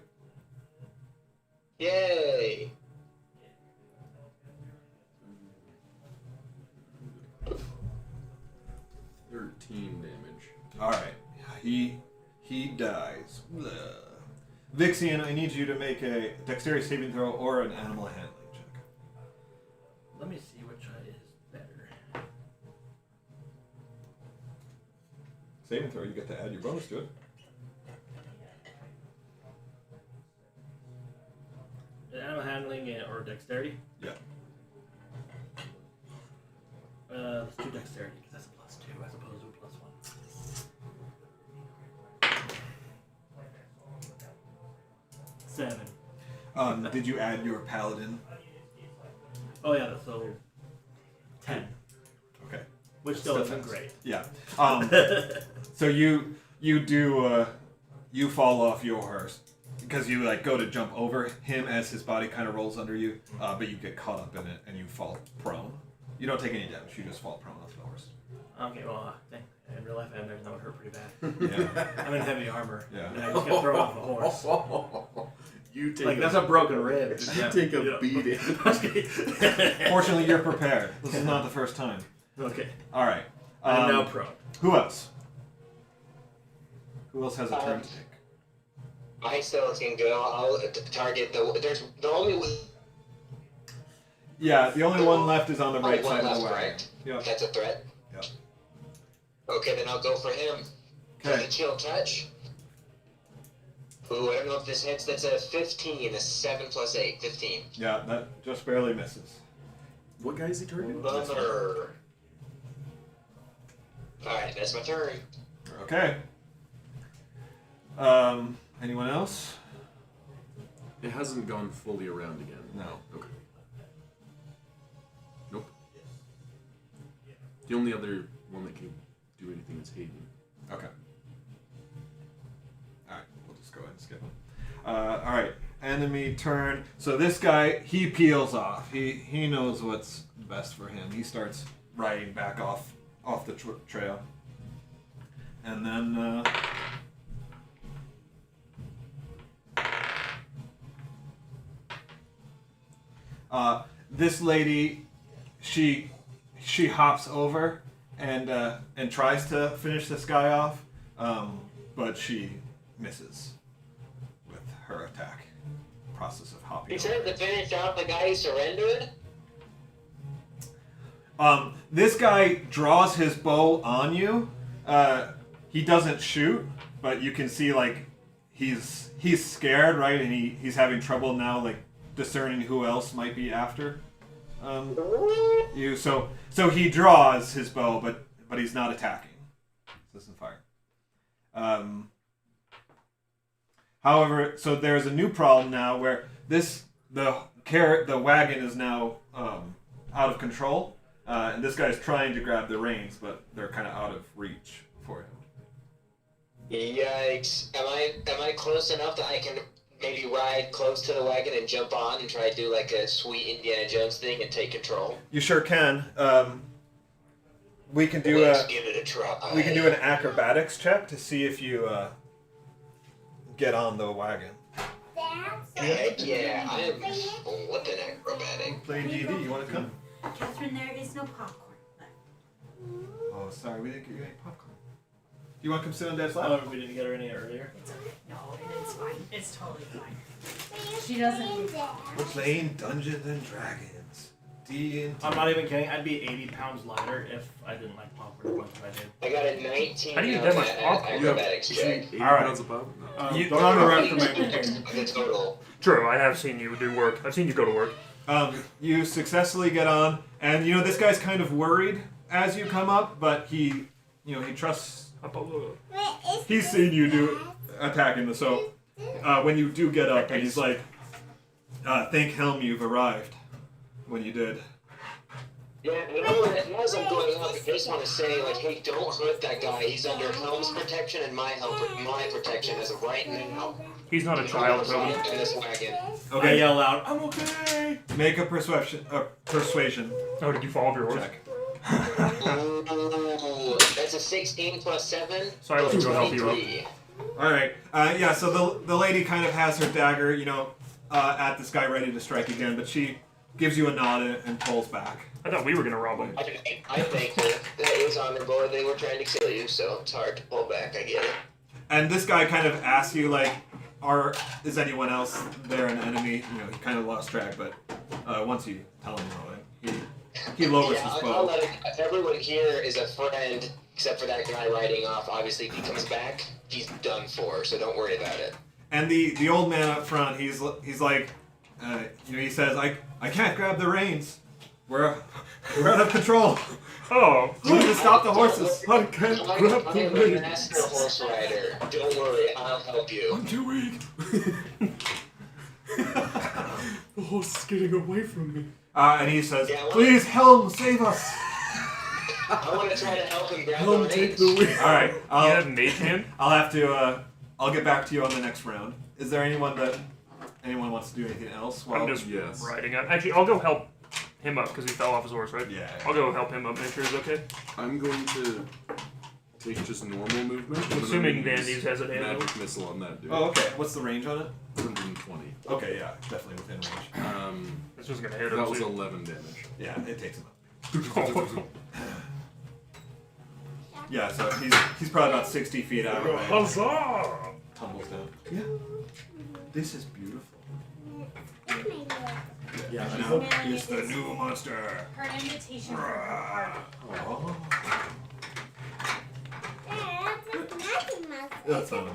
Yay! Damage. All right. He dies. Blah. Vixian, I need you to make a dexterity saving throw or an animal handling check. Let me see which is better. Saving throw, you get to add your bonus to it. Animal handling or dexterity? Yeah. Let's do dexterity because that's a +2 as opposed to a +1. 7. Did you add your paladin? Oh yeah, so 10. Okay. Which still Still isn't great. Yeah. So you do you fall off your horse because you like go to jump over him as his body kind of rolls under you, but you get caught up in it and you fall prone. You don't take any damage. You just fall prone off the horse. Okay, well, in real life, I imagine that would hurt pretty bad. Yeah. I'm in heavy armor. Yeah. And I just got thrown off the horse. You take Like, that's a broken rib. you take a beating. Fortunately, you're prepared. This is not the first time. Okay. All right. I'm now prone. Who else? Who else has a turn to take? I still can go. I'll target there's the only Yeah, the only one left is on the right one side of left, the wagon. correct? Yep. That's a threat. Yep. Okay, then I'll go for him. For Okay. the chill touch. Ooh, I don't know if this hits. That's a 15. A 7 + 8. 15. Yeah, that just barely misses. What guy is he targeting? Bummer. Alright, that's my turn. Okay. Anyone else? It hasn't gone fully around again. No. Okay. Nope. The only other one that can do anything is Hayden. Okay. Alright, we'll just go ahead and skip him. Alright, enemy turn. So this guy, he peels off. He knows what's best for him. He starts riding back off the trail. And then this lady, she hops over and tries to finish this guy off, but she misses with her attack. Process of hopping. He said to finish off the guy who surrendered? This guy draws his bow on you. He doesn't shoot, but you can see like he's scared, right? And he's having trouble now, like discerning who else might be after you. So he draws his bow, but he's not attacking. He doesn't fire. However, so there's a new problem now where the wagon is now out of control, and this guy's trying to grab the reins, but they're kind of out of reach for him. Yikes. Am I close enough that I can maybe ride close to the wagon and jump on and try to do like a sweet Indiana Jones thing and take control? You sure can. We can do Let's give it a try. we can do an acrobatics check to see if you get on the wagon. Heck yeah, I am flipping acrobatic. Playing D&D, you want to come? Catherine, there is no popcorn. Oh, sorry, we didn't get you any popcorn. Do you want to come sit on Dad's lap? Oh, we didn't get her any earlier. It's okay. No, it's fine. It's totally fine. She doesn't need that. We're playing Dungeons and Dragons. D&D. I'm not even kidding. I'd be 80 pounds lighter if I didn't like popcorn as much as I did. I got a 19 How do you on get that much that popcorn? acrobatics check. 80 All right. pounds of pop? No. You don't underestimate me. The total. True, I have seen you do work. I've seen you go to work. You successfully get on, and this guy's kind of worried as you come up, but he trusts. He's seen you do attacking the so. When you do get up, and he's like, "Thank Helm you've arrived." When you did. Yeah, you know what? As I'm going up, I just want to say, like, hey, don't hurt that guy. He's under Helm's protection and my protection as of right now. He's not a child, Toby. Toby. In this wagon. I Okay. yell out, I'm okay! Make a persuasion. Persuasion Oh, did you fall off your horse? check. Ooh, that's a 16 plus 7. Sorry, let's go help you up. 23. All right. Yeah. So the lady kind of has her dagger, at this guy ready to strike again, but she gives you a nod and pulls back. I thought we were gonna rob him. I think that is honorable. They were trying to kill you, so it's hard to pull back. I get it. And this guy kind of asks you, like, is anyone else there an enemy? He kind of lost track, but once you tell him all that, he lowers Yeah, his I'll bow. let him, everyone here is a friend, except for that guy riding off. Obviously, if he comes back, he's done for, so don't worry about it. And the old man up front, he's like, he says, I can't grab the reins. We're out of control. Oh. We need to stop the horses. I'm a master horse rider. Don't worry, I'll help you. I'm too weak. The horse is getting away from me. And he says, please, Helm, save us. I want to try to help him grab Helm, the take reins. the wheel. All right. You have mage hand? I'll have to. I'll get back to you on the next round. Is there anyone wants to do anything else? I'm just yes. riding up. Actually, I'll go help him up because he fell off his horse, right? Yeah. I'll go help him up, make sure he's okay. I'm going to take just normal movement. and then Assuming I'm gonna Vandy's use has it handled. magic missile on that dude. Oh, okay. What's the range on it? 120. Okay, yeah, definitely within range. It's just gonna hit him. That was too. 11 damage. Yeah, it takes him up. Yeah, so he's probably about 60 feet out of range. Huzzah! Tumbles down. Yeah. This is beautiful. Yeah, And now it's the new monster. Her invitation for her party. Oh. That's not a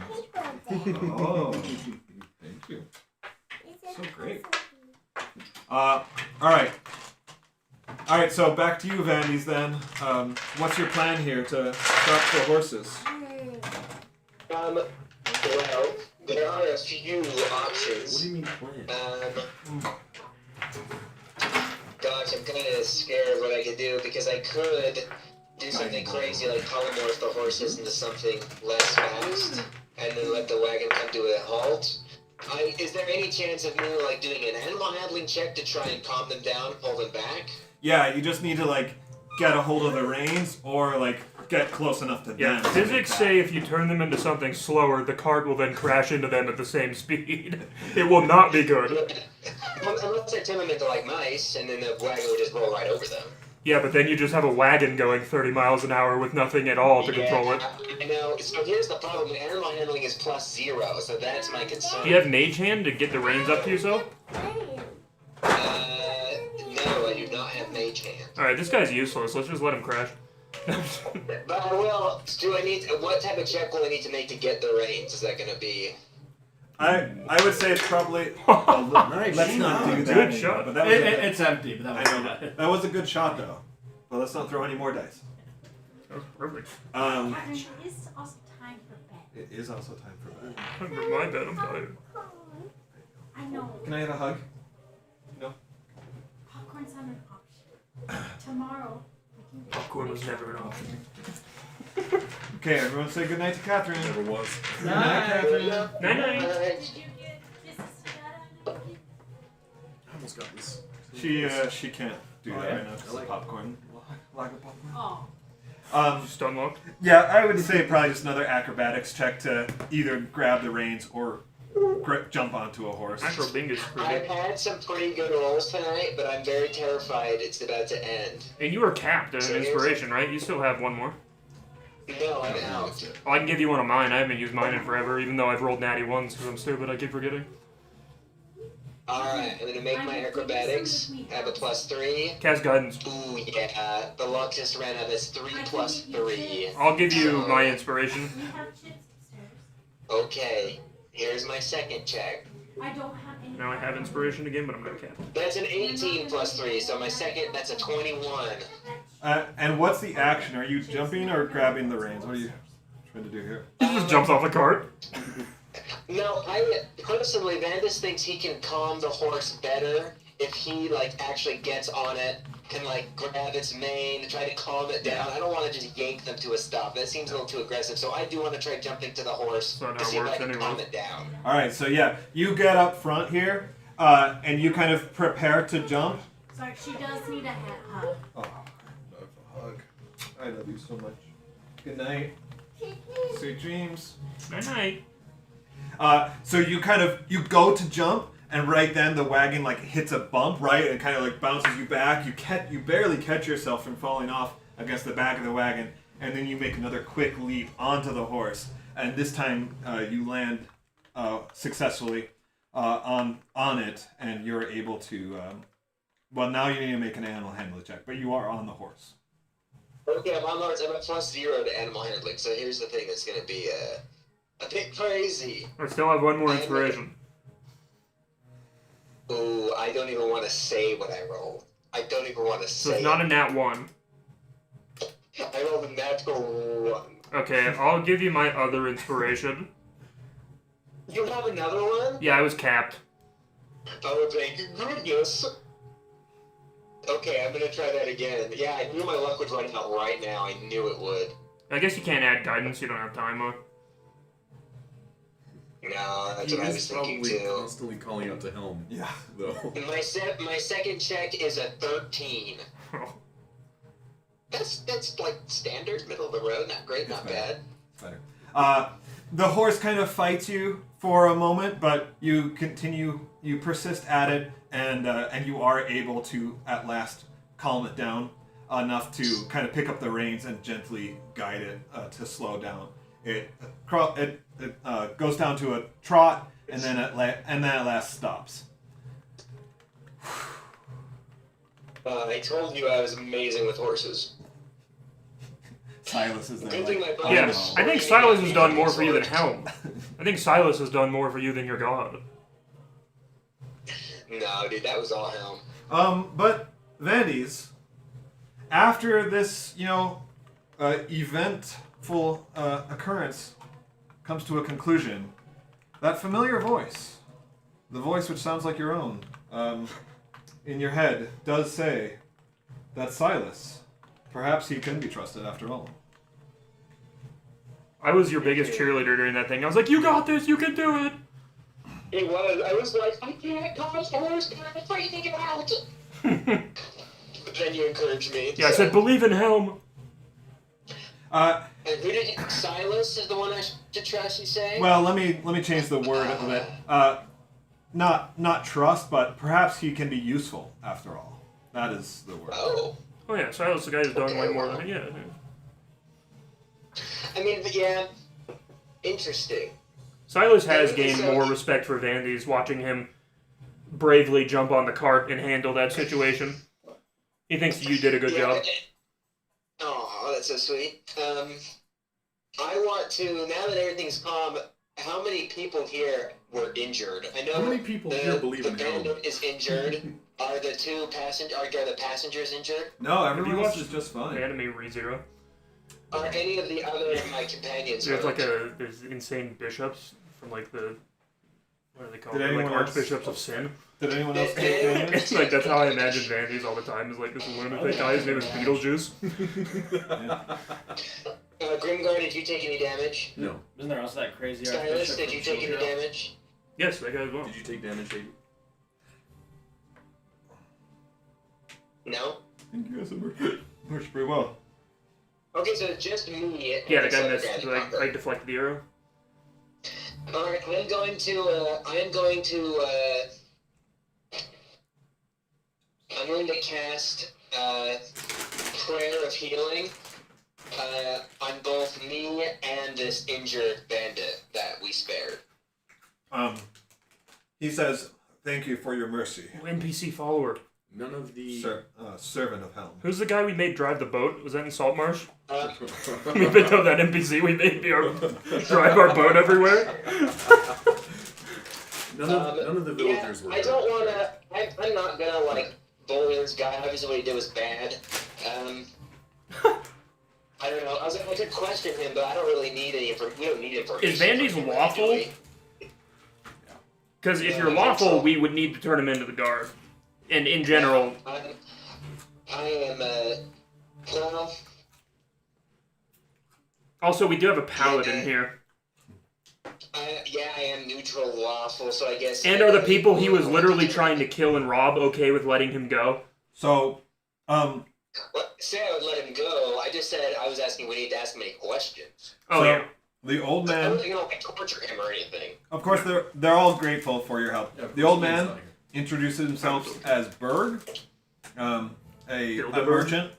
Oh. Thank you. So great. Alright, so back to you, Vandy's then. What's your plan here to stop the horses? Well, there are a few options. What do you mean plan? Gosh, I'm kind of scared of what I could do because I could do something crazy like polymorph the horses into something less fast and then let the wagon come to a halt. Is there any chance of me like doing an animal handling check to try and calm them down, pull them back? Yeah, you just need to like get a hold of the reins or like get close enough to Yeah, them. to physics make say if you turn them into something slower, the cart will then crash into them at the same speed. It will not be good. Unless I turn them into like mice and then the wagon would just roll right over them. Yeah, but then you just have a wagon going 30 miles an hour with nothing at all to control it. I know. So here's the problem. Animal handling is +0, so that's my concern. Do you have mage hand to get the reins up to yourself? No, I do not have mage hand. Alright, this guy's useless. Let's just let him crash. But I will. What type of check will I need to make to get the reins? Is that going to be? I would say it's probably. Let's not do that. Good shot. But that was It's empty, but that was I know. That was a good shot though. But let's not throw any more dice. That was perfect. And it is also time for bed. It is also time for bed. Time for my bed, I'm tired. I know. Can I have a hug? No. Popcorn's not an option. Tomorrow, we can get Popcorn was never an option. Okay, everyone say goodnight to Catherine. Never was. Good night, Catherine. Night-night. Did you get kisses to that? I almost got this. She can't do that right now because of popcorn. Lack of popcorn. Oh. Just unlocked. Yeah, I would say probably just another acrobatics check to either grab the reins or jump onto a horse. Acrobingus pretty I've good. had some pretty good rolls tonight, but I'm very terrified it's about to end. And you were capped at an inspiration, right? You still have one more. No, I'm out. Oh, I can give you one of mine. I haven't used mine in forever, even though I've rolled natty ones because I'm stupid. I keep forgetting. Alright, I'm gonna make my acrobatics. Have a +3. Cast guidance. Ooh, yeah. The luck just ran out. That's 3 plus 3. I'll give you my inspiration. We have chips upstairs. Okay, here's my second check. I don't have any. Now I have inspiration again, but I'm not capped. That's an 18 plus 3, so my second, that's a 21. And what's the action? Are you jumping or grabbing the reins? What are you trying to do here? He just jumps off the cart. No, personally, Vandus thinks he can calm the horse better if he, actually gets on it, can, grab its mane, try to calm it down. I don't want to just yank them to a stop. That seems a little too aggressive, so I do want to try jumping to the horse Not to how it see if I works can anyway. calm it down. Alright, so yeah, you get up front here, and you kind of prepare to jump. Sorry, she does need a hug. Oh, I love a hug. I love you so much. Good night. Sweet dreams. Night-night. So you go to jump, and right then the wagon hits a bump, right, and kind of bounces you back. You barely catch yourself from falling off against the back of the wagon, and then you make another quick leap onto the horse, and this time you land successfully on it, and you're able to. Well, now you need to make an animal handling check, but you are on the horse. Okay, I'm on the horse. I'm at +0 to animal handling, so here's the thing that's going to be a bit crazy. I still have one more inspiration. Ooh, I don't even want to say what I rolled. I don't even want to So say it's not it. a nat 1. I rolled a natural 1. Okay, I'll give you my other inspiration. You have another one? Yeah, I was capped. Oh, thank goodness. Okay, I'm gonna try that again. Yeah, I knew my luck would run out right now. I knew it would. I guess you can't add guidance, you don't have time on. No, that's He what I is was thinking probably too. constantly calling out to Helm. Yeah. Though. And my second check is a 13. That's like standard, middle of the road. Not great, not bad. It's better. The horse kind of fights you for a moment, but you continue. You persist at it, and you are able to at last calm it down enough to kind of pick up the reins and gently guide it to slow down. It goes down to a trot, and then at last stops. I told you I was amazing with horses. Silas is there. Good thing my Like, body Yeah, was I think screaming Silas at has me done to more be for you than smart. Helm. I think Silas has done more for you than your god. No, dude, that was all Helm. But Vandes, after this, eventful occurrence comes to a conclusion, that familiar voice, the voice which sounds like your own, in your head, does say that Silas, perhaps he can be trusted after all. I was your biggest cheerleader during that thing. I was like, you got this, you can do it! It was. I was like, I can't cause horse, I'm freaking it out. But then you encouraged me. Yeah, I said, believe in Helm! And who did you, Silas is the one I should trust, you say? Well, let me change the word a bit. Not trust, but perhaps he can be useful after all. That is the word. Oh. Oh yeah, Silas the guy who's done way more than... Yeah. I mean, but yeah. Interesting. Silas has gained more respect for Vandes, watching him bravely jump on the cart and handle that situation. He thinks you did a good job. Oh, that's so sweet. I want to, now that everything's calm, how many people here were injured? I know How many people here believe in Helm? bandit is injured. Are the passengers injured? No, Have everyone you else watched is just fine. Anime ReZero? Are any of the other of my companions There's hurt? there's insane bishops from what are they called? Did They're like anyone else- archbishoops of sin. Did anyone else take damage? It's like, that's how I imagine Vandes all the time, is like this lunatic guy, his name is Beetlejuice. Grimgar, did you take any damage? No. Isn't there also that crazy Silas, archbishop did you from take any Children? damage? Yes, that guy as well. Did you take damage, Shady? No? I think you guys worked pretty well. Okay, so it's just me. and Yeah, the this guy other missed. guy, Like, Conker. I deflected the arrow. Alright, I am going to cast Prayer of Healing on both me and this injured bandit that we spared. He says, "Thank you for your mercy, NPC follower. None of the... servant of Helm." Who's the guy we made drive the boat? Was that in Saltmarsh? Uh, We picked up that NPC we made drive our boat everywhere. None of the villagers were I don't want to... I'm not going to, like, bully this guy. Obviously what he did was bad. I don't know. I could question him, but I don't really need any information. We don't need information. Is Vandy's from him, lawful? do we? Because if Yeah, you're I think lawful, so. we would need to turn him into the guard. And in general, I am, well... also we do have a paladin Yeah. here. I am neutral lawful, so I guess... And are the people he was literally trying to kill and rob okay with letting him go? So, Well, say I would let him go. I just said I was asking. We need to ask him any questions. Oh, So- yeah. the old I man. wasn't gonna like torture him or anything. Of course, they're all grateful for your help. Yeah, of The course old he is man not here. introduces himself as Berg, a Bilderberg? merchant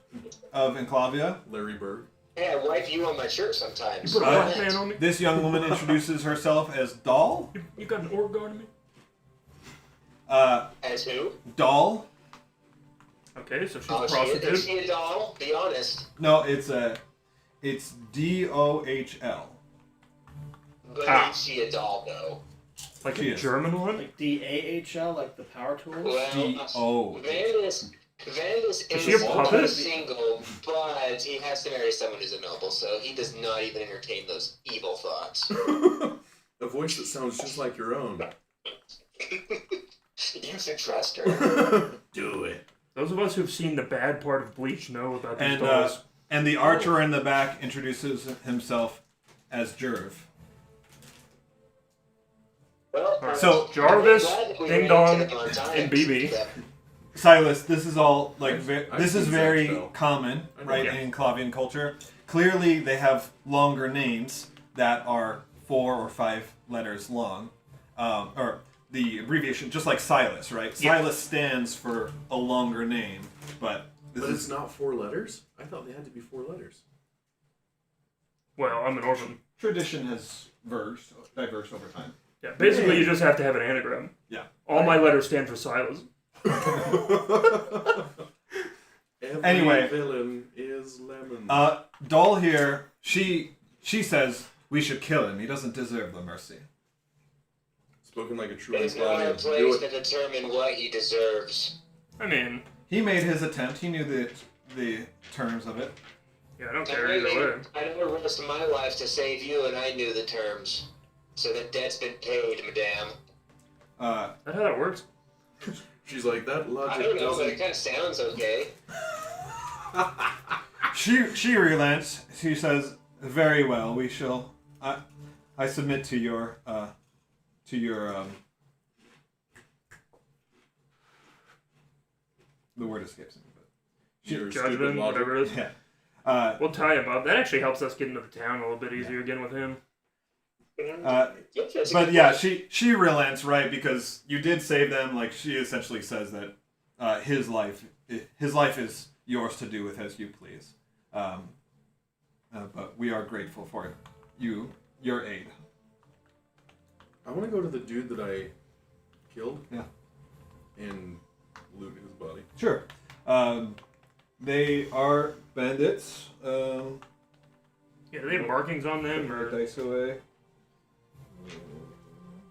of Enclavia. Larry Berg. Hey, I wipe you on my shirt sometimes. You put a Uh, black man on me? This young woman introduces herself as Doll. You got an orc on me? As who? Doll. Okay, so she's Oh, a is prostitute. she a doll? Be honest. No, it's DOHL. But Ah. is she a doll though? Like She a is. German one? Like DAHL, like the power tools. Well, D-O. Vandus Is she a puppet? single, but he has to marry someone who's a noble, so he does not even entertain those evil thoughts. A voice that sounds just like your own. You should trust her. Do it. Those of us who've seen the bad part of Bleach know about these And dolls. and the archer in the back introduces himself as Jerv. Well, So, Jarvis, glad that we Ding made Dong, it on time. and BB. Yeah. Silas, this is all like I've this is seen very Zapspell. common, I know. right, Yeah. in Enclavian culture. Clearly, they have longer names that are 4 or 5 letters long, or the abbreviation, just like Silas, right? Yeah. Silas stands for a longer name, but this But is it's not 4 letters? I thought they had to be 4 letters. Well, I'm an orphan. tradition has diverged over time. Yeah, basically you just have to have an anagram. Yeah. All my letters stand for Silas. Every Anyway. villain is lemon. Doll here, she says we should kill him. He doesn't deserve the mercy. Spoken like a true It is not our Enclavian. Do place it. to determine what he deserves. I mean, He made his attempt. He knew the terms of it. yeah, I don't care either way. I never risked my life to save you, and I knew the terms. So the debt's been paid, madame. Uh, Is that how that works? She's like, that I logic don't know, but doesn't... it kind of sounds okay. she relents. She says, "Very well. We shall. I submit to your the word escapes me, but Your stupid Judgment, logic. whatever it is. yeah. We'll tie him up. That actually helps us get into the town a little bit easier again with him. Yep, that's a But good yeah, point. she relents, right? Because you did save them. Like she essentially says that his life is yours to do with as you please. But we are grateful for your aid. I want to go to the dude that I killed. Yeah. And loot his body. Sure. They are bandits. Yeah, do they have markings on them, or dice away.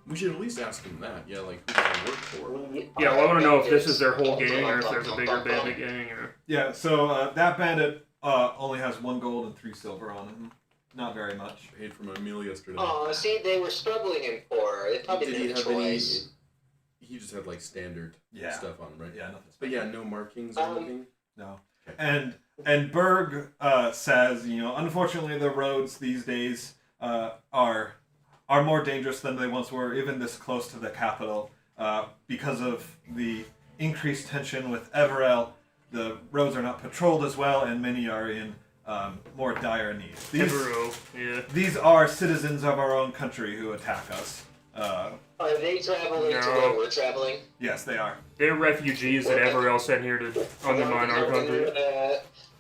We should at least ask him that. Yeah, like, who does he work for? yeah? Well, I want to know if this is their whole gang or if there's a bigger bandit gang. Or Yeah. So that bandit only has 1 gold and 3 silver on him. Not very much. Paid for my meal yesterday. Oh, see, they were struggling in poor. They probably Did didn't he have have a any... choice. He just had, like, standard Yeah. stuff on him, right? Yeah. Nothing. But yeah, no markings or anything? No. Okay. And Berg says, unfortunately the roads these days are more dangerous than they once were, even this close to the capital, because of the increased tension with Everell. The roads are not patrolled as well, and many are in more dire need. Everell, yeah. These are citizens of our own country who attack us. Are they traveling to No. where we're traveling? Yes, they are. They're refugees that Everell sent here to undermine our country.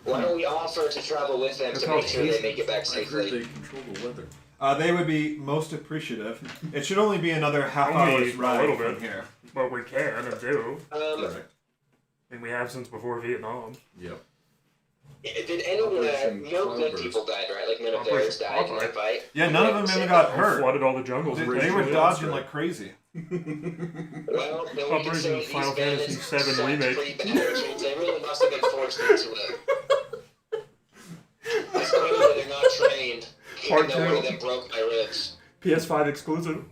Why don't we offer to travel with them They're to called make sure they make it back I heard safely? they control the weather. They would be most appreciative. It should only be another half Only hour's a ride little from bit. here. Well, we can and do. Correct. And we have since before Vietnam. Yep. Did anyone, Operation no good Cloudburst. people died, right? Like none of Operation theirs died in Cloudburst. that fight? Yeah, none of them even got We hurt. flooded all the jungles. They originally. were That's dodging right. like crazy. Well, then we can Operation say Final these bandits Fantasy VII sucked Remake. pretty bad, which means they really must have been forced into it. It's clear that they're not trained, even Part though one of two. them broke my ribs. PS5 exclusive.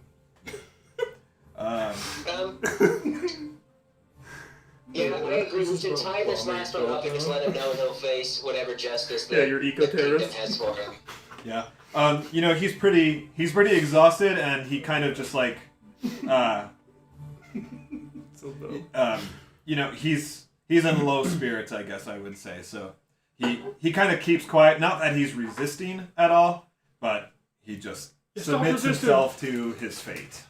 Yeah, I agree. We should tie this last one up and just let him know he'll face whatever justice Yeah, your the eco-terrorist. kingdom has for him. Yeah. He's pretty exhausted, and he kind of just like, So dumb. he's in low spirits, I guess I would say. So he kind of keeps quiet. Not that he's resisting at all, but he just Stop submits resisting. himself to his fate.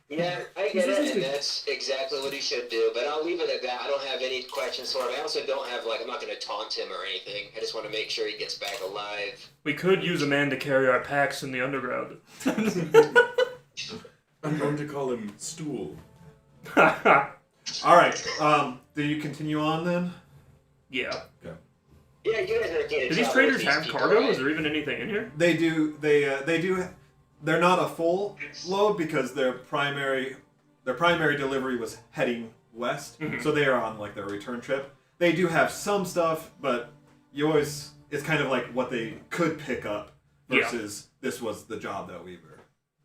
Yeah, I get it, and that's exactly what he should do. But I'll leave it at that. I don't have any questions for him. I also don't have, I'm not going to taunt him or anything. I just want to make sure he gets back alive. We could use a man to carry our packs in the underground. I'm going to call him Stool. All right. Do you continue on then? Yeah. Yeah, you guys are getting Do these traders have cargo? Is there even anything in here? They do. They they're not a full load because their primary delivery was heading west, so they are on like their return trip. They do have some stuff, but it's kind of like what they could pick up versus this was the job that we were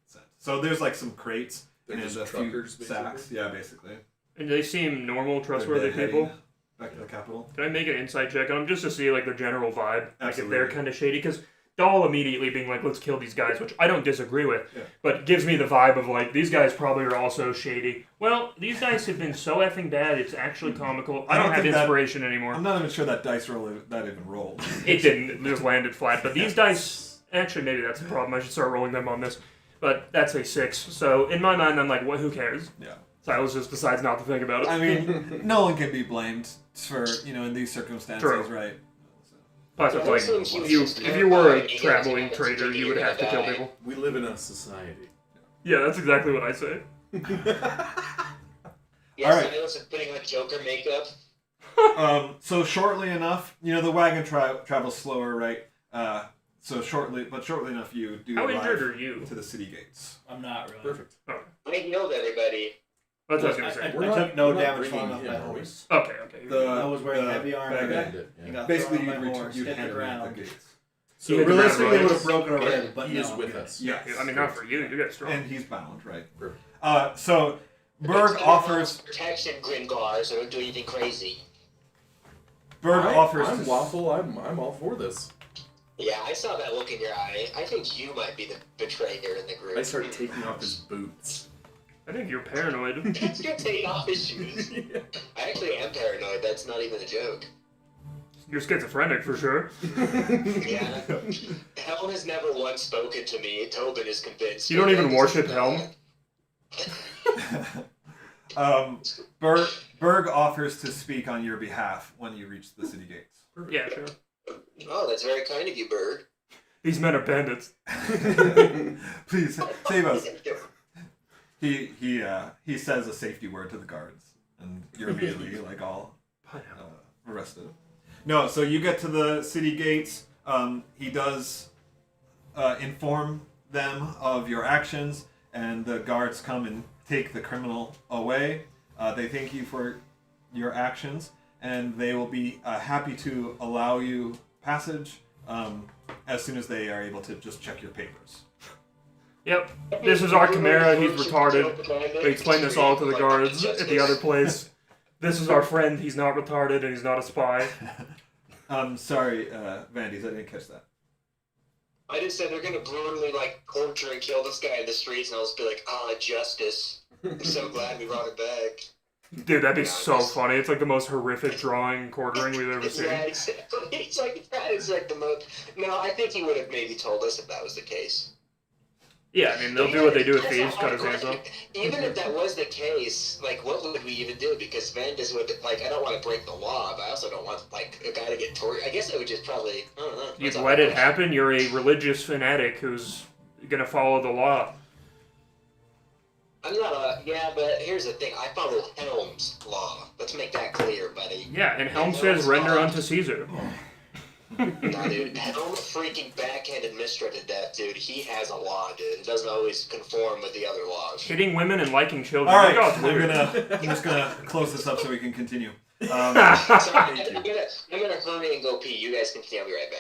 sent. So there's like some crates and a few truckers, sacks. basically? Yeah, basically. And they seem normal, trustworthy They're people. heading back to the capital. Can I make an insight check on them just to see like their general vibe? Like if Absolutely. they're kind of shady? Because Dahl immediately being like, let's kill these guys, which I don't disagree with, but gives me the vibe of like, these guys probably are also shady. Well, these guys have been so effing bad, it's actually comical. I don't have think that- inspiration anymore. I'm not even sure that dice roll that even rolled. It didn't. It just landed flat. But these dice, actually, maybe that's the problem. I should start rolling them on this. But that's a 6. So in my mind, I'm like, well, who cares? Yeah. Silas just decides not to think about it. I mean, no one can be blamed for, in these circumstances, True. right? Plus, it's like, if you were a traveling trader, you would have to kill people. We live in a society. Yeah, that's exactly what I say. Yes, Alright. Silas is putting on Joker makeup. So shortly enough, the wagon travels slower, right? So shortly enough, you do How arrive injured are you? to the city gates. I'm not really. Perfect. I healed everybody. That's what I was going to say. I took no we're not damage bringing from him, my are we? horse. Okay. I was wearing heavy armor. wagon- I got Basically, thrown on my you'd horse, you'd hit the hand him at ground. the gates. So You hit the Realistically, ground it would right. have broken a rib, but he no, is I'm with good. us. Yes. I mean, not for you. You got strong. And he's bound, right? Perfect. So Berg It's offers protection, Gringar, so don't do anything crazy. I'm waffle. I'm all for this. Yeah, I saw that look in your eye. I think you might be the betrayer in the group. I start taking off his boots. I think you're paranoid. He's gonna take off his shoes. I actually am paranoid. That's not even a joke. You're schizophrenic for sure. Yeah. Helm has never once spoken to me. Tobin is convinced. You don't even worship Helm? Berg offers to speak on your behalf when you reach the city gates. Yeah, sure. Oh, that's very kind of you, Bird. These men are bandits. Please save us. He says a safety word to the guards, and you're immediately like all arrested. No, so you get to the city gates. He does inform them of your actions, and the guards come and take the criminal away. They thank you for your actions, and they will be happy to allow you passage as soon as they are able to just check your papers. Yep. This is our Chimera. He's retarded. We explained this all to the guards at the other place. This is our friend. He's not retarded, and he's not a spy. Sorry, Vandes, I didn't catch that. I just said they're gonna brutally torture and kill this guy in the streets, and I'll just be like, justice. I'm so glad we brought it back. Dude, that'd be so funny. It's like the most horrific drawing and quartering we've ever seen. Yeah, exactly. It's like the most. No, I think he would have maybe told us if that was the case. Yeah, I mean, they'll do what they do with thieves, cut his hands off. Even if that was the case, what would we even do? Because Vandus would, I don't want to break the law, but I also don't want, a guy to get tortured. I guess I would just probably, I don't know. You'd let it happen? You're a religious fanatic who's gonna follow the law. I'm not yeah, but here's the thing. I follow Helm's law. Let's make that clear, buddy. Yeah, and Helm says, render unto Caesar. Nah, dude. Helm freaking backhanded Mistra to death, dude. He has a law, dude. It doesn't always conform with the other laws. Hitting women and liking children. All right, That got weird. I'm just gonna close this up so we can continue. Sorry, I'm gonna hurry and go pee. You guys continue. I'll be right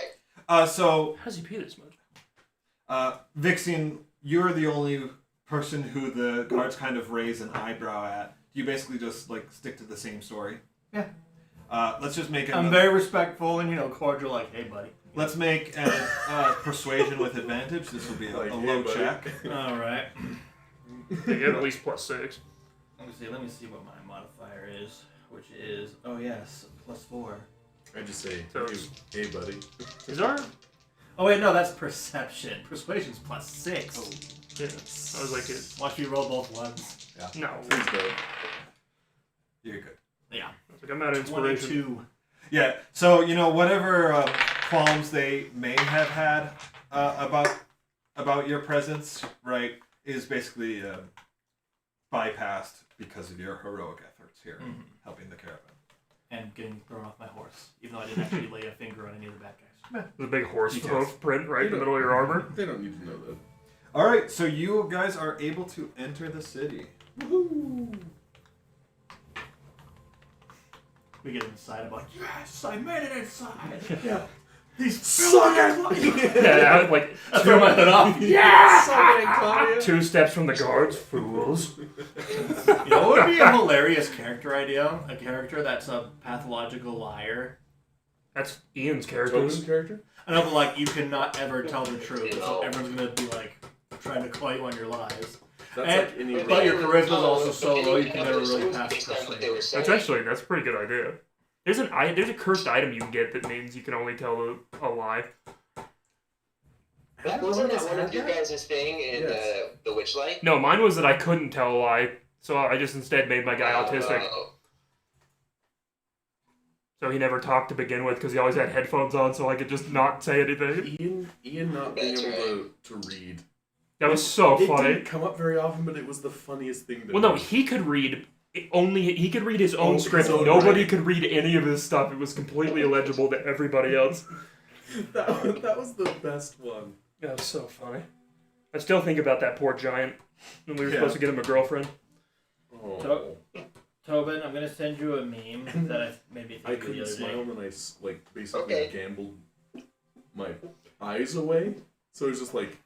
back. So How does he pee this much? Vixen, you're the only person who the guards kind of raise an eyebrow at. You basically just stick to the same story. Yeah. Let's just make it. I'm very respectful and cordial, hey buddy. Let's make a persuasion with advantage. This will be a low check. All right. They get at least +6. Let me see what my modifier is, which is +4. I just say, So hey buddy. Is our... Oh wait, no, that's perception. Persuasion's +6. Oh. Yeah, I was like, Watch me roll both ones. Yeah. no. Please go. You're good. Yeah. I was like, I'm out of inspiration. 22. Yeah. So whatever qualms they may have had about your presence, right, is basically bypassed because of your heroic efforts here, helping the caravan. And getting thrown off my horse, even though I didn't actually lay a finger on any of the bad guys. There's a big horse Details. hoof print right in the middle of your armor. They don't need to know All right, so you guys are able to enter the city. Woohoo! We get inside. I'm like, yes, I made it inside. Yeah. These Suck buildings. Yeah, I was like I throw my hood off. Yeah! 2 steps from the guards, fools. You know what would be a hilarious character idea? A character that's a pathological liar. That's Ian's character. Tobin's character? I know, but like you cannot ever tell the truth, so everyone's gonna be like trying to call you on your lies. That's And- like any but your charisma's also so low you can never really pass persuasion. That's a pretty good idea. There's a cursed item you can get that means you can only tell a lie. Wasn't that one of your guys' thing in the Witchlight? No, mine was that I couldn't tell a lie, so I just instead made my guy autistic. So he never talked to begin with because he always had headphones on, so I could just not say anything. Ian not being able to read. That was so It funny. didn't come up very often, but it was the funniest thing to Well, no, he could read. He could read his own script. his own Nobody writing. could read any of his stuff. It was completely illegible to everybody else. That was the best one. That was so funny. I still think about that poor giant when we were supposed to get him a girlfriend. Oh. Tobin, I'm gonna send you a meme that I maybe I think of the couldn't other smile day. when I basically gambled my eyes away. So it was just like,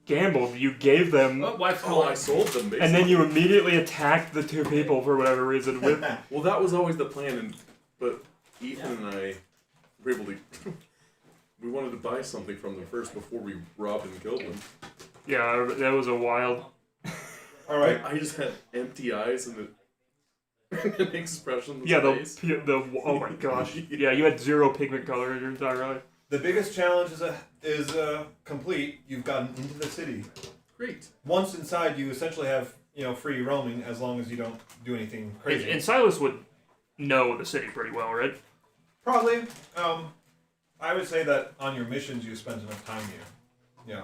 Gambled. You gave them, I sold them basically. and then you immediately attacked the 2 people for whatever reason. With Well, that was always the plan, but Ethan and I were able to. We wanted to buy something from them first before we robbed and killed them. yeah, that was a wild. All right. I just had empty eyes and an expression. Yeah, the oh my gosh. Yeah, you had 0 pigment color in your entire eye. The biggest challenge is complete. You've gotten into the city. Great. Once inside, you essentially have free roaming as long as you don't do anything crazy. And Silas would know the city pretty well, right? Probably. I would say that on your missions you spend enough time here. Yeah.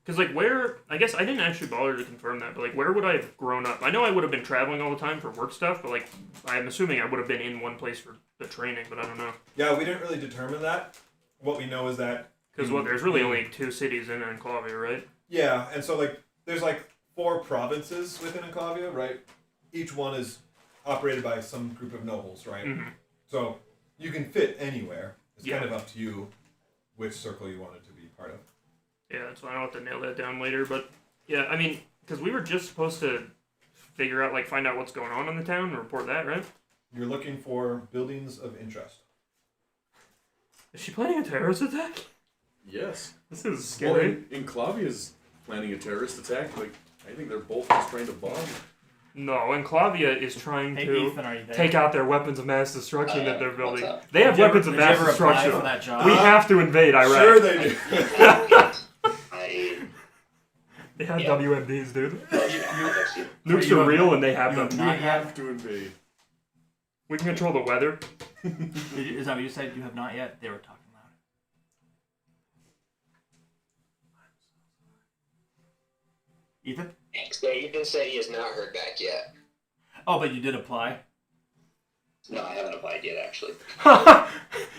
Because, like, where... I guess I didn't actually bother to confirm that, but, like, where would I have grown up? I know I would have been traveling all the time for work stuff, but, like, I'm assuming I would have been in one place for the training, but I don't know. Yeah, we didn't really determine that. What we know is that... Because, there's really only 2 cities in Enclavia, right? Yeah, and so, like, there's, like, 4 provinces within Enclavia, right? Each one is operated by some group of nobles, right? Mm-hmm. So, you can fit anywhere. It's Yeah. kind of up to you which circle you wanted to be part of. Yeah, that's why I'll have to nail that down later, but... Yeah, I mean, because we were just supposed to figure out, like, find out what's going on in the town and report that, right? You're looking for buildings of interest. Is she planning a terrorist attack? Yes. This is Well, scary. Enclavia's planning a terrorist attack. Like, I think they're both just trying to bomb. No, Enclavia is trying Hey, to Ethan, are you there? take out their weapons of mass destruction that they're what's building. up? They have Did you weapons ever- of did you mass ever apply destruction. for that job? We have to invade Iraq. Sure they do. They have Yeah. WMDs, dude. You Nukes you are have- real and they have you them. have We not yet? have to invade. We can control the weather. Is that what you said? You have not yet? They were talking loud. Ethan? So Ethan said he has not heard back yet. Oh, but you did apply? No, I haven't applied yet, actually. Yeah,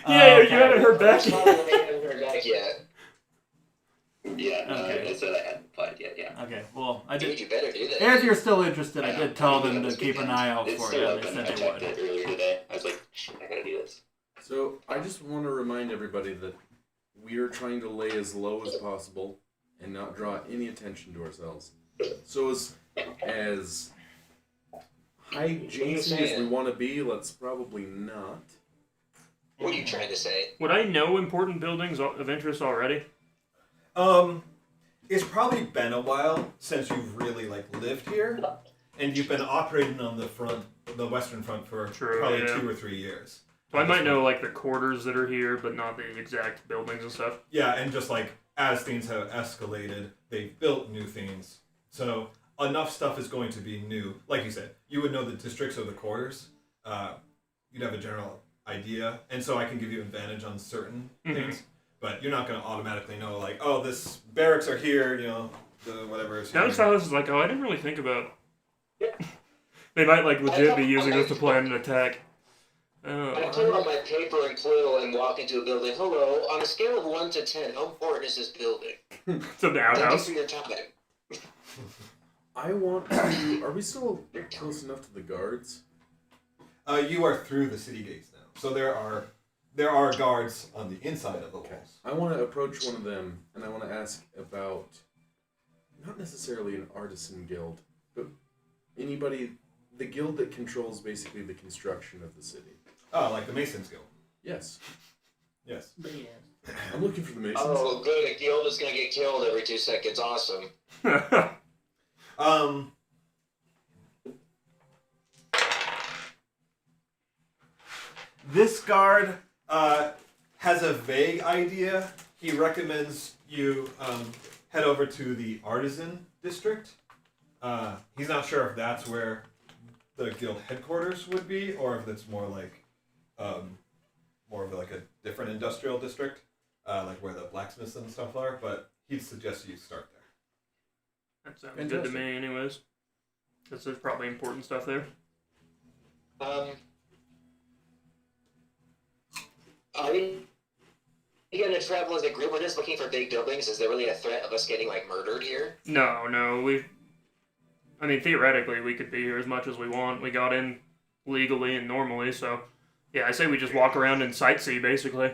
okay. you haven't heard back. Probably haven't heard back yet. Yeah, no, Okay. I said I hadn't applied yet, yeah. Okay, well, I Dude, did. you better do that. If you're still interested, I know. did tell I them did to this keep an weekend. eye out It's for still you, and open. they I said they checked would. it earlier today. I was like, shit, I gotta do this. So I just want to remind everybody that we are trying to lay as low as possible and not draw any attention to ourselves. So as high-jinxy as we want to be, let's probably not. What are you trying to say? Would I know important buildings of interest already? It's probably been a while since you've really lived here, and you've been operating on the western front for True, probably yeah. 2 or 3 years. So I might know like the quarters that are here, but not the exact buildings and stuff. Yeah, and just as things have escalated, they've built new things. So enough stuff is going to be new. Like you said, you would know the districts or the quarters. You'd have a general idea, and so I can give you advantage on certain things. But you're not going to automatically know, oh, this barracks are here, the whatever is here. Now Silas is like, oh, I didn't really think about. They might legit be using this to plan an attack. I pull out my paper and quill and walk into a building. Hello, on a scale of 1 to 10, how important is this building? It's an Thank you outhouse. for your time. I want to. Are we still close enough to the guards? You are through the city gates now, so there are guards on the inside of the walls. I want to approach one of them, and I want to ask about not necessarily an artisan guild, but anybody, the guild that controls basically the construction of the city. Oh, like the Masons Guild. Yes. Yes. I'm looking for the Masons. Oh, good. A guild is gonna get killed every 2 seconds. Awesome. This guard has a vague idea. He recommends you head over to the artisan district. He's not sure if that's where the guild headquarters would be, or if it's more like more of like a different industrial district, like where the blacksmiths and stuff are. But he'd suggest you start there. That sounds good to me, anyways. Because there's probably important stuff there. Are we gonna travel as a group? We're just looking for big buildings. Is there really a threat of us getting like murdered here? No, I mean, theoretically, we could be here as much as we want. We got in legally and normally, so yeah, I say we just walk around and sightsee, basically.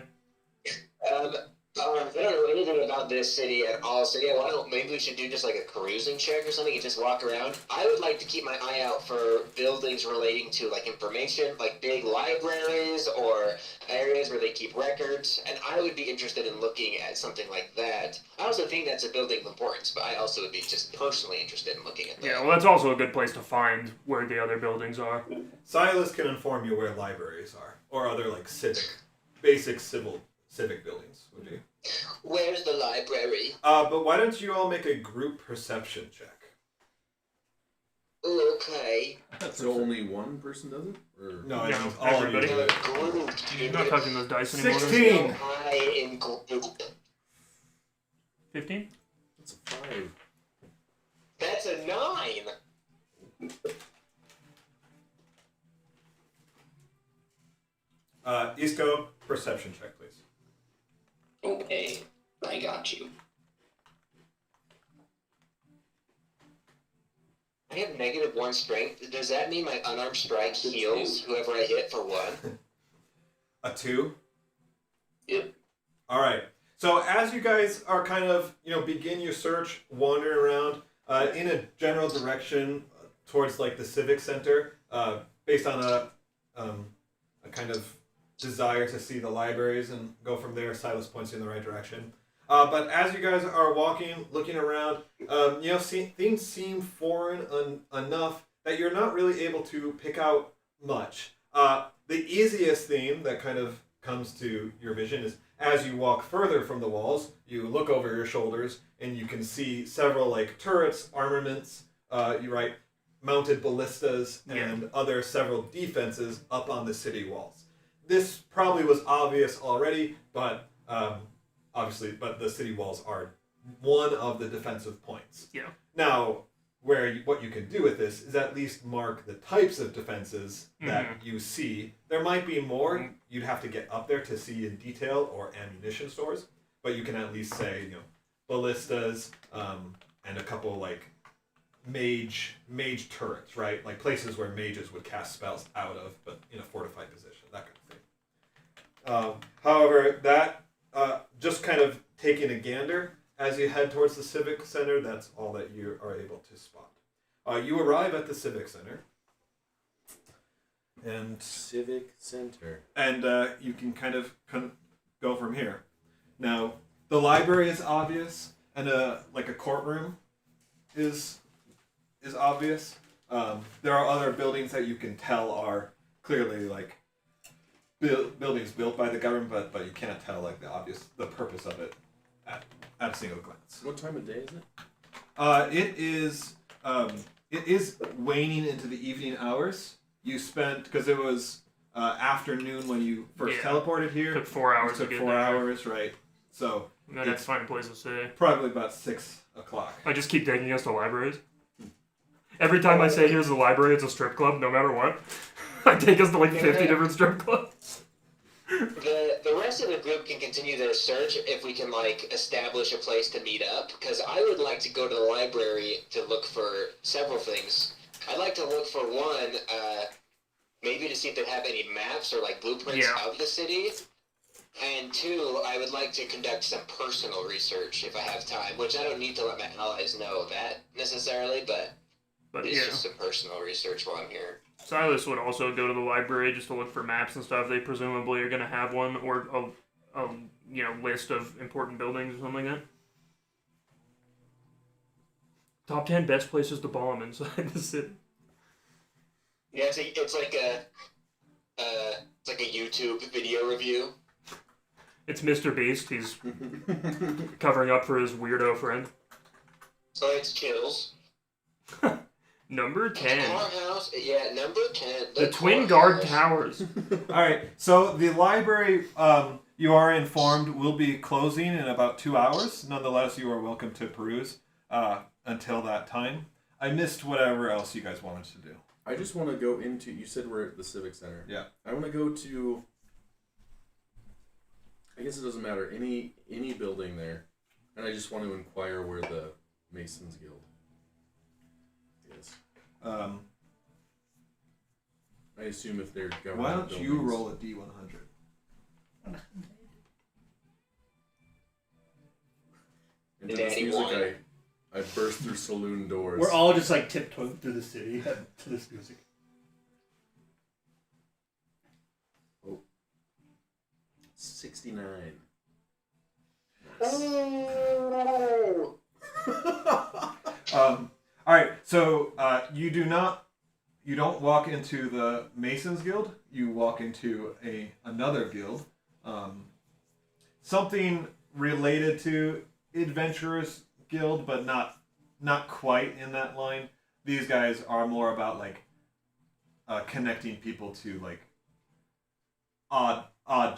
I don't know anything about this city at all, so yeah, maybe we should do just like a cruising check or something and just walk around. I would like to keep my eye out for buildings relating to like information, like big libraries or areas where they keep records, and I would be interested in looking at something like that. I also think that's a building of importance, but I also would be just personally interested in looking at that. Yeah, well, that's also a good place to find where the other buildings are. Silas can inform you where libraries are, or other like basic civic buildings would be. Where's the library? But why don't you all make a group perception check? Okay. So only one person does it? Or... No, Yeah, it's all of you. everybody. do it. Group, You're not touching those dice anymore. 16! High in group. 15? That's a 5. That's a 9! Isco, perception check, please. Okay, I got you. I have -1 strength. Does that mean my unarmed strike heals whoever I hit for 1? A 2? Yep. All right. So as you guys are kind of, begin your search, wandering around in a general direction towards like the civic center, based on a kind of desire to see the libraries and go from there, Silas points you in the right direction. But as you guys are walking, looking around, things seem foreign enough that you're not really able to pick out much. The easiest theme that kind of comes to your vision is as you walk further from the walls, you look over your shoulders and you can see several like turrets, armaments, mounted ballistas, and other several defenses up on the city walls. This probably was obvious already, but the city walls are one of the defensive points. Yeah. Now, what you can do with this is at least mark the types of defenses that you see. There might be more. You'd have to get up there to see in detail, or ammunition stores, but you can at least say, ballistas, and a couple like mage turrets, right? Like places where mages would cast spells out of, but in a fortified position, that kind of thing. However, that just kind of taking a gander as you head towards the Civic Center, that's all that you are able to spot. You arrive at the Civic Center. And Civic Center. And you can kind of go from here. Now, the library is obvious, and a courtroom is obvious. There are other buildings that you can tell are clearly like buildings built by the government, but you can't tell like the purpose of it at a single glance. What time of day is it? It is waning into the evening hours. You spent, because it was afternoon when you first teleported here. Took 4 hours. Took 4 hours, right? So then that's fine place to stay. Probably about 6 o'clock. I just keep taking us to libraries. Every time I say here's the library, it's a strip club, no matter what. I take us to like 50 different strip clubs. The The rest of the group can continue their search if we can, like, establish a place to meet up, because I would like to go to the library to look for several things. I'd like to look for one, maybe to see if they have any maps or, like, blueprints of the city. And two, I would like to conduct some personal research if I have time, which I don't need to let my allies know that necessarily, but it's just some personal research while I'm here. Silas would also go to the library just to look for maps and stuff. They presumably are going to have one, or a list of important buildings or something like that. Top 10 best places to bomb inside the city. Yeah, it's like a YouTube video review. It's Mr. Beast. He's covering up for his weirdo friend. So it's Chills. Number 10. Courthouse, yeah, number 10. The Twin Guard Towers. Alright, so the library, you are informed, will be closing in about 2 hours. Nonetheless, you are welcome to peruse until that time. I missed whatever else you guys wanted to do. I just want to go into, you said we're at the Civic Center. Yeah. I want to go to, I guess it doesn't matter, any building there. And I just want to inquire where the Masons Guild is. I assume if they're government Why don't buildings. you roll a D100? Into this music, I burst through saloon doors. We're all just like tiptoeing through the city to this music. Oh. 69. Alright, so you don't walk into the Masons Guild, you walk into another guild. Something related to Adventurers Guild, but not quite in that line. These guys are more about like connecting people to like odd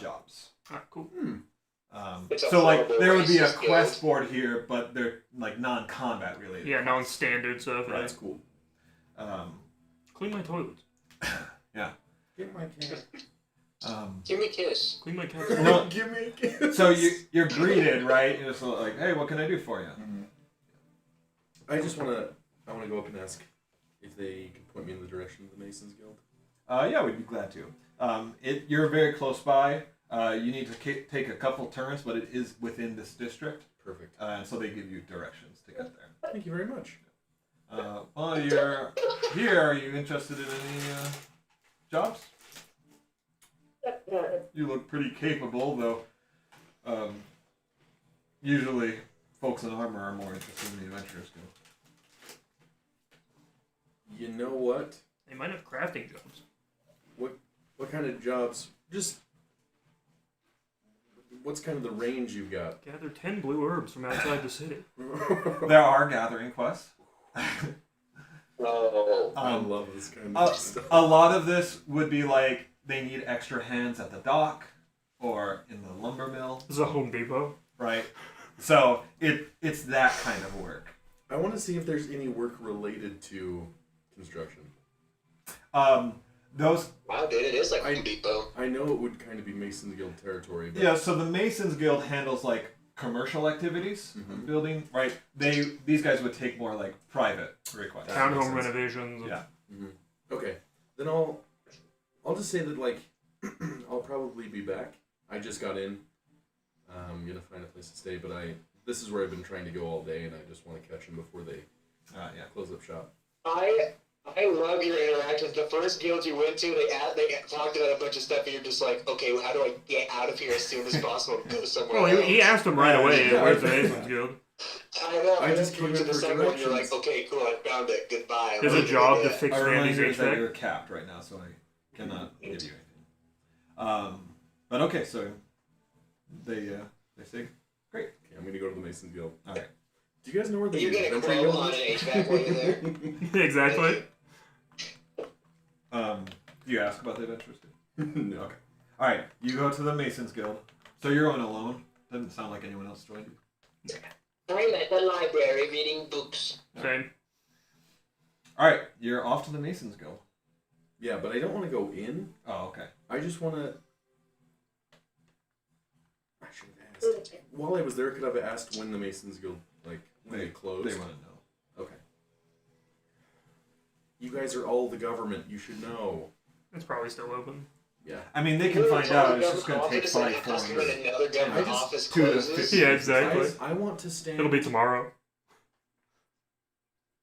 jobs. Ah, cool. So like there would be a quest board here, but they're like non-combat related. Yeah, non-standard stuff. Right. That's cool. Clean my toilets. Yeah. Get my cat. Give me a kiss. Clean my cat. No, Give me a kiss. so you're greeted, right? You're just like, hey, what can I do for you? Mm-hmm. I want to go up and ask if they can point me in the direction of the Masons Guild. Yeah, we'd be glad to. You're very close by. You need to take a couple turns, but it is within this district. Perfect. And so they give you directions to get there. Thank you very much. While you're here, are you interested in any jobs? You look pretty capable, though. Usually, folks in armor are more interested in the Adventurers Guild. You know what? They might have crafting jobs. What kind of jobs? Just what's kind of the range you've got? Gather 10 blue herbs from outside the city. There are gathering quests. I love this kind of stuff. A lot of this would be like they need extra hands at the dock or in the lumber mill. This is a Home Depot. Right. So it's that kind of work. I want to see if there's any work related to construction. Those. Wow, dude, it is like Home Depot. I know it would kind of be Masons Guild territory. But Yeah. So the Masons Guild handles like commercial activities, building. Right. These guys would take more like private requests. Townhome renovations. Yeah. Mm-hmm. Okay. Then I'll just say that like I'll probably be back. I just got in. I'm gonna find a place to stay, but this is where I've been trying to go all day, and I just want to catch them before they close up shop. I love your interactions. The first guild you went to, they talked about a bunch of stuff, and you're just like, okay, well, how do I get out of here as soon as possible and go somewhere Well, else? he asked him right away, where's the Masons Guild? I know. I just came to in the for second one, you're directions. like, okay, cool, I found it. Goodbye. There's a job to fix Our Randy's reminder is that HVAC. you're capped right now, so I cannot give you anything. But okay, so they say, great. Okay, I'm gonna go to the Masons Guild. All right. Do you guys know where the You get a Adventure quote Guild on an is? HVAC while you're there. Exactly. Do you ask about the Adventurers Guild? No. Okay. All right. You go to the Masons Guild. So you're going alone. Doesn't sound like anyone else joined you. I'm at the library reading books. Same. All right. You're off to the Masons Guild. Yeah, but I don't want to go in. Oh, okay. I just want to. while I was there, could I have asked when the Masons Guild, like, when they closed? They want to know. Okay. You guys are all the government. You should know. It's probably still open. Yeah. I mean, they can find out. It's just going to take 5 forms. Another government office 2 to closes. 50. Yeah, exactly. Guys, I want to stand. It'll be tomorrow.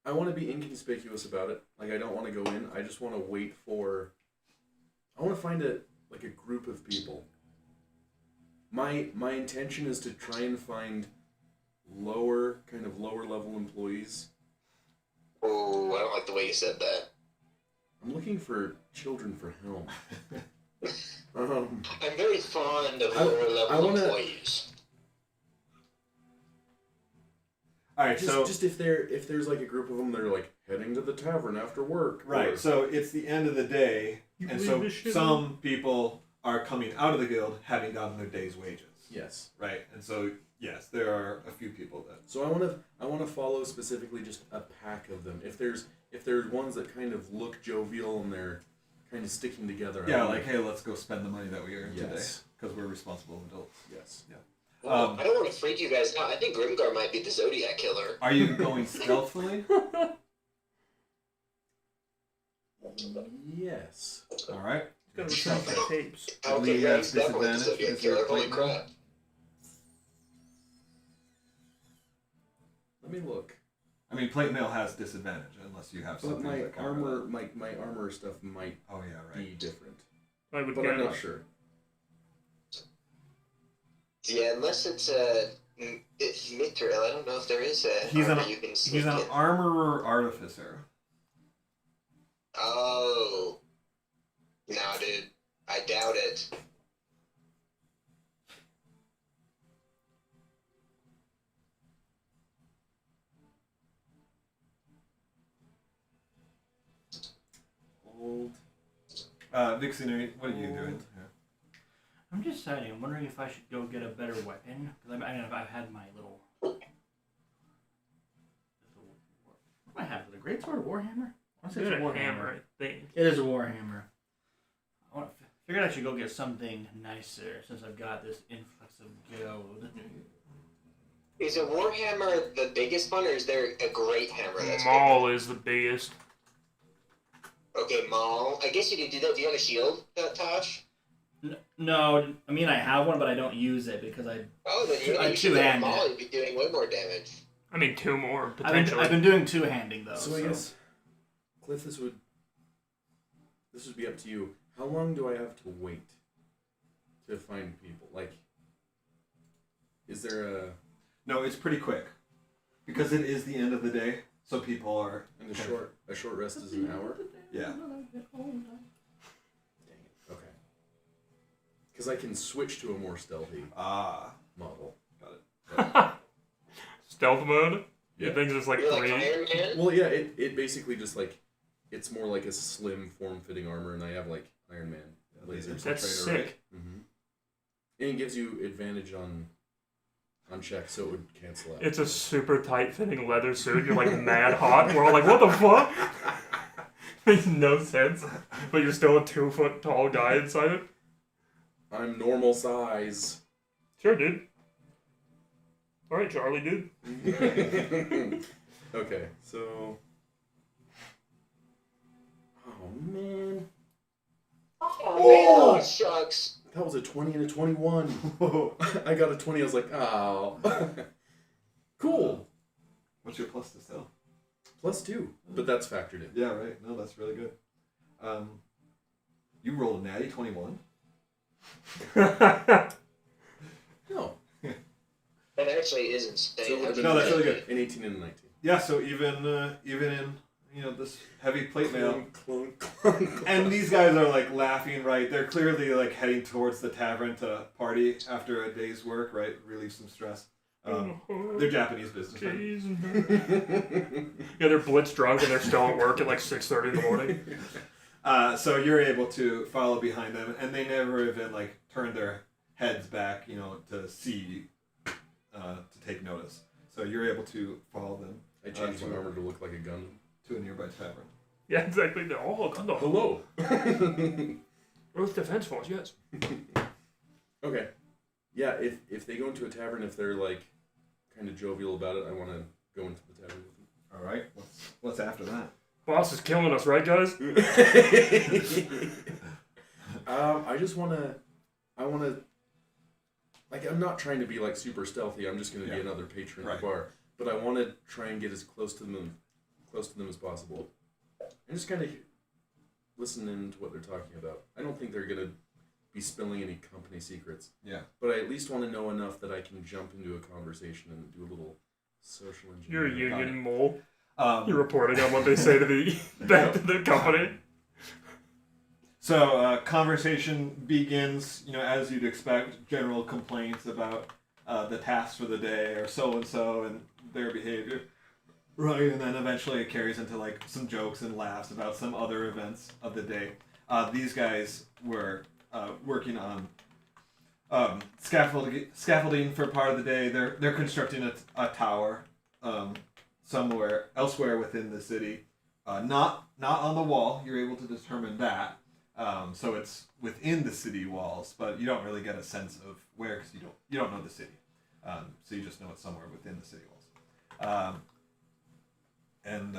I want to be inconspicuous about it. Like, I don't want to go in. I just want to wait for. I want to find a group of people. My intention is to try and find lower level employees. Oh, I don't like the way you said that. I'm looking for children for Helm. I'm very fond of I lower level wanna- employees. All right, just if there's like a group of them that are like heading to the tavern after work. Right, or- so it's the end of the day, and believe so this shit? some people are coming out of the guild having gotten their day's wages. Yes. Right, and so yes, there are a few people that. So I want to follow specifically just a pack of them. If there's ones that kind of look jovial and they're kind of sticking together. I Yeah, wanna- like hey, let's go spend the money that we earned today Yes. because we're responsible adults. Yes. Yeah. Well, I don't want to freak you guys out. I think Grimgar might be the Zodiac killer. Are you going stealthily? Yes. All right. Gotta return my tapes. How Lee can you has guys definitely the disadvantage Zodiac because you're killer? Holy plate crap. Let me look. I mean, plate mail has disadvantage unless you have But something. my that can armor, prevent- my armor stuff might Oh yeah, be right. different, I would but I'm not guess. sure. Yeah, unless it's Mithril. I don't know if there is a He's armor an you can sneak he's an in. armorer artificer. Oh. No, dude. I doubt it. Old. Vixen, what are you doing? I'm just deciding. I'm wondering if I should go get a better weapon because I've had my little. What do I have? Is it a greatsword or warhammer? I want to say It's it's a a warhammer. hammer, I think. It is a warhammer. Figured I should go get something nicer since I've got this influx of gold. Is a Warhammer the biggest one, or is there a great hammer that's Maul is the biggest. bigger? Okay, Maul. I guess you could do that. Do you have a shield, Tosh? No, I mean I have one, but I don't use it because Oh, then you I should get a two-handed. Maul. You'd be doing way more damage. I mean, 2 more, I've potentially. been doing two-handing though. So I guess, Cliff, this would be up to you. How long do I have to wait to find people? Like, is there a No, it's pretty quick because it is the end of the day, so people are. and a short rest is an hour? Yeah. Dang it. Okay. Because I can switch to a more stealthy Ah, model. got it. Stealth mode? Yeah. You think it's like You're like 3? Iron Man? Well, yeah, it basically just like it's more like a slim form-fitting armor, and I have like Iron Man lasers. That's Infiltrator, sick. right? Mm-hmm. And it gives you advantage on checks, so it would cancel out. It's a super tight fitting leather suit. You're like mad hot. We're all like, what the fuck? Makes no sense. But you're still a 2 foot tall guy inside it. I'm normal size. Sure, dude. Alright, Charlie, dude. Okay, so. Oh man, Oh, shucks. that was a 20 and a 21. I got a 20. I was like, oh, cool. What's your plus to stealth? +2, but that's factored in. Yeah, right. No, that's really good. You rolled a natty 21. No, That actually is insane. So it would've been No, that's really good. an 18 and a 19. Yeah, so even in this heavy plate mail, Clunk, clunk, clunk. and these guys are like laughing, right? They're clearly like heading towards the tavern to party after a day's work, right? Relieve some stress. They're Japanese businessmen. Yeah, they're blitz drunk and they're still at work at like 6:30 in the morning. So you're able to follow behind them, and they never even like turn their heads back, to see, to take notice. So you're able to follow them I changed my armor to look like a gun. to a nearby tavern. Yeah, exactly. They're all Hello. Earth Defense Force, yes. Okay. yeah, if they go into a tavern, if they're like kind of jovial about it, I want to go into the tavern with them. All right. What's after that? Boss is killing us, right, guys? I just want to. Like, I'm not trying to be like super stealthy. I'm just going to be another patron at the bar, but I want to try and get as close to them as possible, and just kind of listen in to what they're talking about. I don't think they're going to be spilling any company secrets. Yeah. But I at least want to know enough that I can jump into a conversation and do a little social engineering. You're a union mole. You're reporting on what they say to the back to the company. So conversation begins, as you'd expect, general complaints about the tasks for the day or so and their behavior. Right, and then eventually it carries into like some jokes and laughs about some other events of the day. These guys were working on scaffolding for part of the day. They're constructing a tower somewhere elsewhere within the city, not on the wall. You're able to determine that. So it's within the city walls, but you don't really get a sense of where because you don't know the city. So you just know it's somewhere within the city walls. And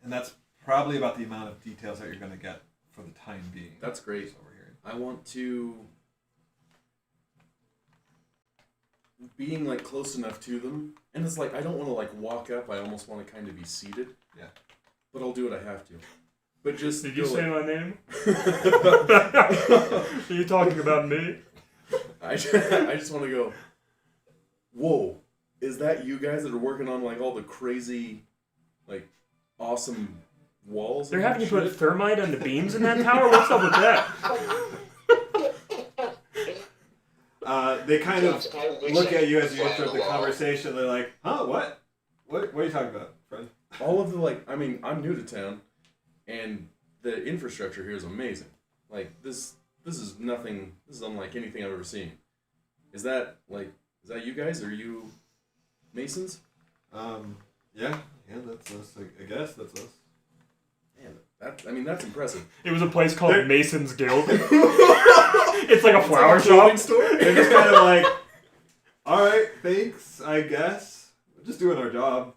that's probably about the amount of details that you're going to get for the time being. That's great. That's what we're hearing. I want to being like close enough to them, and it's like I don't want to like walk up. I almost want to kind of be seated. Yeah. But I'll do what I have to. But just did you say like, my name? Are you talking about me? I just want to go. Whoa! Is that you guys that are working on like all the crazy, like, awesome walls? They're having to put thermite on the beams in that tower? What's up with that? They kind of look at you as you enter the conversation. They're like, huh, what? What are you talking about, friend? All of the, I'm new to town, and the infrastructure here is amazing. Like, this is nothing, this is unlike anything I've ever seen. Is that you guys? Are you Masons? Yeah, that's us. I guess that's us. Man, that's impressive. It was a place called Mason's Guild. It's like a flower shop. They're just kind of like, all right, thanks, I guess. We're just doing our job.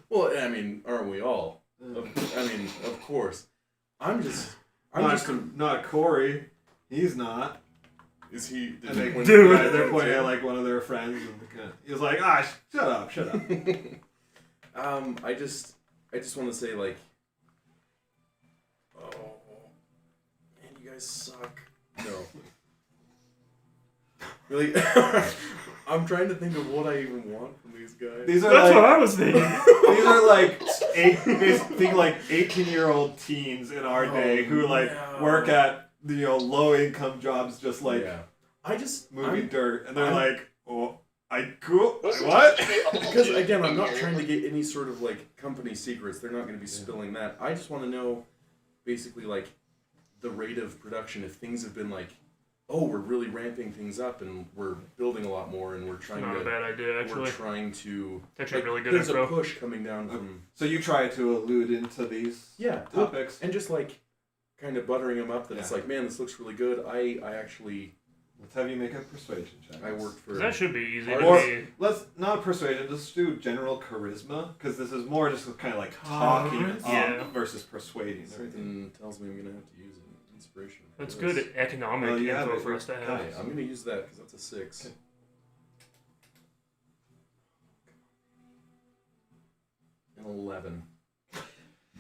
Well, I mean, aren't we all? Of course. I'm not Corey. He's not. Is he? They're pointing at like one of their friends, and he's like, shut up. I just want to say like, oh, man, you guys suck. No. Really, I'm trying to think of what I even want from these guys. That's what I was thinking. These are like 18-year-old teens in our day who work at low income jobs, just like moving dirt, and they're like, oh, what? Because again, I'm not trying to get any sort of like company secrets. They're not going to be spilling that. I just want to know, basically, like the rate of production. If things have been like, oh, we're really ramping things up and we're building a lot more and we're trying not to. a bad idea, actually. We're trying to. It's actually really good There's info. a push coming down from. So you try to allude into these topics and just like kind of buttering them up that it's like, man, this looks really good. I actually. Let's have you make a persuasion check. I worked for. That should be easy. Let's not persuasion. Let's do general charisma because this is more just kind of like talking versus persuading. Something tells me I'm gonna have to use an inspiration. That's good economic info for us to have. Okay, I'm gonna use that because that's a 6. Okay. An 11.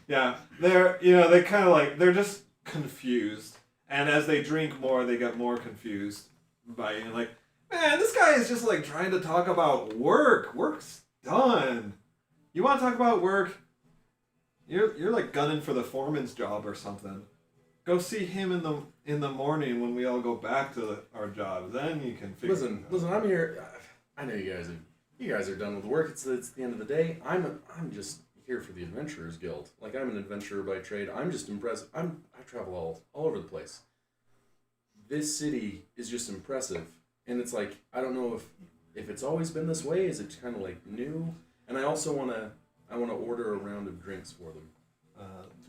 Yeah, they kind of like they're just confused. And as they drink more, they get more confused by like, man, this guy is just like trying to talk about work. Work's done. You want to talk about work? You're like gunning for the foreman's job or something. Go see him in the morning when we all go back to our jobs. Then you can figure. Listen. I'm here. I know you guys are done with work. It's the end of the day. I'm just here for the Adventurers Guild. Like, I'm an adventurer by trade. I'm just impressed. I travel all over the place. This city is just impressive, and it's like I don't know if it's always been this way. Is it kind of like new? And I also want to order a round of drinks for them.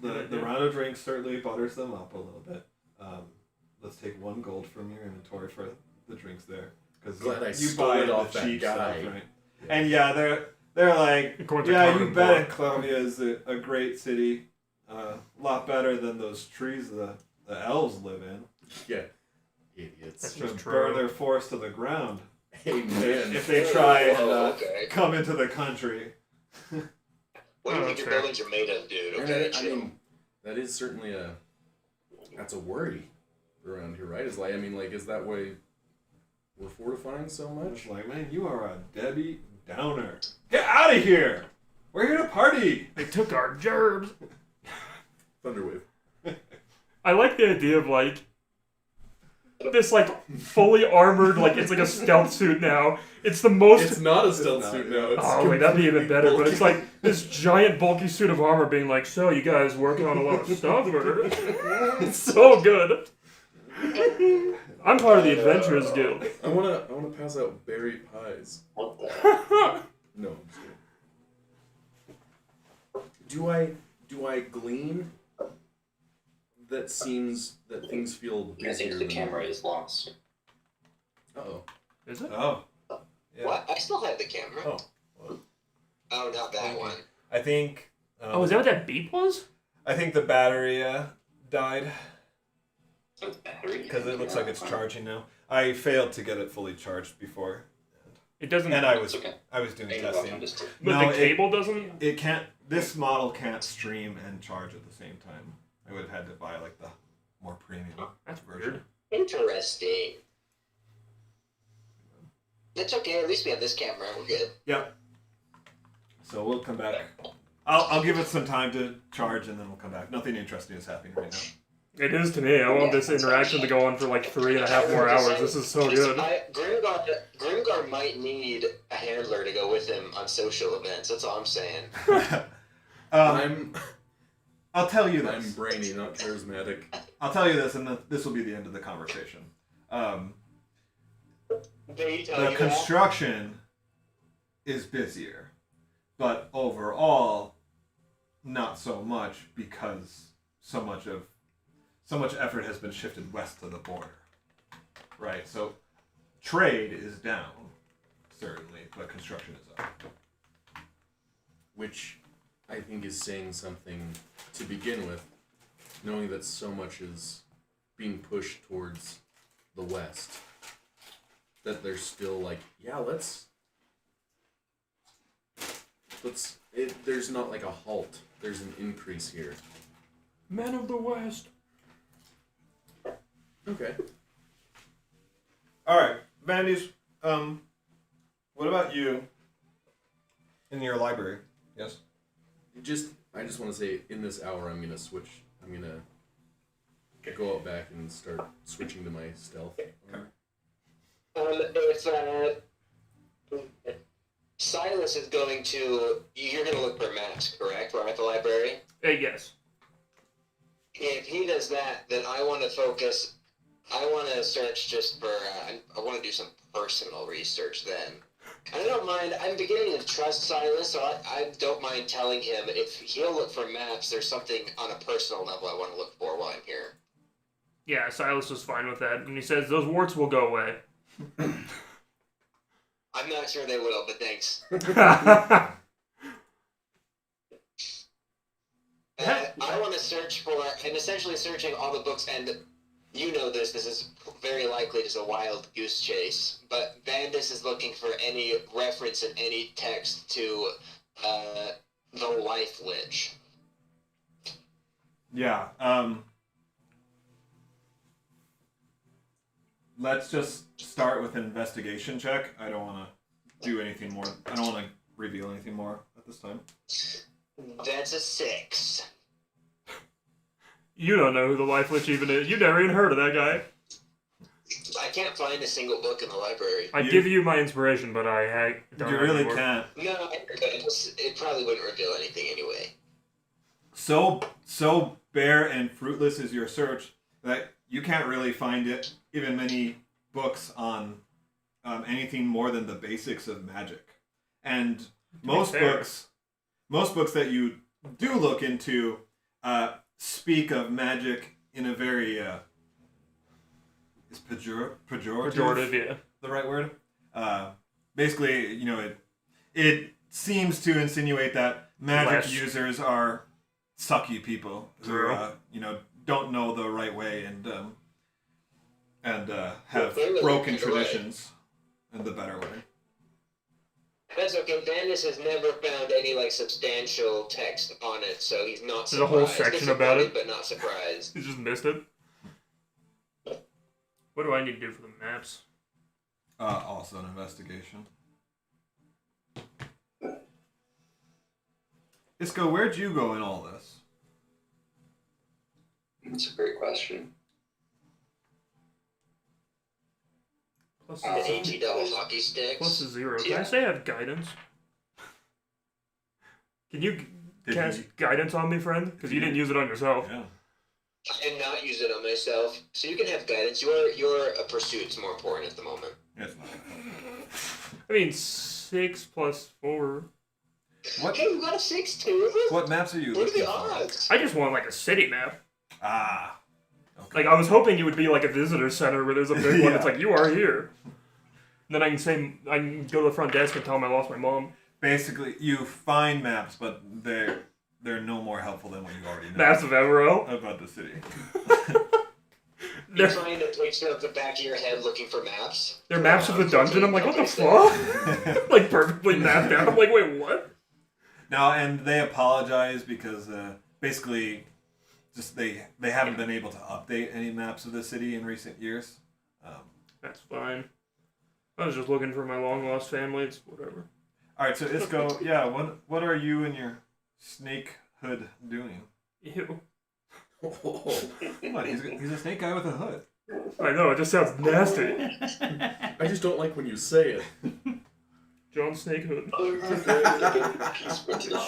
The round of drinks certainly butters them up a little bit. Let's take 1 gold from your inventory for the drinks there. because Glad I you stole buy it the off that cheap guy. stuff, right? And yeah, they're like, According to yeah, Conan you bet Doyle. Enclavia is a great city, a lot better than those trees the elves live in. Yeah. Idiots. That's Just just burn true. their forest to the ground Amen. if they try and okay. come into the country. What do you Oh, think that's your fair. buildings are made of, dude? And Okay, I chill. mean, that is certainly that's a worry around here, right? Is like, I mean, like, is that why we're fortifying so much? It's like, man, you are a Debbie Downer. Get out of here! We're here to party! They took our gerbs. Thunderwave. I like the idea of like this like fully armored, like it's like a stealth suit now. It's the most. It's not a stealth not, suit yeah. now. It's Oh wait, that'd be even better. But it's bulky. like this giant bulky suit of armor being like, so you guys working on a lot of stuff, or it's so good. I'm part of the Adventurers Guild. I wanna pass out berry pies. What the? No, I'm just kidding. Do I glean that things feel I busier think the camera is lost. Uh-oh. Is it? Oh. Yeah. What? I still have the camera. Oh. Oh, not that Okay. one. I think. Oh, is that what that beep was? I think the battery died So the battery. because it looks like it's charging now. I failed to get it fully charged before, It doesn't. and I It's was okay. doing Hey, testing. I'm just- But No, the cable doesn't. It can't. This model can't stream and charge at the same time. I would have had to buy like the more premium That's version. weird. Interesting. That's okay. At least we have this camera. We're good. Yep. So we'll come back. I'll give it some time to charge and then we'll come back. Nothing interesting is happening right now. It is to me. I want this interaction to go on for like 3.5 more hours. This is so good. Grimgar might need a handler to go with him on social events. That's all I'm saying. I'll tell you I'm this. brainy, not charismatic. I'll tell you this, and this will be the end of the conversation. They tell The you construction is busier, but overall, not so much because so much effort has been shifted west to the border. Right. So trade is down, certainly, but construction is up. Which I think is saying something to begin with, knowing that so much is being pushed towards the west. That they're still like, yeah, there's not like a halt. There's an increase here. Men of the West. Okay. All right, Vandy's. What about you? In your library? Yes. I just want to say, in this hour, I'm gonna switch. I'm gonna go out back and start switching to my stealth. if Silas is going to, you're going to look for maps, correct? We're at the library. Yes. If he does that, then I want to focus. I want to search just for. I want to do some personal research then. I don't mind. I'm beginning to trust Silas, so I don't mind telling him if he'll look for maps. There's something on a personal level I want to look for while I'm here. Yeah, Silas was fine with that. And he says, those warts will go away. I'm not sure they will, but thanks. I want to search for. I'm essentially searching all the books, and you know this. This is very likely just a wild goose chase. But Vandus is looking for any reference in any text to the Life Lich. Yeah. Let's just start with an investigation check. I don't want to do anything more. I don't want to reveal anything more at this time. That's a 6. You don't know who the Life Lich even is. You've never even heard of that guy. I can't find a single book in the library. I'd give you my inspiration, but I don't You know really anymore. can't. No, it probably wouldn't reveal anything anyway. So bare and fruitless is your search that you can't really find it, even many books on anything more than the basics of magic. And most books that you do look into speak of magic in a very is pejorative Pejorative, yeah. the right word? Basically, it seems to insinuate that magic Less. users are sucky people who True. don't know the right way and have Clearly broken they're right. traditions in the better way. That's okay. Vandus has never found any like substantial text on it, so he's not There's a surprised. whole section about Disappointed, it. but not surprised. You just missed it. What do I need to do for the maps? Also an investigation. Isco, where'd you go in all this? That's a great question. Plus The AG double hockey sticks. plus a 0. Can Yeah. I say I have guidance? Can you Did cast you- guidance on me, friend? Because you didn't use it on yourself. Yeah. I did not use it on myself, so you can have guidance. Your pursuit's more important at the moment. It's not. I mean, 6 plus 4. What Hey, you got a 6 too? what maps are you What are looking the for? odds? I just want like a city map. Ah. Okay. Like I was hoping you would be like a visitor center where there's a big one. It's Yeah. like you are here. Then I can go to the front desk and tell them I lost my mom. Basically, you find maps, but they're no more helpful than what you already know Maps of Everell. about the city. You're They're, trying to picture up the back of your head looking for maps. they're maps of the dungeon. I'm like, what the fuck? Like perfectly mapped out. I'm like, wait, what? Now, and they apologize because basically, just they haven't been able to update any maps of the city in recent years. That's fine. I was just looking for my long lost family. It's whatever. All right, so Isco, yeah, what are you and your snake hood doing? Ew. What? He's a snake guy with a hood. I know, it just sounds nasty. I just don't like when you say it. John Snakehood.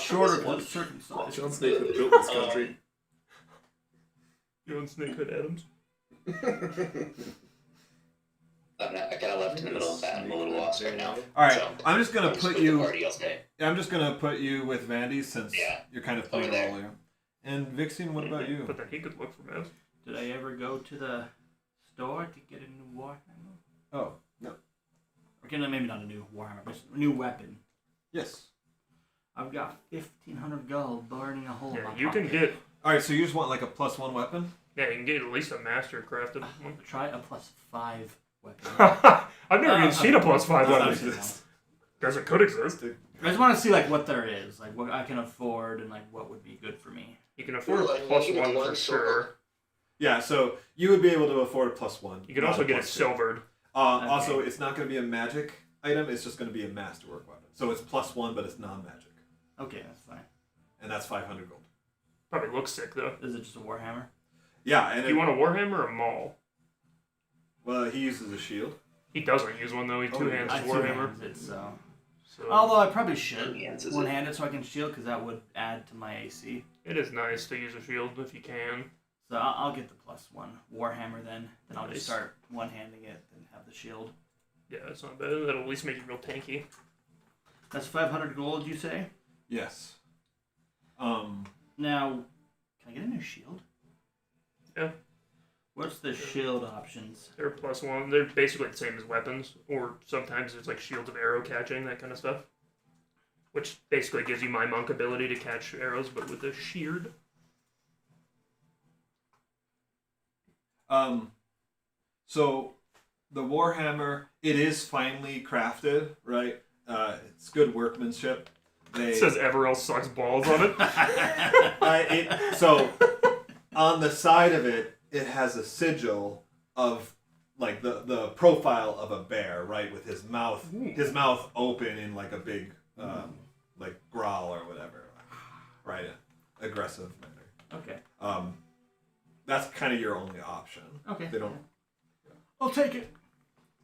Shorter than circumcised. John Snake that built this country. John Snakehood Adams. I kind of left in the middle of that. I'm a little lost right now. All right, So, I'm just gonna I'll just put the you. party all day. I'm just gonna put you with Vandy since Yeah. you're kind of playing Over there. a role here. And Vixen, what about you? But then he could look for maps. Did I ever go to the store to get a new Warhammer? Oh no. Okay, no, maybe not a new Warhammer, but a new weapon. Yes. I've got 1,500 gold burning a hole in Yeah, my you can pocket. get. All right, so you just want like a +1 weapon? Yeah, you can get at least a master crafted one. Try a +5 weapon. I've never even seen a +5 no, weapon. no. Guess it could exist. I just want to see like what there is, like what I can afford, and like what would be good for me. You can afford a Ooh, I +1 need for one sure. Yeah, so you would be able to afford a +1. You can not also a get it +2. silvered. Also, it's not going to be a magic item. It's just going to be a masterwork weapon. So it's +1, but it's non-magic, Okay, that's fine. and that's 500 gold. Probably looks sick though. Is it just a Warhammer? Yeah, and Do you want a Warhammer or a Maul? well, he uses a shield. He doesn't use one though. He two hands I his two Warhammer. hands it, so. So Although I probably should Hands is it? one-handed so I can shield because that would add to my AC. it is nice to use a shield if you can. So I'll get the +1 Warhammer then. Then I'll Nice. just start one-handing it and have the shield. Yeah, it's not bad. That'll at least make you real tanky. That's 500 gold, you say? Yes. Now, can I get a new shield? Yeah. What's the shield options? They're +1. They're basically the same as weapons, or sometimes there's like shields of arrow catching, that kind of stuff. Which basically gives you my monk ability to catch arrows, but with a sheared. So the Warhammer, it is finely crafted, right? It's good workmanship. They It says Everell sucks balls on it. so on the side of it, it has a sigil of like the profile of a bear, right, with his mouth open in like a big like growl or whatever, right? Aggressive manner. Okay. That's kind of your only option. Okay. They don't. I'll take it.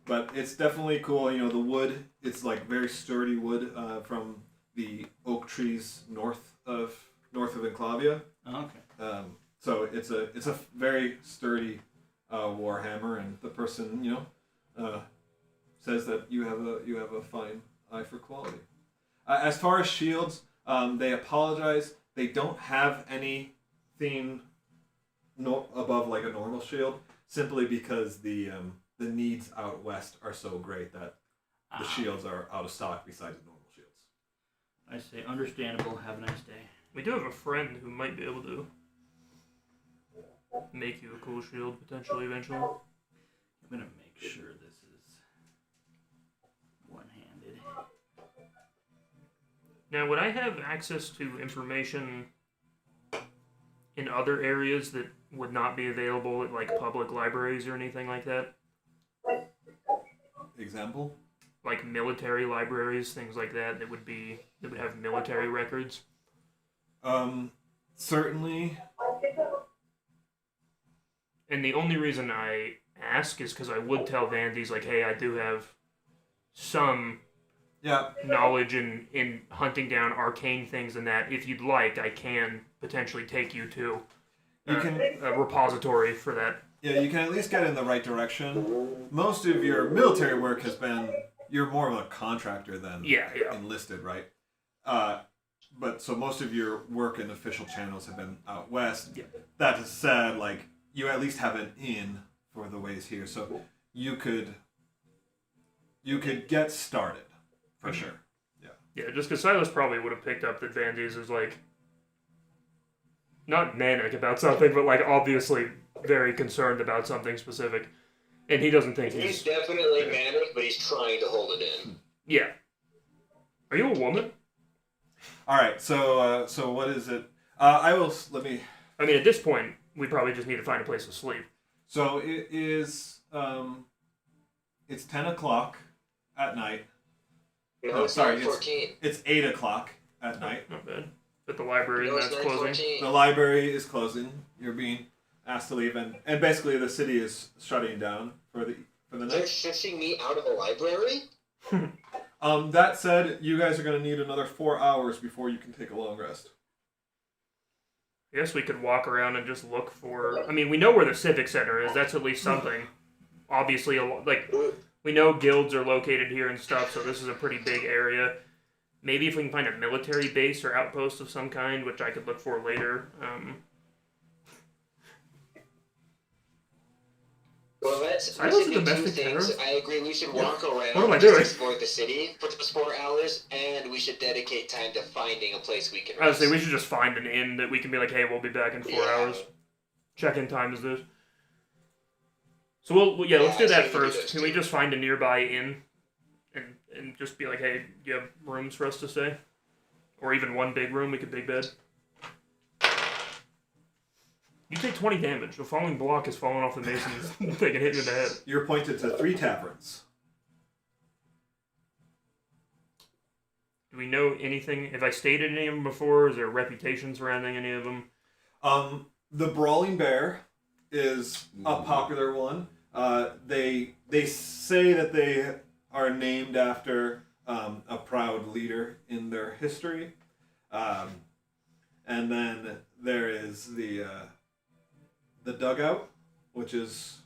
But it's definitely cool. You know, the wood, it's like very sturdy wood from the oak trees north of Enclavia. Okay. So it's a very sturdy warhammer, and the person says that you have a fine eye for quality. As far as shields, they apologize. They don't have anything above like a normal shield. simply because the needs out west are so great that the shields are out of stock besides normal shields. I say understandable. Have a nice day. We do have a friend who might be able to make you a cool shield potentially eventually. I'm gonna make sure this is one-handed. Now, would I have access to information in other areas that would not be available at like public libraries or anything like that? Example? Like military libraries, things like that that would have military records. Certainly. And the only reason I ask is because I would tell Vandy's like, hey, I do have some knowledge in hunting down arcane things, and that if you'd like, I can potentially take you to a repository for that. Yeah, you can at least get in the right direction. Most of your military work has been, you're more of a contractor than enlisted, right? But so most of your work in official channels have been out west. Yeah. That is said, like, you at least have an in for the ways here, so you could get started for sure. Yeah, just because Silas probably would have picked up that Vandy's is like not manic about something, but like obviously very concerned about something specific, and he doesn't think he's definitely manic, but he's trying to hold it in. Yeah. Are you a woman? All right, so what is it? I mean, at this point, we probably just need to find a place to sleep. So it is. It's 10 o'clock at night. No, it's sorry, 9:14. It's 8 o'clock at night. Not bad. But the library No, that's it's closing. 9:14. The library is closing. You're being asked to leave, and basically the city is shutting down for the They're night. shifting me out of the library? That said, you guys are going to need another 4 hours before you can take a long rest. I guess we could walk around and just look for... I mean, we know where the Civic Center is. That's at least something. Obviously, like, we know guilds are located here and stuff, so this is a pretty big area. Maybe if we can find a military base or outpost of some kind, which I could look for later. Well, we I was should a do two domestic things. terrorist. I agree. We should walk around What am I and doing? explore the city for those 4 hours, and we should dedicate time to finding a place we can I would rest. say we should just find an inn that we can be like, hey, we'll be back in 4 hours. Check-in time is this. So let's Yeah, do I say that we do first. those Can we just find a nearby inn and just be like, hey, do you have rooms for us to stay? Or even one big room, we could big bed. You take 20 damage. The falling block is falling off the masons. They can hit you in the head. You're pointed to 3 taverns. Do we know anything? Have I stayed at any of them before? Is there a reputation surrounding any of them? The Brawling Bear is a popular one. They say that they are named after a proud leader in their history. And then there is the Dugout, which is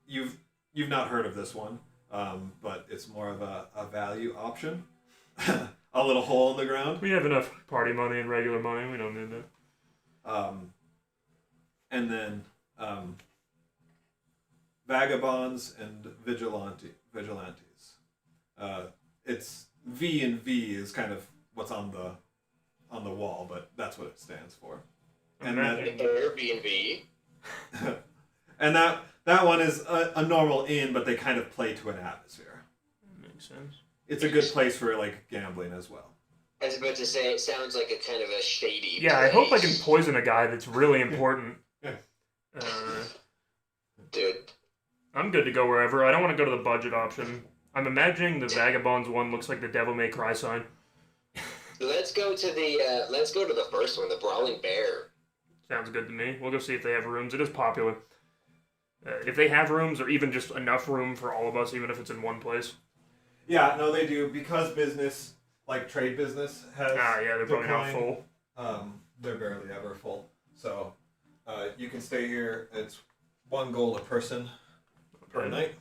you've not heard of this one, but it's more of a value option. A little hole in the ground. We have enough party money and regular money. We don't need that. And then Vagabonds and Vigilantes. It's V and V is kind of what's on the wall, but that's what it stands for. And Airbnb. And that one is a normal inn, but they kind of play to an atmosphere. Makes sense. It's a good place for like gambling as well. I was about to say, it sounds like a kind of a shady Yeah, place. I hope I can poison a guy that's really important. Dude. I'm good to go wherever. I don't want to go to the budget option. I'm imagining the Vagabonds one looks like the Devil May Cry sign. Let's go to the first one, the Brawling Bear. Sounds good to me. We'll go see if they have rooms. It is popular. If they have rooms, or even just enough room for all of us, even if it's in one place. Yeah, no, they do, because business, like trade business, has. They're probably not full. They're barely ever full. So, you can stay here. It's 1 gold a person per night.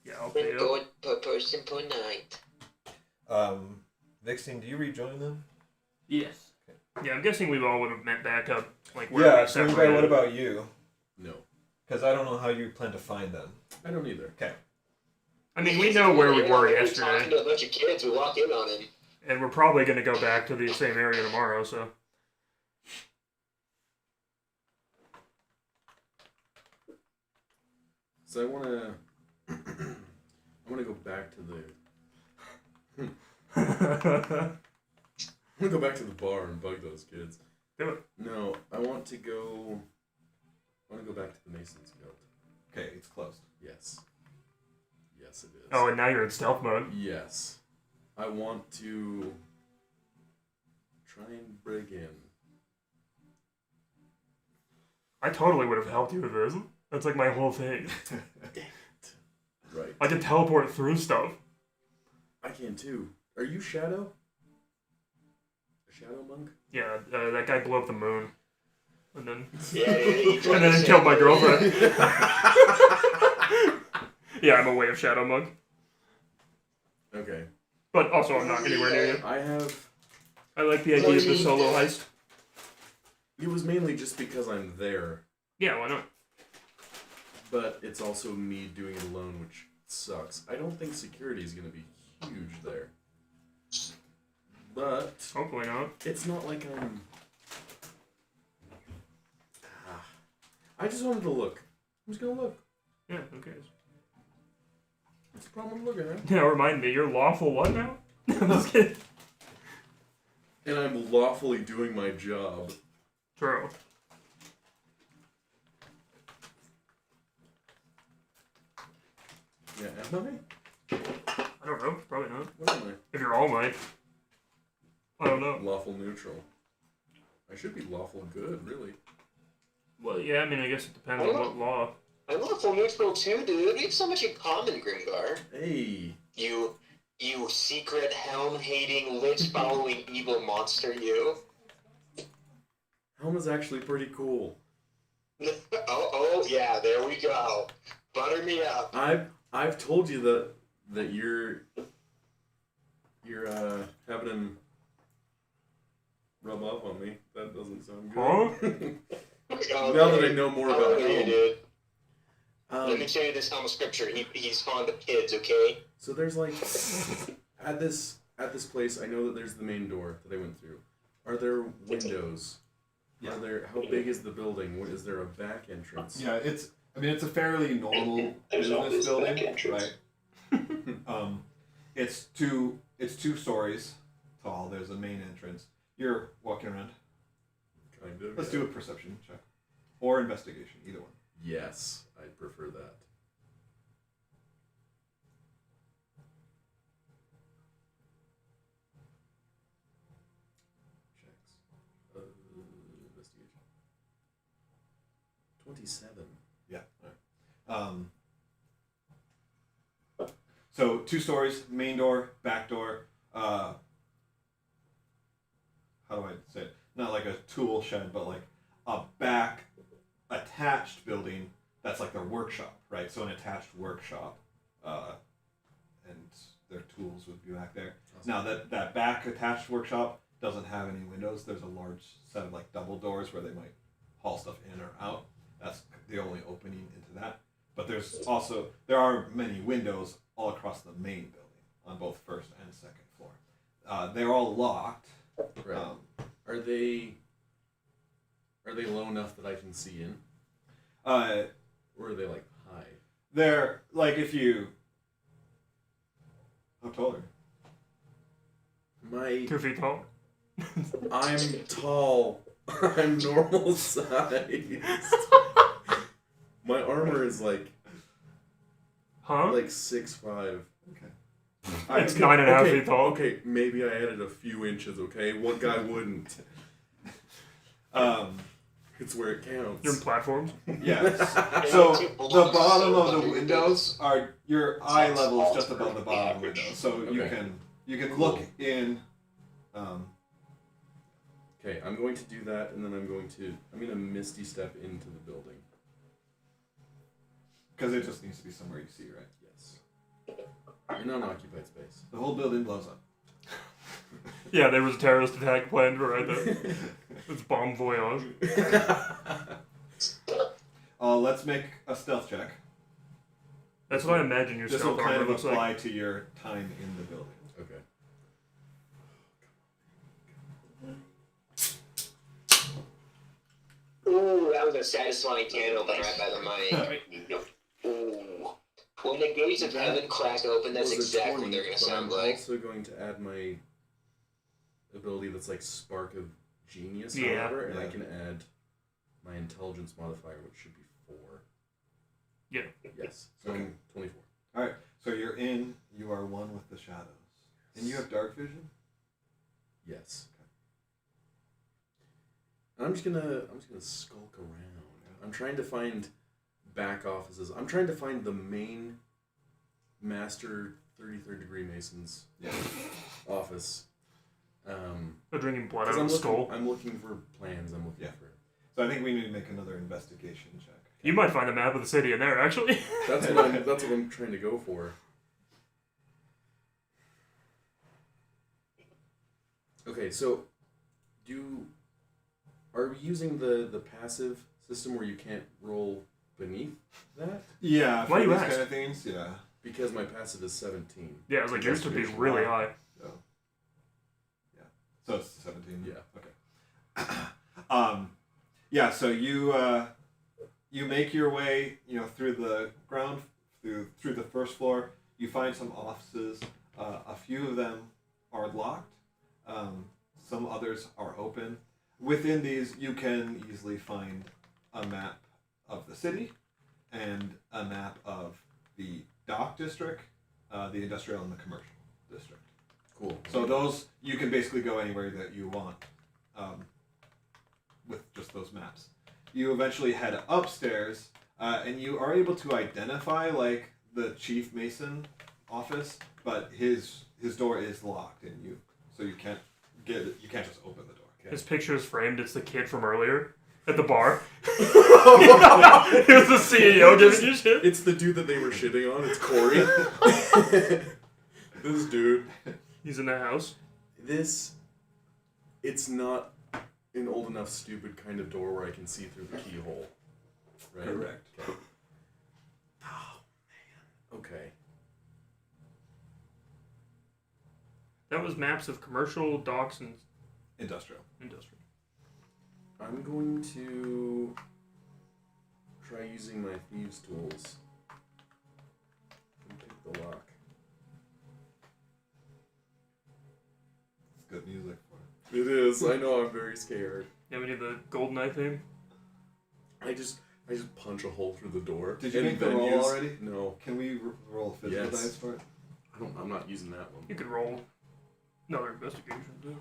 Yeah, I'll pay 1 up. gold per person per night. Vixen, do you rejoin them? Yes. Yeah, I'm guessing we all would have met back up. Like where we so separated. what about you? No, Because I don't know how you plan to find them. I don't either. Okay. I mean, we know where we were Talking yesterday, to a bunch of kids, we walk in on him. and we're probably going to go back to the same area tomorrow, so. So I wanna go back to the. I wanna go back to the bar and bug those kids. Do it. No, I want to go. I want to go back to the Masons Guild. Okay, it's closed. Yes. Yes, it is. Oh, and now you're in stealth mode. Yes. I want to try and break in. I totally would have helped you with this. That's like my whole thing. Right. I can teleport through stuff. I can too. Are you Shadow? A Shadow Monk? Yeah, that guy blew up the moon. And then Yeah, and then he killed my girlfriend. Yeah, I'm a Way of Shadow Monk. Okay. But also I'm not anywhere near you. I like the idea of the solo heist. It was mainly just because I'm there, Yeah, why not? but it's also me doing it alone, which sucks. I don't think security is going to be huge there. But Hopefully not. it's not like I'm... I just wanted to look. I'm just going to look. Yeah, who cares? What's the problem with looking at? Yeah, remind me, you're lawful what now? I'm just kidding. And I'm lawfully doing my job. True. Yeah, am I don't know. Probably not. I? What am If you're All Might. I don't know. I? Lawful neutral. I should be lawful good, really. Well, yeah, I mean, I guess it depends on what law. I'm lawful neutral too, dude. We have so much in common, Grimgar. Hey. You secret helm-hating, lich-following evil monster, you. Helm is actually pretty cool. oh, yeah, there we go. Butter me up. I've told you that you're having him rub off on me. That doesn't sound good. Okay. Now that I know more about you, Helm. dude. Let me show you this Helm scripture. He's fond of kids, okay? So there's like at this place, I know that there's the main door that I went through. Are there windows? Yeah. Are there? How big is the building? What is there a back entrance? Yeah, it's a fairly normal business building, right? It's two stories tall. There's a main entrance. You're walking around. Kind of. Let's do a perception check. Or investigation, either one. Yes, I'd prefer that. Checks. Investigation. 27. Yeah. All right. So 2 stories, main door, back door. How do I say it? Not like a tool shed, but like a back attached building that's like their workshop, right? So an attached workshop, and their tools would be back there. Awesome. Now that back attached workshop doesn't have any windows. There's a large set of like double doors where they might haul stuff in or out. That's the only opening into that. But there are many windows all across the main building on both first and second floor. They're all locked. Right. Are they low enough that I can see in? Or are they like high? They're like if you. How tall are you? 2 feet tall. I'm tall. I'm normal size. My armor is like Huh? like 6'5". Okay. It's 9.5 feet tall. Okay, maybe I added a few inches. Okay, what guy wouldn't? It's where it counts. You're in platforms. Yes. So the bottom of the windows are your eye level is just above the bottom of the window, so Okay. you can look in. Okay, I'm going to do that, and then I'm going to misty step into the building. Because it just needs to be somewhere you see, right? Yes. In unoccupied space. The whole building blows up. Yeah, there was a terrorist attack planned right there. It's bomb voyage. Let's make a stealth check. That's what I imagine your This will stealth kind armor of looks apply like. to your time in the building. Okay. Ooh, that was a satisfying can opener right by the mic. Ooh. When the gates of heaven crack open, that's It was a exactly 20, what they're going to but sound I'm like. also going to add my ability that's like Spark of Genius, Yeah. however, and I Yeah. can add my intelligence modifier, which should be 4. Yeah. Yes. So Okay. I'm 24. Alright, so you're in, you are one with the shadows. And you have dark vision? Yes. And I'm just gonna skulk around. I'm trying to find back offices. I'm trying to find the main master 33rd degree Mason's office. They're drinking blood 'Cause out of the skull. I'm looking for plans. I'm looking for. So I think we need to make another investigation check. You might find a map of the city in there, actually. That's what I'm trying to go for. Okay, so are we using the passive system where you can't roll beneath that? Yeah, Why do you these ask? kind of things, yeah. Because my passive is 17. Yeah, I was like, yours would be really high. So it's 17? Yeah. Okay. Yeah, so you make your way, through the ground, through the first floor. You find some offices. A few of them are locked. Some others are open. Within these, you can easily find a map of the city and a map of the dock district, the industrial, and the commercial district. Cool. So those, you can basically go anywhere that you want with just those maps. You eventually head upstairs, and you are able to identify the chief mason office, but his door is locked, and you can't just open the door. His picture is framed. It's the kid from earlier at the bar. He was the CEO giving you shit. It's the dude that they were shitting on. It's Corey. This dude. He's in that house. It's not an old enough stupid kind of door where I can see through the keyhole. Right? Correct. Okay. Oh, man. Okay. That was maps of commercial, docks, and Industrial. I'm going to try using my thieves' tools and pick the lock. It's good music for it. It is. I know. I'm very scared. Yeah, we need the golden eye thing. I just punch a hole through the door. Did you and make the then roll use- already? No. Can we roll physical Yes. dice for it? I'm not using that one. You could roll another investigation too.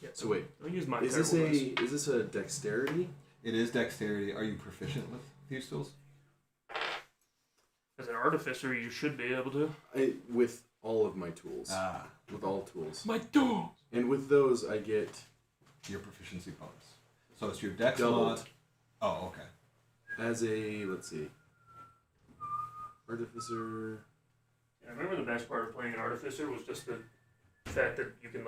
Yeah. So wait, I'll use my is this a dexterity? It is dexterity. Are you proficient with thieves' tools? As an artificer, you should be able to. With all of my tools. Ah. With all tools. My tools! And with those, I get Your proficiency bonus. So it's your dex Doubled. mod. Oh, okay. as a, let's see, artificer. Yeah, I remember the best part of playing an artificer was just the fact that you can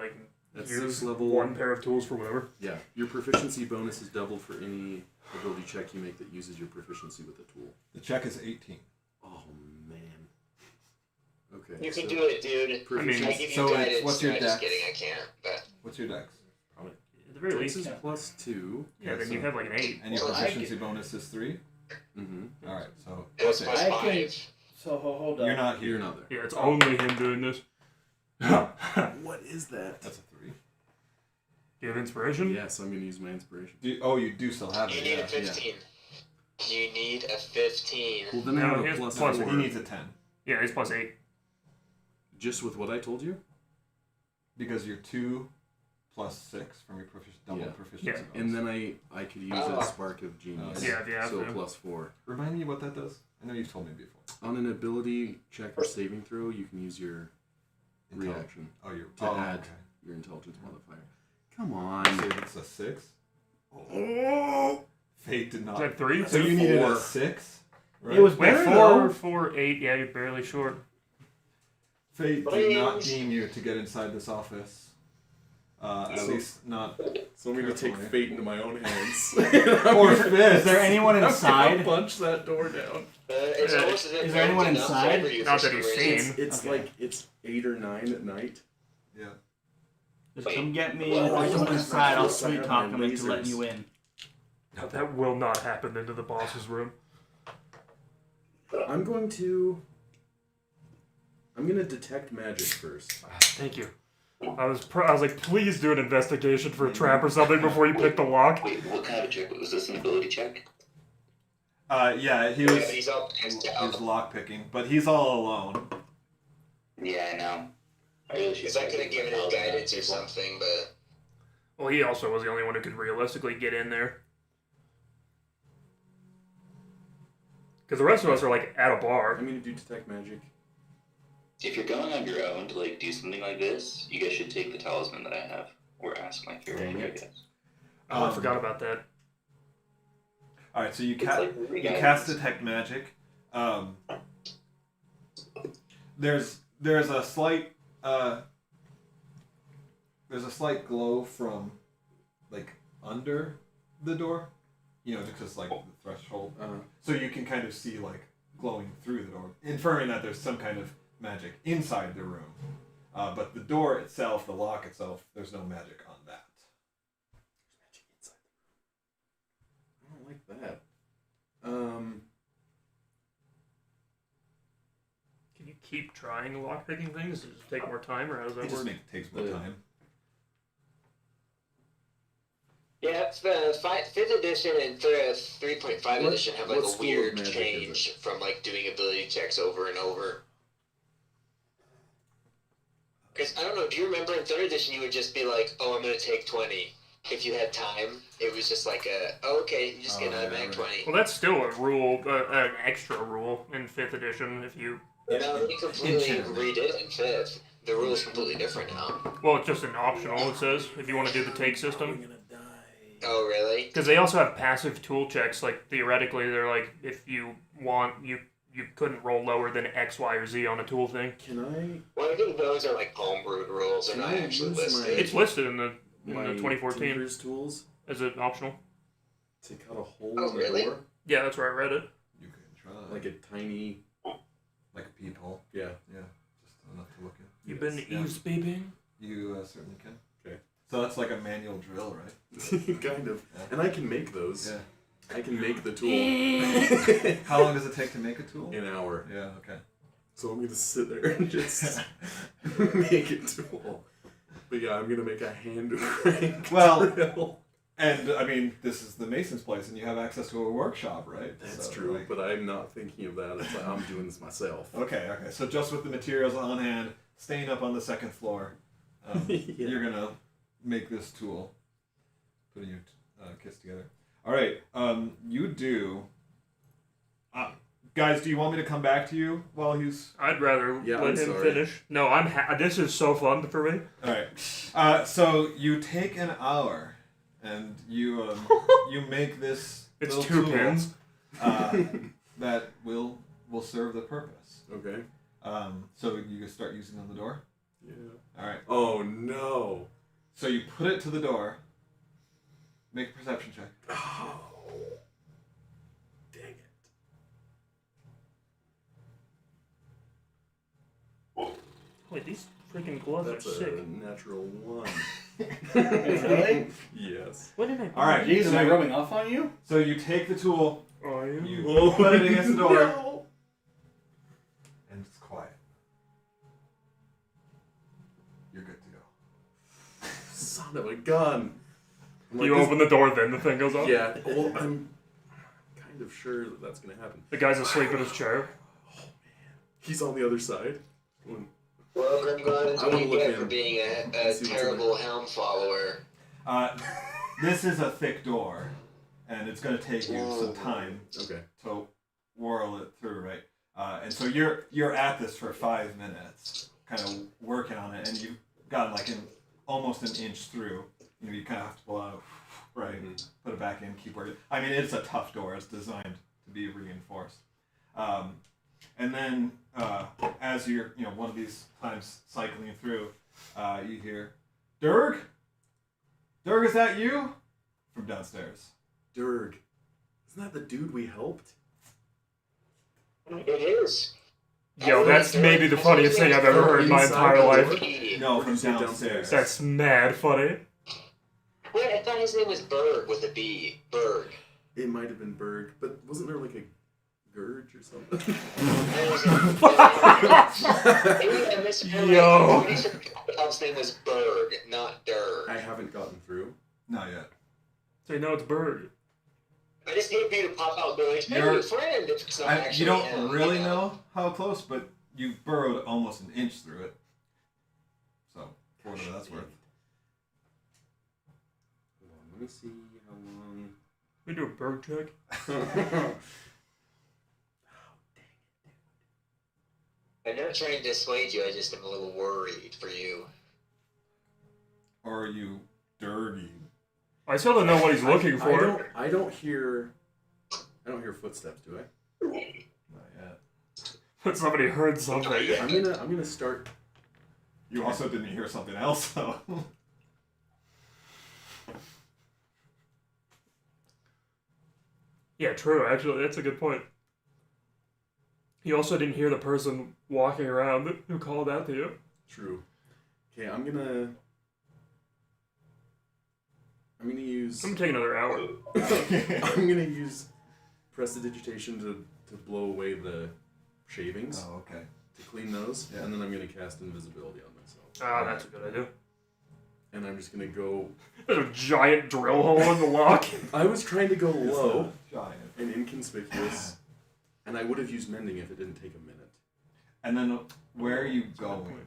At use 6th level, one pair of tools for whatever. Yeah, your proficiency bonus is doubled for any ability check you make that uses your proficiency with a tool. The check is 18. Oh man. Okay. You can so do it, dude. I mean, I give you so guidance. what's your I'm dex? just kidding, I can't. But What's your dex? At the very Dex least. is plus 2. Yeah, Okay, then so- you have like an 8. And your Well, I proficiency bonus is 3? Mm-hmm. Alright, so it was okay. plus I 5. can- So hold on. You're not here. You're not there. Yeah, it's only him doing this. What is that? That's a 3. Do you have inspiration? Yes, I'm going to use my inspiration. You do still have You it, need yeah. a 15. You need a 15. Well, then No, I have he a has plus plus 4. He needs a 10. Yeah, he's plus 8. Just with what I told you? Because you're 2 plus 6 from your double Yeah. proficiency Yeah. bonus. And then I could use Oh. a spark of genius. Yeah, if you have so to. plus 4. Remind me what that does? I know you've told me before. On an ability check or saving throw, you can use your reaction Oh, you're... to add okay. your intelligence modifier. Come So on. it's a 6? Oh! Fate did not... Is that 3? So you needed a 4. 6? Right? It was Wait, better 4, though. 4, 8. Yeah, you're barely short. Fate did not deem you to get inside this office. At So- least not. So I'm going to take Carefully. fate into my own hands. Or Is there anyone I'm inside? going to punch that door down. It's almost as if Is there anyone Heroes did not inside? favor you Not for that he's some reason. seen. It's like, it's 8 or 9 at night. Yeah. Just come get me. Well, If there's someone that's inside, not I'll close. I sweet have talk my them into letting lasers. you in. Now, that will not happen into the boss's room. I'm going to detect magic first. Thank you. I was like, please do an investigation for a trap or something before you pick the lock. Wait, what kind of check? Was this an ability check? Yeah, he Yeah, was. but he's all passed out. He's lock picking, but he's all alone. Yeah, I know. I really should. Because I could have given him guidance or something, but Well, he also was the only one who could realistically get in there. Because the rest of us are like at a bar. I'm going to do detect magic. If you're going on your own to like do something like this, you guys should take the talisman that I have, or ask my favorite, Dang I it. guess. Oh, I forgot about that. All right, so you It's like really you guidance. cast detect magic. There's a slight glow from like under the door, because like the threshold. So you can kind of see like glowing through the door, inferring that there's some kind of magic inside the room. But the door itself, the lock itself, there's no magic on that. Magic inside the room. I don't like that. Can you keep trying lockpicking things? Does it take more time, or how does that It just work? takes more time. yeah, it's the 5th edition and 3.5 What- edition have like what a school of weird magic is change from like doing ability checks over and over. Because I don't know, do you remember in 3rd edition you would just be like, oh, I'm gonna take 20. If you had time, it was just like okay, you just get an automatic 20. Well, that's still a rule, an extra rule in 5th edition. If you, No, they completely Enchantment. redid it in 5th. The rule is completely different now. well, it's just an optional. It says if you want to do the take system. Oh, really? Because they also have passive tool checks. Like theoretically, they're like if you want, you couldn't roll lower than X, Y, or Z on a tool thing. Can I? Well, I think those are like homebrewed rules. They're Can not I actually use my- listed. It's listed in the My 2014 Tinker's tools as an optional. to cut a hole Oh, in the really? door, Yeah, that's where I read it. You can try like a tiny. like a peephole. Yeah. Yeah, just enough to look at. You've been Yeah. eavespeeping. You certainly can. Okay. So that's like a manual drill, right? Kind of. Yeah. And I can make those. Yeah. I can make the tool How long does it take to make a tool? in an hour. Yeah. Okay. So I'm gonna sit there and just make a tool. But yeah, I'm gonna make a hand crank Well- drill. And I mean, this is the mason's place, and you have access to a workshop, right? That's So, true, like- but I'm not thinking of that. It's like I'm doing this myself. Okay. Okay. So just with the materials on hand, staying up on the 2nd floor, Yeah. you're gonna make this tool, putting your kits together. All right. You do. Guys, do you want me to come back to you while he's? I'd rather Yeah, let I'm him sorry. finish. No, this is so fun for me. All right. So you take an hour, and you you make this. It's little 2 tool, pins. that will serve the purpose. Okay. So you can start using on the door. Yeah. All right. Oh no. So you put it to the door. Make a perception check. Oh. Dang it. Wait, these freaking gloves That's are sick. a natural 1. Really? Yes. What did I? All right. Jeez, am I so, rubbing off on you? so you take the tool. Oh, You Oh, put it against the door. No. And it's quiet. You're good to go. Son of a gun. I'm You like, open the door, then the thing goes off. Yeah. Well, I'm kind of sure that that's gonna happen. The guy's asleep in his chair. He's on the other side. Well, Grimgod, that's I what wanna you look get in for being a and see what's in terrible helm follower. This is a thick door, and it's going to take you some time Okay. to whirl it through, right? And so you're at this for 5 minutes, kind of working on it, and you've gotten like almost an inch through. You kind of have to pull out, right? Put it back in, keep working. I mean, it's a tough door. It's designed to be reinforced. And then as you're, one of these times cycling through, you hear, Durg? Durg, is that you? From downstairs. Durg. Isn't that the dude we helped? It is. Yo, that's maybe the funniest thing I've ever heard in my entire life. No, Or from you say downstairs. That's mad funny. Wait, I thought his name was Berg with a B. Berg. It might have been Berg, but wasn't there like a Gurge or something? Yo. I'm pretty sure his name was Berg, not Durg. I haven't gotten through. Not yet. Say no, it's Berg. I just need for you to pop out and be like, hey, You're- friend. If it's not actually You don't him, really know how close, but you burrowed almost an inch through it. So, for whatever that's worth. Hold on, let me see how long. We do a Berg check. I'm not trying to dissuade you, I just am a little worried for you. Or are you dirty? I still don't know what he's looking for. I don't hear footsteps, do I? Not yet. But somebody heard something. I'm gonna start. You also didn't hear something else, though. Yeah, true, actually, that's a good point. He also didn't hear the person walking around who called out to you. True. Okay, I'm gonna use. I'm gonna take another hour. I'm gonna use prestidigitation to blow away the shavings. Oh, okay. To clean those, and then I'm gonna cast invisibility on myself. Ah, that's a good idea. And I'm just gonna go. There's a giant drill hole in the lock. I was trying to go low Giant. and inconspicuous, and I would have used mending if it didn't take a minute. And then where are you going?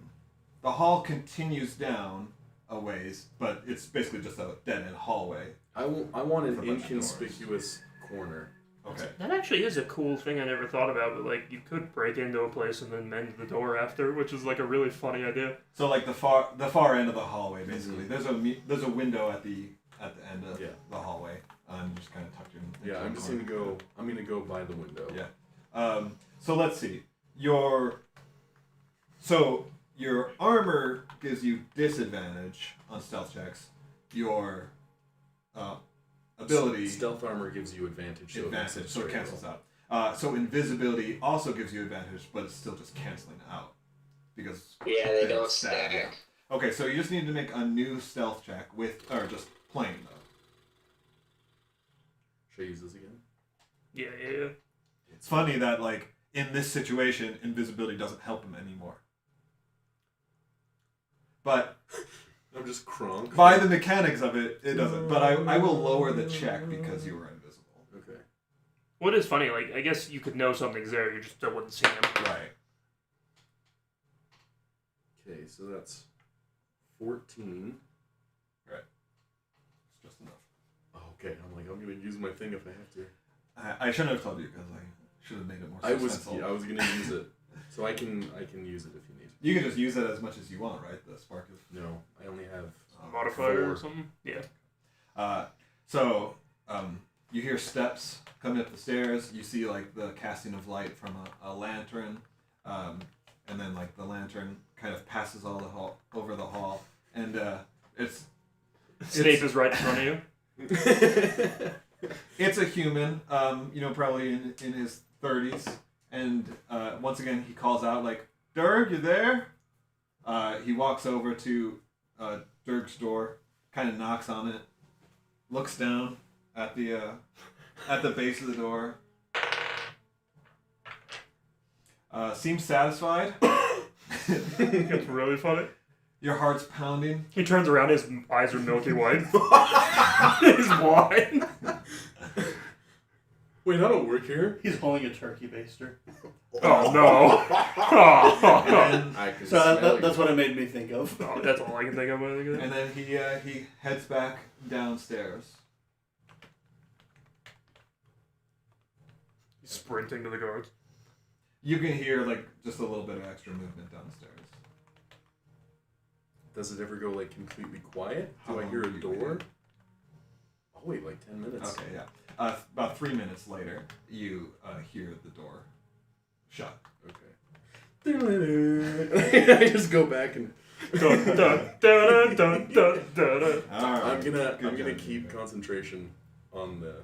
The hall continues down a ways, but it's basically just a dead-end hallway. I want an With a bunch of inconspicuous corner. Okay. That actually is a cool thing I never thought about, but like you could break into a place and then mend the door after, which is like a really funny idea. So like the far end of the hallway, basically. There's a window at the end of the hallway. You just kind of tucked in. Yeah, I'm just gonna go. I'm gonna go by the window. Yeah. So let's see. Your armor gives you disadvantage on stealth checks. Your ability Stealth armor gives you advantage. so it cancels out. So invisibility also gives you advantage, but it's still just canceling out because they don't it's stacked. stack. Okay, so you just need to make a new stealth check or just plain though. Should I use this again? Yeah. It's funny that like in this situation, invisibility doesn't help him anymore. But I'm just crunk. by the mechanics of it, it doesn't. But I will lower the check because you were invisible. Okay. What is funny, like I guess you could know something's there, you just still wouldn't see him. Right. Okay, so that's 14. Right. It's just enough. Okay, I'm gonna use my thing if I have to. I shouldn't have told you because I should have made it more I was gonna use it, so I can use it if you need. You can just use it as much as you want, right? The spark of No, I only have Modifier 4. or something? Yeah. So you hear steps coming up the stairs. You see like the casting of light from a lantern, and then like the lantern kind of passes over the hall, and Snape is right in front of you. it's a human, probably in his 30s, and once again he calls out like, "Durg, you there?" He walks over to Durg's door, kind of knocks on it, looks down at the base of the door, seems satisfied. It's really funny. Your heart's pounding. He turns around, his eyes are milky white. He's blind. Wait, I don't work here. He's holding a turkey baster. Oh no. And I can So smell that's it. what it made me think of. Oh, that's all I can think of when I think of that. then he heads back downstairs. He's sprinting to the guards. You can hear like just a little bit of extra movement downstairs. Does it ever go like completely quiet? How Do I long hear a do you door? wait? I'll wait like 10 minutes. Okay, yeah. About 3 minutes later, you hear the door shut. Okay. I just go back and. Dun, dun, dun, dun, dun, dun, dun. I'm gonna Good keep job. concentration on the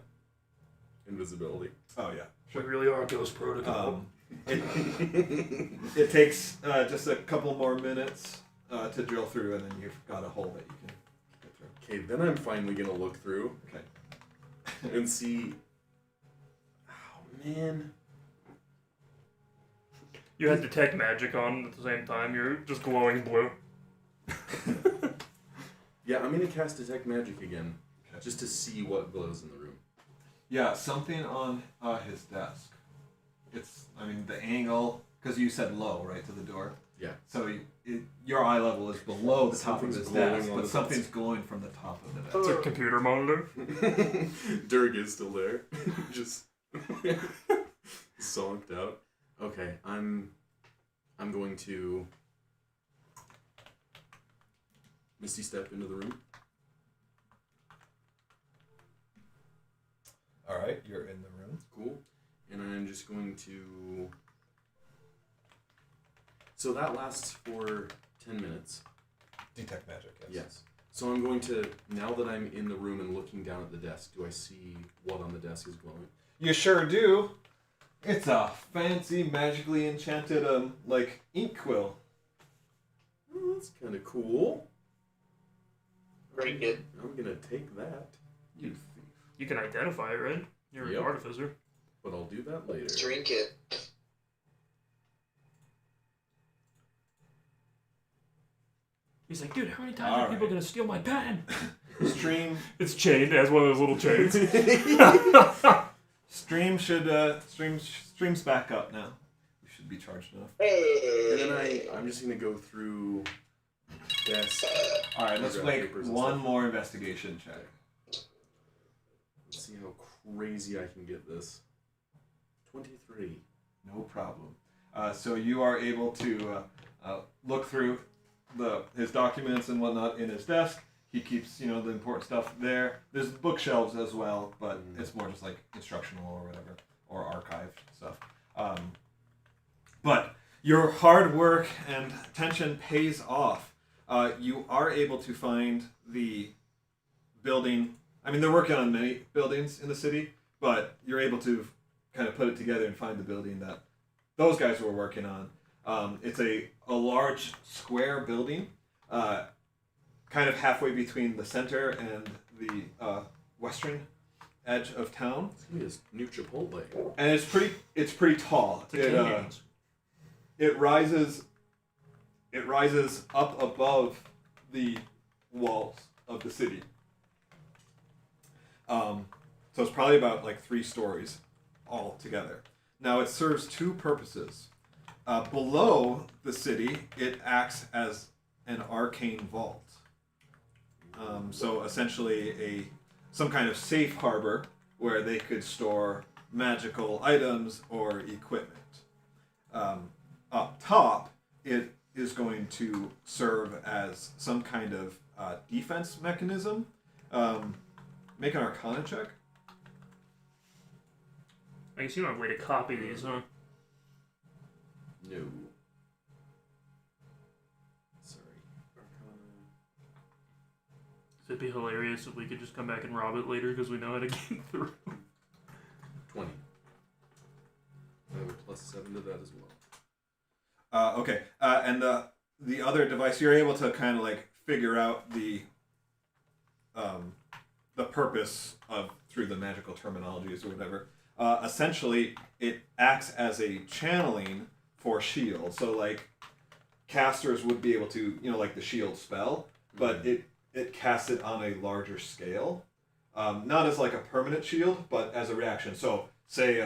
invisibility. Oh yeah. We really are Ghost Protocol. It takes just a couple more minutes to drill through, and then you've got a hole that you can get through. Okay, then I'm finally gonna look through Okay. and see. Oh man. You had detect magic on at the same time. You're just glowing blue. Yeah, I'm gonna cast detect magic again, just to see what glows in the room. Yeah, something on his desk. The angle, because you said low, right, to the door? Yeah. So your eye level is below the top of Something's his glowing desk, on but the something's desk. glowing from the top of the desk. It's a computer monitor. Dirk is still there, just zonked out. Okay, I'm going to Misty step into the room. All right, you're in the room. Cool. And I'm just going to... So that lasts for 10 minutes. Detect magic, yes. Yes. So I'm going to, now that I'm in the room and looking down at the desk, do I see what on the desk is glowing? You sure do. It's a fancy, magically enchanted, ink quill. Oh, that's kind of cool. Very good. I'm going to take that. You thief. You can identify it, right? You're Yep. an artificer. But I'll do that later. Drink it. He's like, dude, how many times All are people right. gonna steal my pen? Stream. It's chained. It has one of those little chains. Stream's back up now. We should be charged enough. And then I'm just going to go through desk. All right, let's Grab make papers and one stuff. more investigation check. Let's see how crazy I can get this. 23. No problem. So you are able to look through his documents and whatnot in his desk. He keeps, the important stuff there. There's bookshelves as well, but it's more just like instructional or whatever, or archive stuff. But your hard work and attention pays off. You are able to find the building. I mean, they're working on many buildings in the city, but you're able to kind of put it together and find the building that those guys were working on. It's a large square building, kind of halfway between the center and the western edge of town, It's going to be a new Chipotle. and it's pretty tall. It rises up above the walls of the city. So it's probably about 3 stories all together. Now it serves 2 purposes. Below the city, it acts as an arcane vault. So essentially some kind of safe harbor where they could store magical items or equipment. Up top, it is going to serve as some kind of defense mechanism. Make an Arcana check. I guess you don't have a way to copy these, huh? No. Sorry. Arcana. It'd be hilarious if we could just come back and rob it later because we know how to get through. 20. I have a +7 to that as well. Okay. And the other device, you're able to kind of figure out the purpose of through the magical terminologies or whatever. Essentially, it acts as a channeling for shield. So casters would be able to, the shield spell, but it casts it on a larger scale. Not as a permanent shield, but as a reaction. So say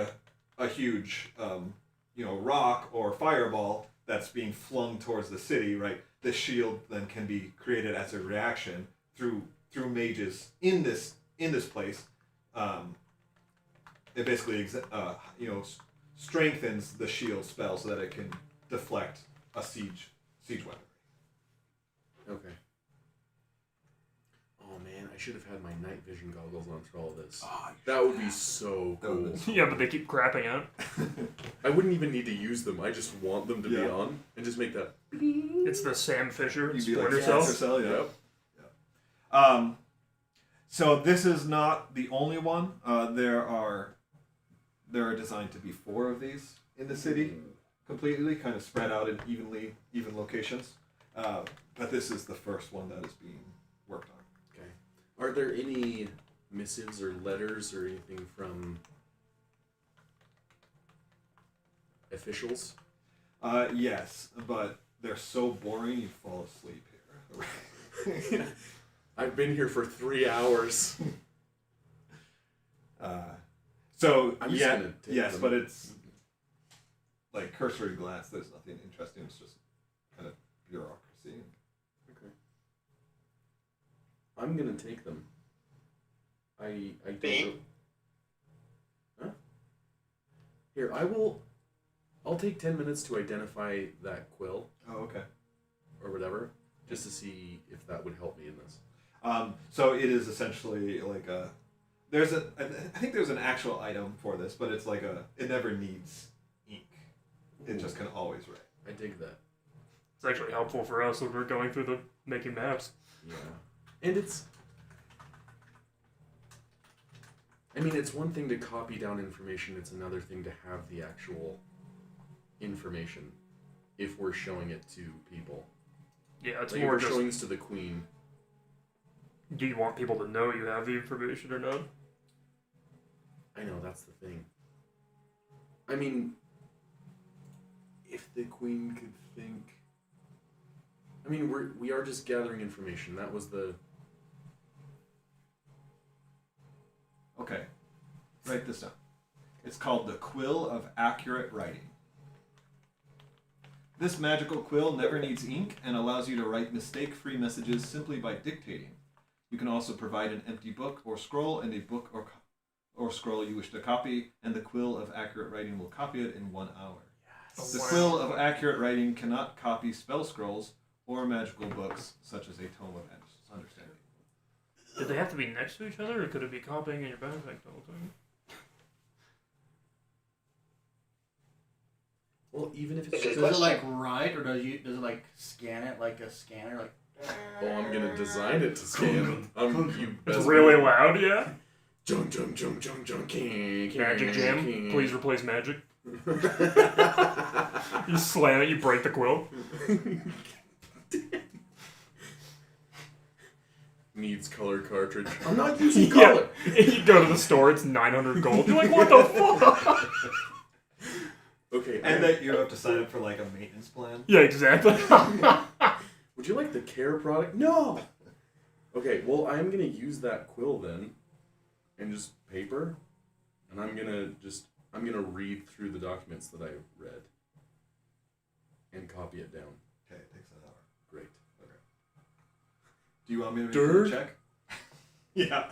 a huge rock or fireball that's being flung towards the city, right? This shield then can be created as a reaction through mages in this place. It basically strengthens the shield spell so that it can deflect a siege weapon. Okay. Oh man, I should have had my night vision goggles on for all this. Oh, that would be so That would've cool. been so Yeah, but they keep crapping out. I wouldn't even need to use them. I just want them to be Yeah. on and just make that. It's the Sam Fisher You'd be like Splinter Splinter Cell. Cell, yeah. Yep. So this is not the only one. There are designed to be 4 of these in the city, completely kind of spread out in even locations. But this is the first one that is being worked on. Okay. Are there any missives or letters or anything from officials? Yes, but they're so boring you fall asleep here. I've been here for 3 hours. So I'm just yeah, gonna take yes, them. but it's like cursory glance. There's nothing interesting. It's just kind of bureaucracy. Okay. I'm gonna take them. I don't Me? know. Huh? Here, I'll take 10 minutes to identify that quill Oh, okay. or whatever, just to see if that would help me in this. So it is essentially like a. I think there's an actual item for this, but it's like it never needs ink. It just can always write. I dig that. It's actually helpful for us when we're going through the making maps. Yeah. And it's one thing to copy down information, it's another thing to have the actual information if we're showing it to people. Yeah, it's Like if more we're just, showing this to the queen. do you want people to know you have the information or not? I know, that's the thing. I mean, if the queen could think... I mean, we are just gathering information. That was the... Okay. Write this down. It's called the Quill of Accurate Writing. This magical quill never needs ink and allows you to write mistake-free messages simply by dictating. You can also provide an empty book or scroll and a book or scroll you wish to copy, and the Quill of Accurate Writing will copy it in 1 hour. Yes. The Quill of Accurate Writing cannot copy spell scrolls or magical books, such as a Tome of Understanding. Did they have to be next to each other, or could it be copying in your backpack the whole time? Well, even if it's It's just... a Does it question. like write, or does it like scan it like a scanner? Like. Oh, I'm gonna design it to scan. You It's best really believe- loud, yeah? Jump, jump, jump, jump, jump. Magic Jam, please replace magic. You slam it, you break the quill. Needs color cartridge. I'm not using Yeah. color. You go to the store, it's 900 gold. You're like, what the fuck? Okay. And that you have to sign up for like a maintenance plan. Yeah, exactly. Would you like the care product? No. Okay. Well, I'm gonna use that quill then, and just paper, and I'm gonna read through the documents that I read, and copy it down. Okay, it takes an hour. Great. Okay. Do you want me to Dirt? make a check? Yeah.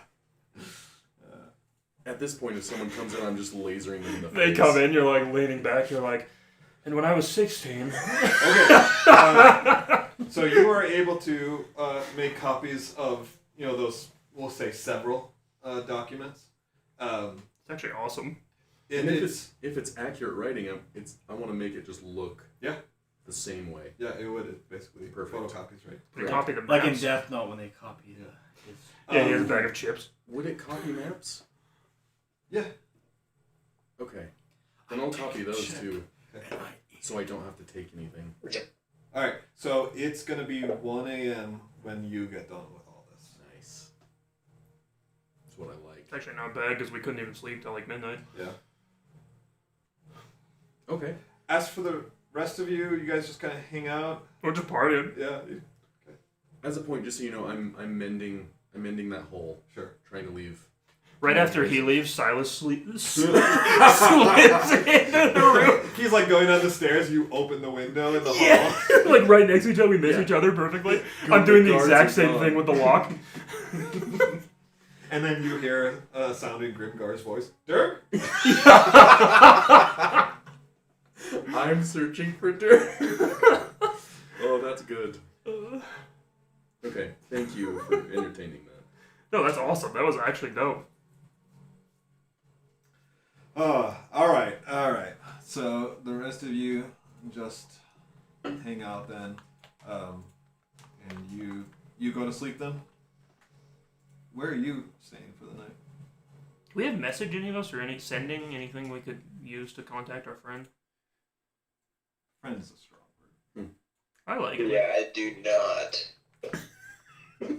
At this point, if someone comes in, I'm just lasering them in the They face. come in, you're like leaning back, you're like, and when I was 16. Okay. So you are able to make copies of those, we'll say several documents. It's actually awesome. And if it's accurate writing, I want to make it just look Yeah. the same way. Yeah, it would. It's basically Perfect. photocopies, right? They copy the maps. Like in Death Note when they copy his. Yeah, he has a bag of chips. Would it copy maps? Yeah. Okay. Then I'll copy those too, Okay. so I don't have to take anything. All right. So it's gonna be 1 a.m. when you get done with all this. Nice. That's what I like. It's actually not bad because we couldn't even sleep till like midnight. Yeah. Okay. As for the rest of you, you guys just kind of hang out. Or just partying. Yeah. As a point, just so you know, I'm mending that hole. Sure. Trying to leave. Right after he leaves, Silas slips into the room. He's like going down the stairs. You open the window in the hall. Yeah, like right next to each other, we miss each other perfectly. I'm doing the guards exact are same gone. thing with the lock. And then you hear a sound in Grimgar's voice. Dirk? I'm searching for dirt. Oh, that's good. Okay, thank you for entertaining that. No, that's awesome. That was actually dope. Oh, all right. So hang out then, and you go to sleep then. Where are you staying for the night? Do we have message any of us or sending anything we could use to contact our friend? Friend is a strong word. I like it. Yeah, I do not.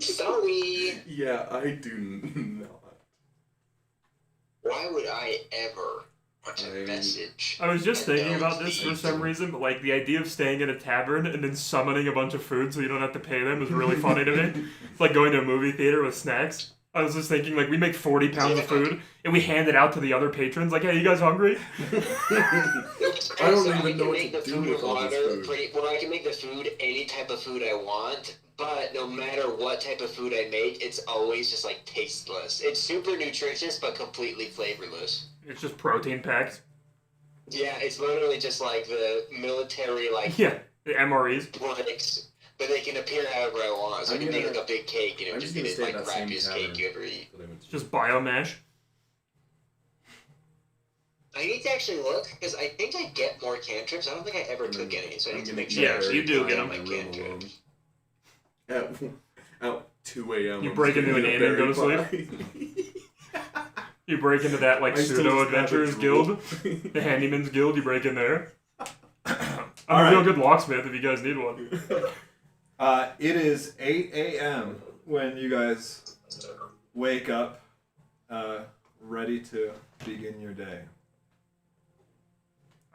Sorry. Yeah, I do not. Why would I ever want a message? I was just and thinking don't about this for leave? some reason, but like the idea of staying in a tavern and then summoning a bunch of food so you don't have to pay them is really funny to me. It's like going to a movie theater with snacks. I was just thinking, like, we make 40 pounds of food and we hand it out to the other patrons. Like, hey, you guys hungry? I don't even know what to do with all this food. Well, I can make the food any type of food I want, but no matter what type of food I make, it's always just, like, tasteless. It's super nutritious, but completely flavorless. It's just protein packed. Yeah, it's literally just, like, the military, like... Yeah, the MREs. Bricks. But they can appear however I want, so I can make like a big cake, and it would just be the like crappiest cake you ever eat. It's just biomash. I need to actually look, because I think I get more cantrips. I don't think I ever took any, so I need to make sure. Yeah, you do get them. My cantrips. At 2 a.m. You break into an inn and go to sleep? You break into that, like, pseudo-adventurers guild? The Handyman's Guild, you break in there? I'm a real good locksmith if you guys need one. It is 8 a.m. when you guys wake up, ready to begin your day.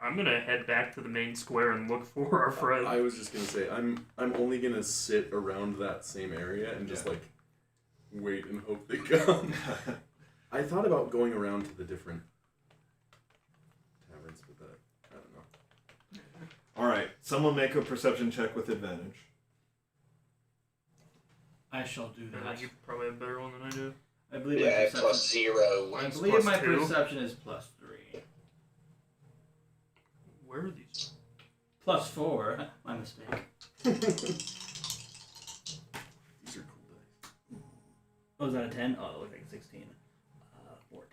I'm gonna head back to the main square and look for our friend. I was just gonna say, I'm only gonna sit around that same area and just like wait and hope they come. I thought about going around to the different taverns, but that I don't know. All right, someone make a perception check with advantage. I shall do that. You probably have a better one than I do. I believe Yeah, my perception. plus 0. I believe plus my 2. perception is plus 3. Where are these? Plus 4. My mistake. These are cool dice. Oh, is that a 10? Oh, it looks like 16. 14.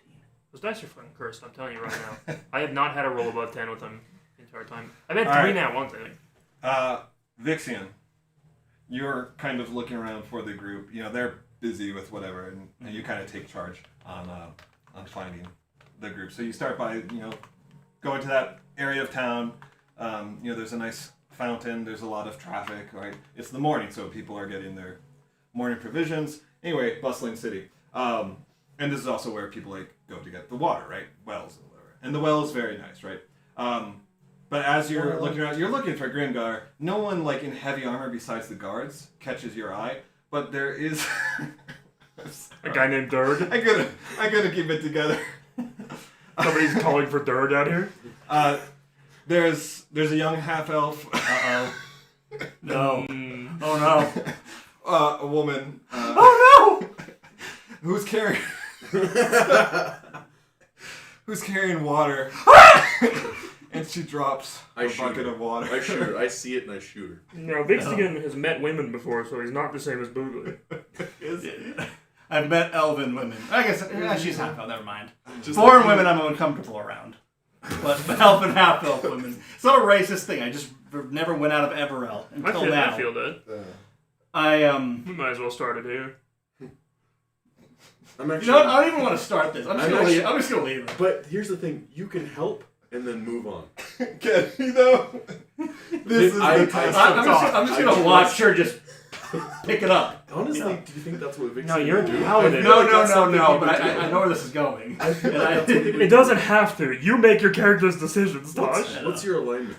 Those dice are fucking cursed, I'm telling you right now. I have not had a roll above 10 with them the entire time. I've had All 3 right. now once, I think. Vixian, you're kind of looking around for the group. You know, they're busy with whatever, and you kind of take charge on finding the group. So you start by, going to that area of town. There's a nice fountain. There's a lot of traffic, right? It's the morning, so people are getting their morning provisions. Anyway, bustling city. And this is also where people go to get the water, right? Wells and whatever. And the well is very nice, right? But as you're looking around, you're looking for Grimgar. No one in heavy armor besides the guards catches your eye, but there is a guy named Durg. I gotta keep it together. Somebody's calling for Durg out here. There's a young half elf. No. Oh no. A woman. Oh no! Who's carrying water. And she drops a bucket of water. I shoot her. I see it and I shoot her. No, Vixian has met women before, so he's not the same as Boogly. I've met elven women. I guess she's half elf. Never mind. Foreign women I'm uncomfortable around. But elf and half elf women. It's not a racist thing. I just never went out of Everell until now. I feel that. We might as well start it here. I'm actually. You know what? I don't even want to start this. I'm just gonna leave it. But here's the thing: you can help and then move on. Can you though? This is the time. I'm just gonna watch her just pick it up. Honestly, do you think that's what Vixen No, you're a would do? paladin. No. But I know where this is going. It doesn't have to. You make your character's decisions, Tosh. What's your alignment?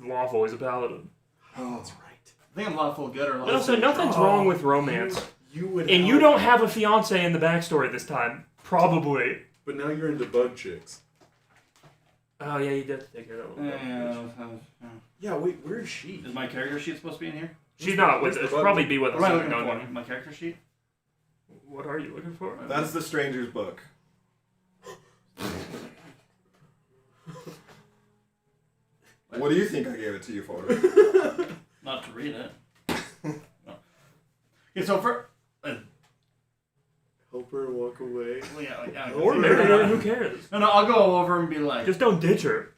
Lawful. He's a paladin. Oh, that's right. I think I'm lawful good or lawful. No, so nothing's wrong with romance. You would. And you don't have a fiance in the backstory this time. Probably. But now you're into bug chicks. Oh, yeah, you did take care of that. Yeah, wait, where is she? Is my character sheet supposed to be in here? She's not with us. She'll probably be with us. What am I looking for? My character sheet? What are you looking for? That's the Stranger's Book. What do you think I gave it to you for? Not to read it. No. Okay, so for... Help her walk away. Well, yeah, or marry her, who cares? No, I'll go over and be like... Just don't ditch her.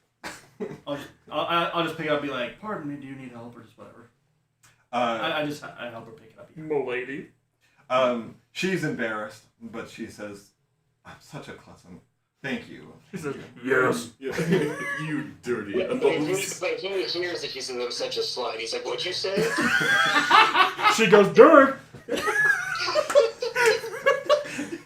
I'll just pick it up and be like, pardon me, do you need help or just whatever? I help her pick it up. Milady. She's embarrassed, but she says, "I'm such a klutz. Thank you." She says, yes. You dirty But he hears that she's such a slut. He's like, "What'd you say?" She goes, Dirk!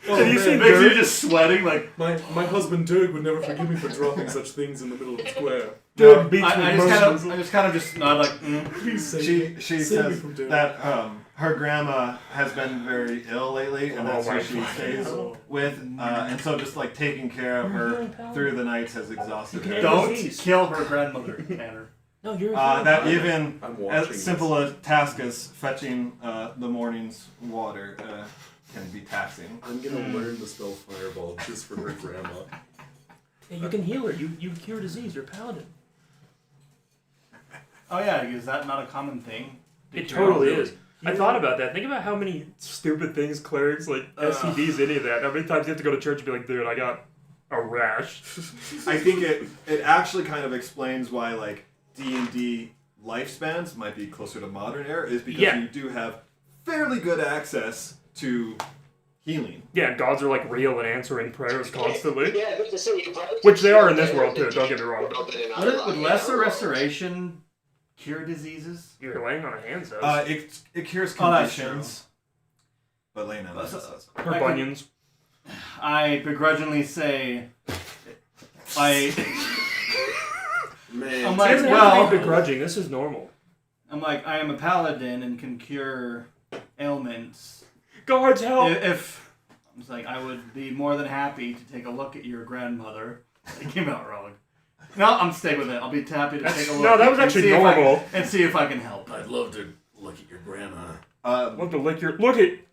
Have you seen Makes you Dirk? just sweating like. My husband Dirk would never forgive me for dropping such things in the middle of the square. Dirk beats me I just kind of just nod like. Please save me. She Save me says from Dirk. that her grandma has been very ill lately, and that's Oh who my she God. stays with. And so just like taking care of her through the nights has exhausted her. Don't kill her grandmother, Tanner. No, you're That even I'm watching as simple a task as fetching the morning's water can be taxing. I'm gonna learn the spell Fireball just for her grandma. Yeah, you can heal her. You cure disease. You're a paladin. Oh yeah, is that not a common thing? It totally is. I thought about that. Think about how many stupid things clerics, like STDs, any of that. How many times you have to go to church and be like, dude, I got a rash. I think it actually kind of explains why like D&D lifespans might be closer to modern era is because you do have fairly good access to healing. Yeah, gods are like real and answering prayers constantly. Yeah, but to say, Which they are in this world too, don't get me wrong. Would lesser restoration cure diseases? You're laying on a hand, says. It cures Oh, that's conditions. But laying on says. Her bunions. I begrudgingly say, Man, I'm It like, doesn't have well, to be begrudging. This is normal. I'm like, I am a paladin and can cure ailments. Guards, help! If I was like, I would be more than happy to take a look at your grandmother. It came out wrong. No, I'm staying with it. I'll be happy to take a look. No, that was and actually see if normal. and see if I can help. I'd love to look at your grandma. Want to lick your... Look it!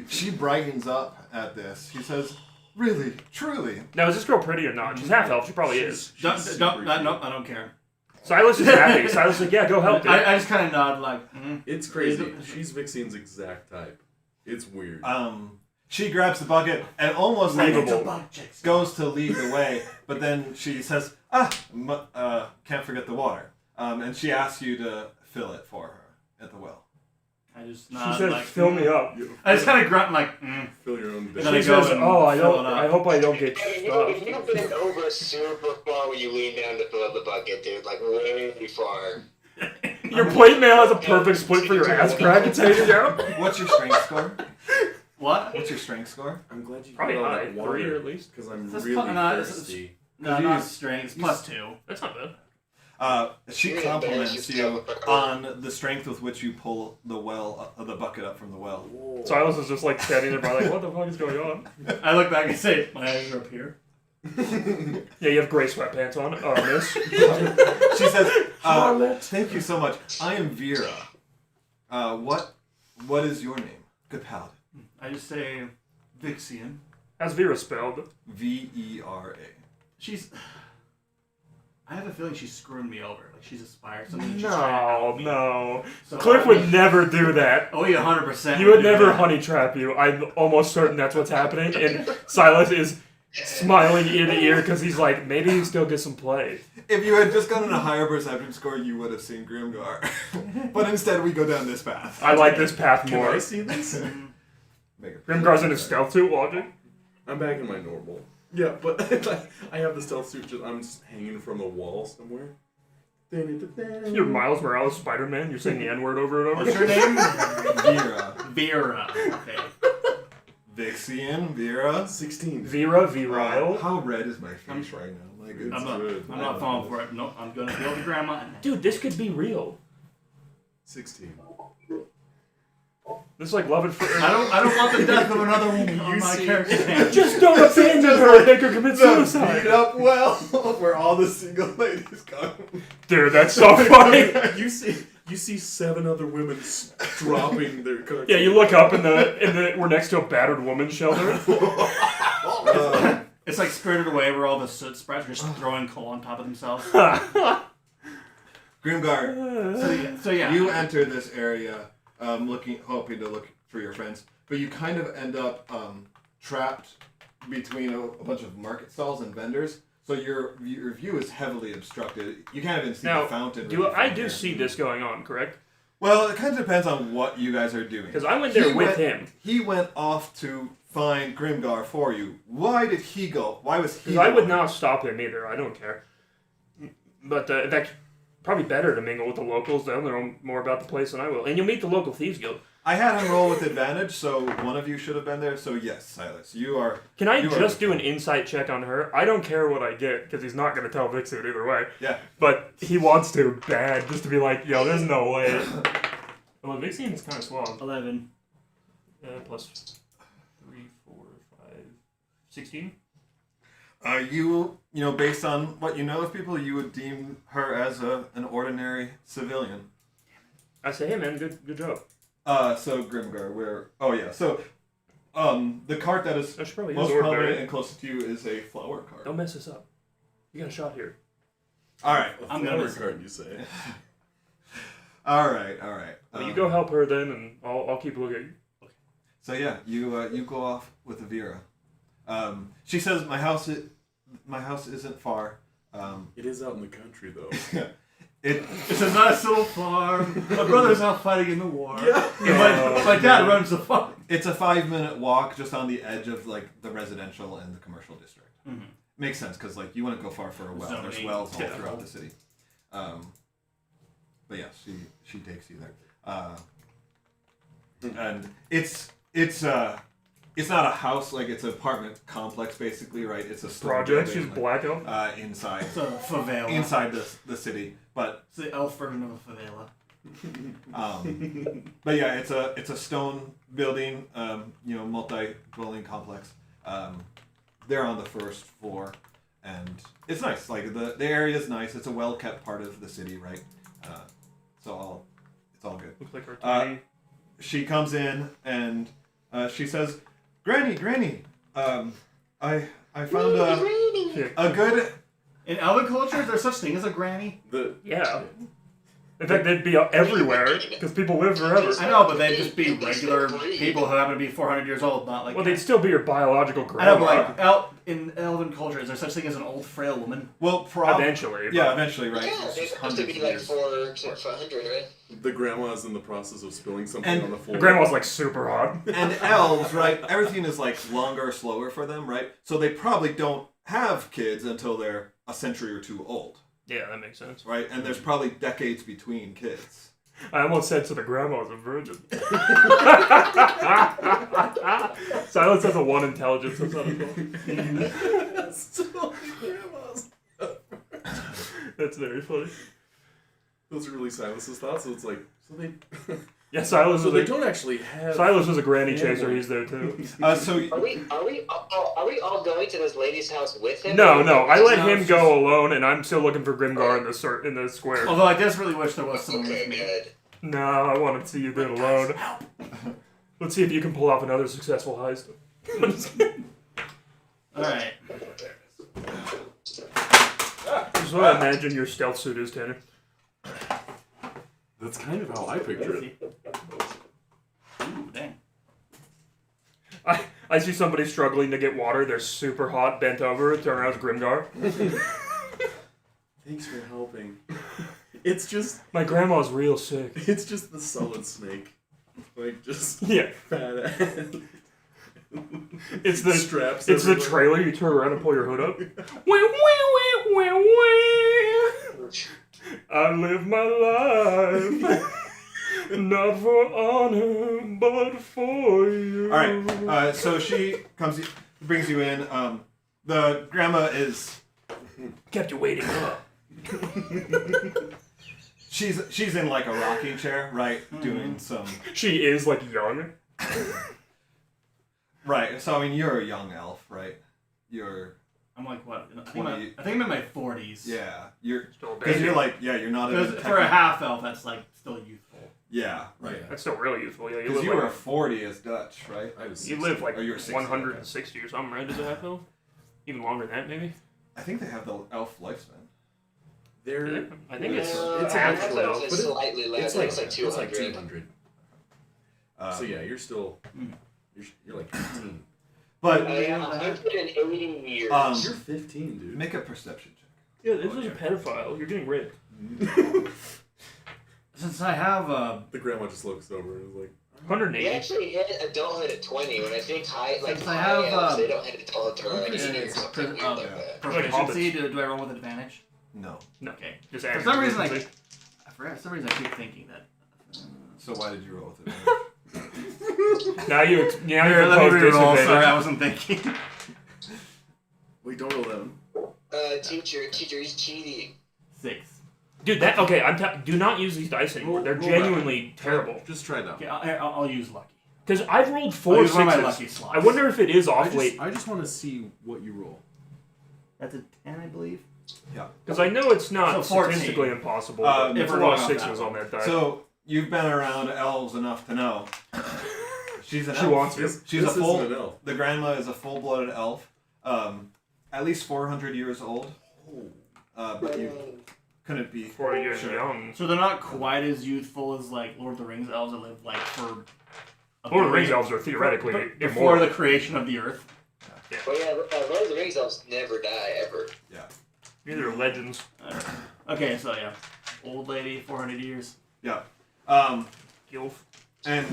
She brightens up at this. She says, "Really, truly." Now, is this girl pretty or not? She's half-elf. She probably is. No, I don't care. Silas is happy. Silas is like, yeah, go help, dude. I just kind of nod like, It's crazy. She's Vixian's exact type. It's weird. She grabs the bucket and almost Believable. goes to lead the way, but then she says, can't forget the water. And she asks you to fill it for her at the well. I just She nod says, like, fill me up. I just kind of grunt like, Fill your own dish. Then I She go says, and oh, I fill don't. it up. I hope I don't get If stuffed. you bend over super far when you lean down to fill up the bucket, dude, like way far. Your plate mail has a perfect split for your ass crack. It's hanging out. What's your strength score? what? What's your strength score? I'm glad you Probably got all high. that 3 water at least. because I'm That's really not- thirsty. No, You not use- strength. +2. That's not bad. She compliments you on the strength with which you pull the the bucket up from the well. Silas is just like standing there, by like, what the fuck is going on? I look back and say, my eyes are up here. Yeah, you have gray sweatpants on. Oh, miss. She says, "Thank you so much. I am Vera. What is your name? Good paladin." I just say, Vixian. How's Vera spelled? Vera. She's... I have a feeling she's screwing me over. Like, she's aspired something. She's trying to help me. No. So Cliff would never do that. Oh, yeah, 100%. He would do never that. honey trap you. I'm almost certain that's what's happening. And Silas is smiling ear to ear because he's like, maybe he still gets some play. If you had just gotten a higher perception score, you would have seen Grimgar. But instead, we go down this path. I like this path Can more. I see this? Grimgar's in his stealth suit watching. I'm back in my normal. Yeah, but I have the stealth suit. I'm just hanging from a wall somewhere. You're Miles Morales Spider-Man. You're saying the N-word over and over. What's your name? Vera. Vera. Okay. Vixian. Vera. 16. Vera, Virile. How red is my face right now? Like, it's I'm not falling for it. Nope, I'm gonna build a grandma. Dude, this could be real. 16. This is like love at first. I don't want the death of another woman on my character's hand. Just don't abandon her and make her commit Beat suicide. up well, where all the single ladies come. Dude, that's so funny. You see 7 other women dropping their cards. Yeah, you look up and we're next to a battered woman's shelter. It's like Spirited Away, where all the soot sprats are just throwing coal on top of themselves. Grimgar, So yeah, you enter this area, hoping to look for your friends, but you kind of end up trapped between a bunch of market stalls and vendors. So your view is heavily obstructed. You can't even see Now, the fountain. I do see this going on, correct? Well, it kind of depends on what you guys are doing. Because I went there with him. He went off to find Grimgar for you. Why did he go? Why was he? Because I would not stop him either. I don't care. But in fact, probably better to mingle with the locals. They'll know more about the place than I will. And you'll meet the local thieves guild. I had him roll with advantage, so one of you should have been there. So yes, Silas, you are. Can I just do an insight check on her? I don't care what I get, because he's not going to tell Vixen either way. Yeah. But he wants to bad, just to be like, yo, there's no way. Well, Vixen is kind of suave. 11. Plus 3, 4, 5, 16? You know, based on what you know of people, you would deem her as an ordinary civilian. I say, hey man, good job. So Grimgar, so, the cart that is most prominent and closest to you is a flower cart. Don't mess this up. You got a shot here. Alright. I'm gonna cart, you say. Alright. Well, you go help her then, and I'll keep looking at you. Okay. So yeah, you go off with Avira. She says my house isn't far. It is out in the country though. It's a nice little farm. My brother's out fighting in the war. Yeah. My dad runs the farm. It's a 5-minute walk just on the edge of like the residential and the commercial district. Mm-hmm. Makes sense because like you wouldn't go far for a well. There's wells all throughout the city. But yeah, she takes you there. And it's not a house, like it's an apartment complex basically, right? It's a project. She's blackout. Inside. It's a favela. Inside the city, but it's the elf version of a favela. But yeah, it's a stone building, multi-dwelling complex. They're on the first floor, and it's nice. Like the area is nice. It's a well-kept part of the city, right? It's all good. Looks like our she comes in and she says, Granny, I found a good. In elven culture, is there such thing as a granny? Yeah. In fact, they'd be everywhere because people live forever. I know, but they'd just be regular people who happen to be 400 years old, not like. Well, they'd still be your biological grandma. I know, but in elven culture, is there such thing as an old frail woman? Well, eventually. Yeah, eventually, right? Yeah, it has to be like 400, right? The grandma's in the process of spilling something on the floor. The grandma's like super hot. And elves, right? Everything is like longer, slower for them, right? So they probably don't have kids until they're a century or two old. Yeah, that makes sense. Right? And there's probably decades between kids. I almost said so the grandma's a virgin. Silence has a 1 intelligence. That's not a Still grandma's. That's very funny. Those are really Silas's thoughts, so it's like, so they... Yeah, Silas so is they don't actually have... Silas was a granny chaser, he's there too. Are we all going to this lady's house with him? No, I let him go alone, and I'm still looking for Grimgar in the square. Although I desperately wish there was someone with me. Good. No, I want to see you do it alone. Let's see if you can pull off another successful heist. Alright. This is what I imagine your stealth suit is, Tanner. That's kind of how I picture it. Ooh, dang. I see somebody struggling to get water. They're super hot, bent over. Turn around, it's Grimgar. Thanks for helping. It's just... My grandma's real sick. It's just the solid snake. Like, just... Yeah. Fat ass. It's the straps. It's the trailer. You turn around and pull your hood up. Wee, wee, wee, wee, wee. I live my life not for honor, but for you. All right. So she brings you in. The grandma is kept you waiting up. She's in like a rocking chair, right? Doing some. She is like young. Right. So I mean, you're a young elf, right? I'm like what? I think I'm in my 40s. Yeah, you're still because you're like you're not for a half elf. That's like still youthful. Yeah, right. That's still really useful. Yeah, because you were 40 as Dutch, right? You live like you were 60, 160 or something, right? Does it have elf? Even longer than that, maybe. I think they have the elf lifespan. I think it's actually elf, but slightly less. It's like 200. So yeah, you're still you're like 18. But Yeah, 180 years. You're 15, dude. make a perception check. Yeah, this is a pedophile. You're getting raped. Since I have The grandma just looks over and is like, 180. He actually hit adulthood at 20, when I think high, like Since I high have, elves, they don't hit adulthood until like 80 or it's something weird like that. proficiency, do I roll with advantage? No. Okay. Just For some reason, I forgot. For some reason, I keep thinking that. So why did you roll with it? Now you Here, let me propose reroll. disadvantage. Sorry, I wasn't thinking. wait, don't roll that one. Teacher, he's cheating. 6. Dude, do not use these dice anymore. They're Roll genuinely terrible. Just try that Okay, one. I'll use lucky. Because I've rolled I'll 4 use one of my sixes. lucky slots. I wonder if it is off weight. I just want to see what you roll. That's a 10, I believe. Because I know it's not So 14. statistically impossible. Um, if if we're we're going going off sixes that on that die. So you've been around elves enough to know. She's an She elf. wants you. She's This a full. isn't an elf. The grandma is a full-blooded elf. At least 400 years old. But you couldn't be 4 years sure. young. So they're not quite as youthful as like Lord of the Rings elves that live like for. Lord of the Rings elves are theoretically before immortal. the creation of the earth. But yeah, Lord of the Rings elves never die, ever. These are legends. Okay, so yeah, old lady, 400 years. Yeah. Gilf. And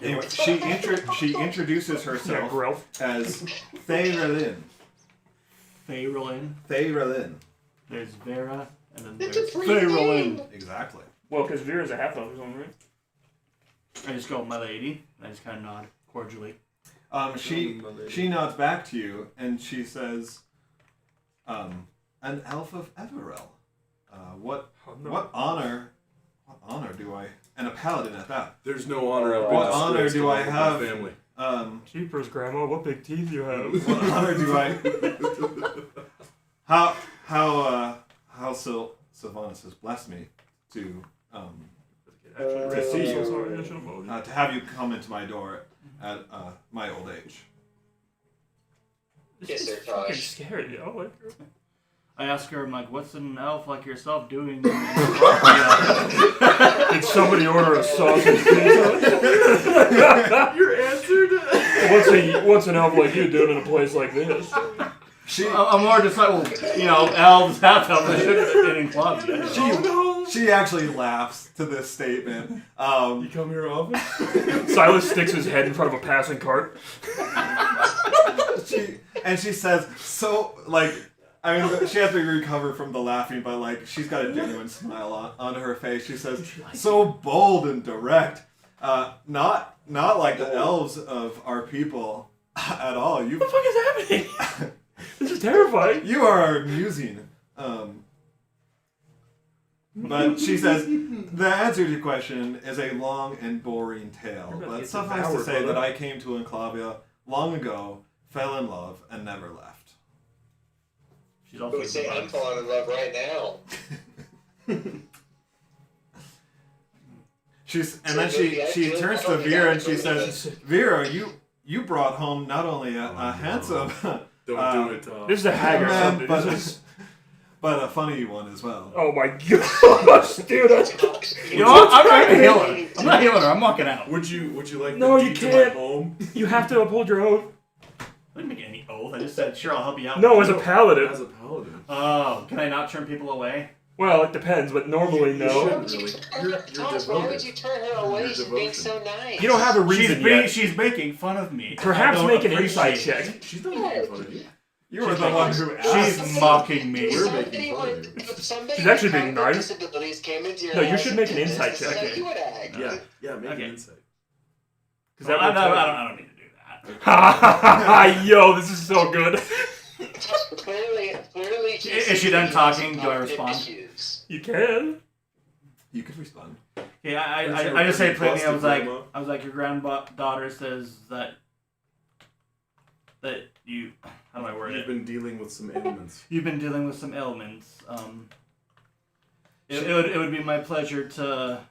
anyway, she introduces Yeah, herself Grelf. as Theyrelin. Faerlin. Theyrelin. There's Vera, and then It's a there's free Faerlin. name. Exactly. Well, because Vera's a half elf or something, right? I just go, my lady. And I just kind of nod cordially. She nods back to you and she says, "An elf of Everell. What honor do I? And a paladin at that. There's no honor. What honor do I have? Family. Jeepers, Grandma, what big teeth you have. What honor do I? How Sylvanas has blessed me to Actually, see you. Sorry, I should have voted. to have you come into my door at my old age. Yes, sir, Fucking Josh. scary. I like her. I ask her, I'm like, what's an elf like yourself doing? Did somebody order a sausage pizza? You're answered. What's an elf like you doing in a place like this? I'm more just like, well, elves, half elves, they should have been in Enclavia. She actually laughs to this statement. You come here often? Silas sticks his head in front of a passing cart. She says, so, like, I mean, she has to recover from the laughing, but, like, she's got a genuine smile on her face. She says, so bold and direct. Not like the elves of our people at all. What the fuck is happening? This is terrifying. You are amusing. But she says, the answer to your question is a long and boring tale. But suffice to say that I came to Enclavia long ago, fell in love, and never left. She's I also would say I'm falling in love right now. Then she turns to Vera and she says, Vera, you brought home not only a handsome Don't do it, Tom. This is a hag or something. but a funny one as well. Oh my gosh, dude! You know what? I'm not gonna heal her. I'm not healing her. I'm walking out. Would you like No, the you deed to can't. my home? You have to uphold your oath. I didn't make any oath. I just said, sure, I'll help you out. No, as a paladin. As a paladin. Oh, can I not turn people away? Well, it depends, but normally no. You're Thomas, why would devoted. you turn her away? You're She's being devoted. so nice. You don't have a reason yet. She's making fun of me. Perhaps I don't make an insight appreciate check. it. She's not making fun of you. You were the one who asked. She's mocking me. We're making fun of you. She's actually being nice. Disabilities came into your No, you house should make an and insight this is check. how you would act. Yeah, make Okay. an insight. Because I that don't need to do that. Yo, this is so good. Clearly, Is she done talking? Do I respond? Issues. You can. You could respond. Yeah, I just say plainly. I was like, your granddaughter says that you. How do I word You've it? been dealing with some ailments. You've been dealing with some ailments. It would be my pleasure to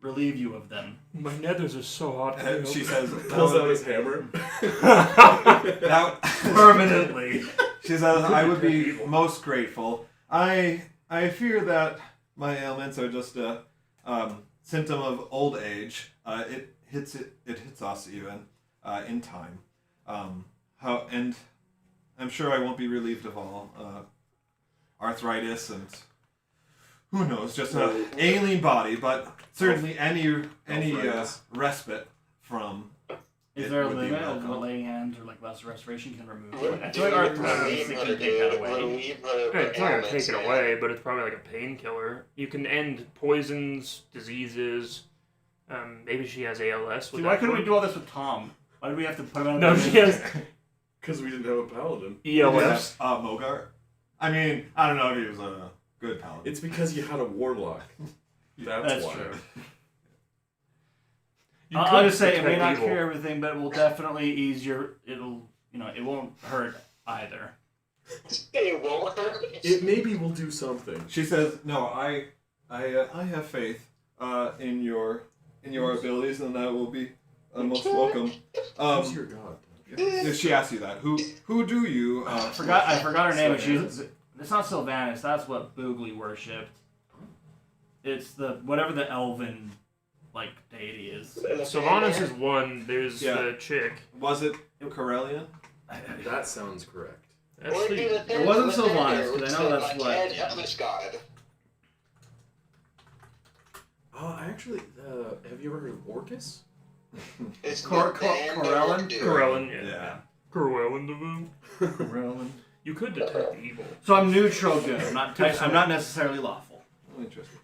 relieve you of them. My nethers are so hot. And she says, Pulls out his hammer. now, Permanently. she says, I would be most grateful. I fear that my ailments are just a symptom of old age. It hits us even in time. And I'm sure I won't be relieved of all arthritis and who knows, just an ailing body, but certainly any respite from. Is there a would be limit of welcome. what laying hands or like lesser restoration can remove? I Dude, feel like arthritis relieve can her, take that dude. away. Relieve her. It's not gonna take ailments, it man. away, but it's probably like a painkiller. You can end poisons, diseases. Maybe she has ALS. See, why couldn't we do all this with Tom? Why did we have to put him on? No, she has Because we didn't have a paladin. ELS. Mogart. I mean, I don't know if he was a good paladin. It's because you had a warlock. That's why. true. You I'll could just say it may detect not evil. cure everything, but it will definitely ease your. It'll, it won't hurt either. It won't hurt. It maybe will do something. She says, "No, I have faith in your abilities, and that will be most welcome." Who's your god? If she asks you that, who do you? I forgot her name. But it's not Sylvanas. That's what Boogly worshipped. It's whatever the elven deity is. Sylvanas is one. There's the chick. Was it Corellian? That sounds correct. That's Or do the, the It wasn't third Sylvanas, letter, because I know which that's is what- Head Elvish God. Actually, have you ever heard of Orcus? It's Corellin? Corellin, yeah. Yeah. Corellin. Corellin. You could detect evil. So I'm neutral good. I'm not necessarily lawful. Oh, interesting.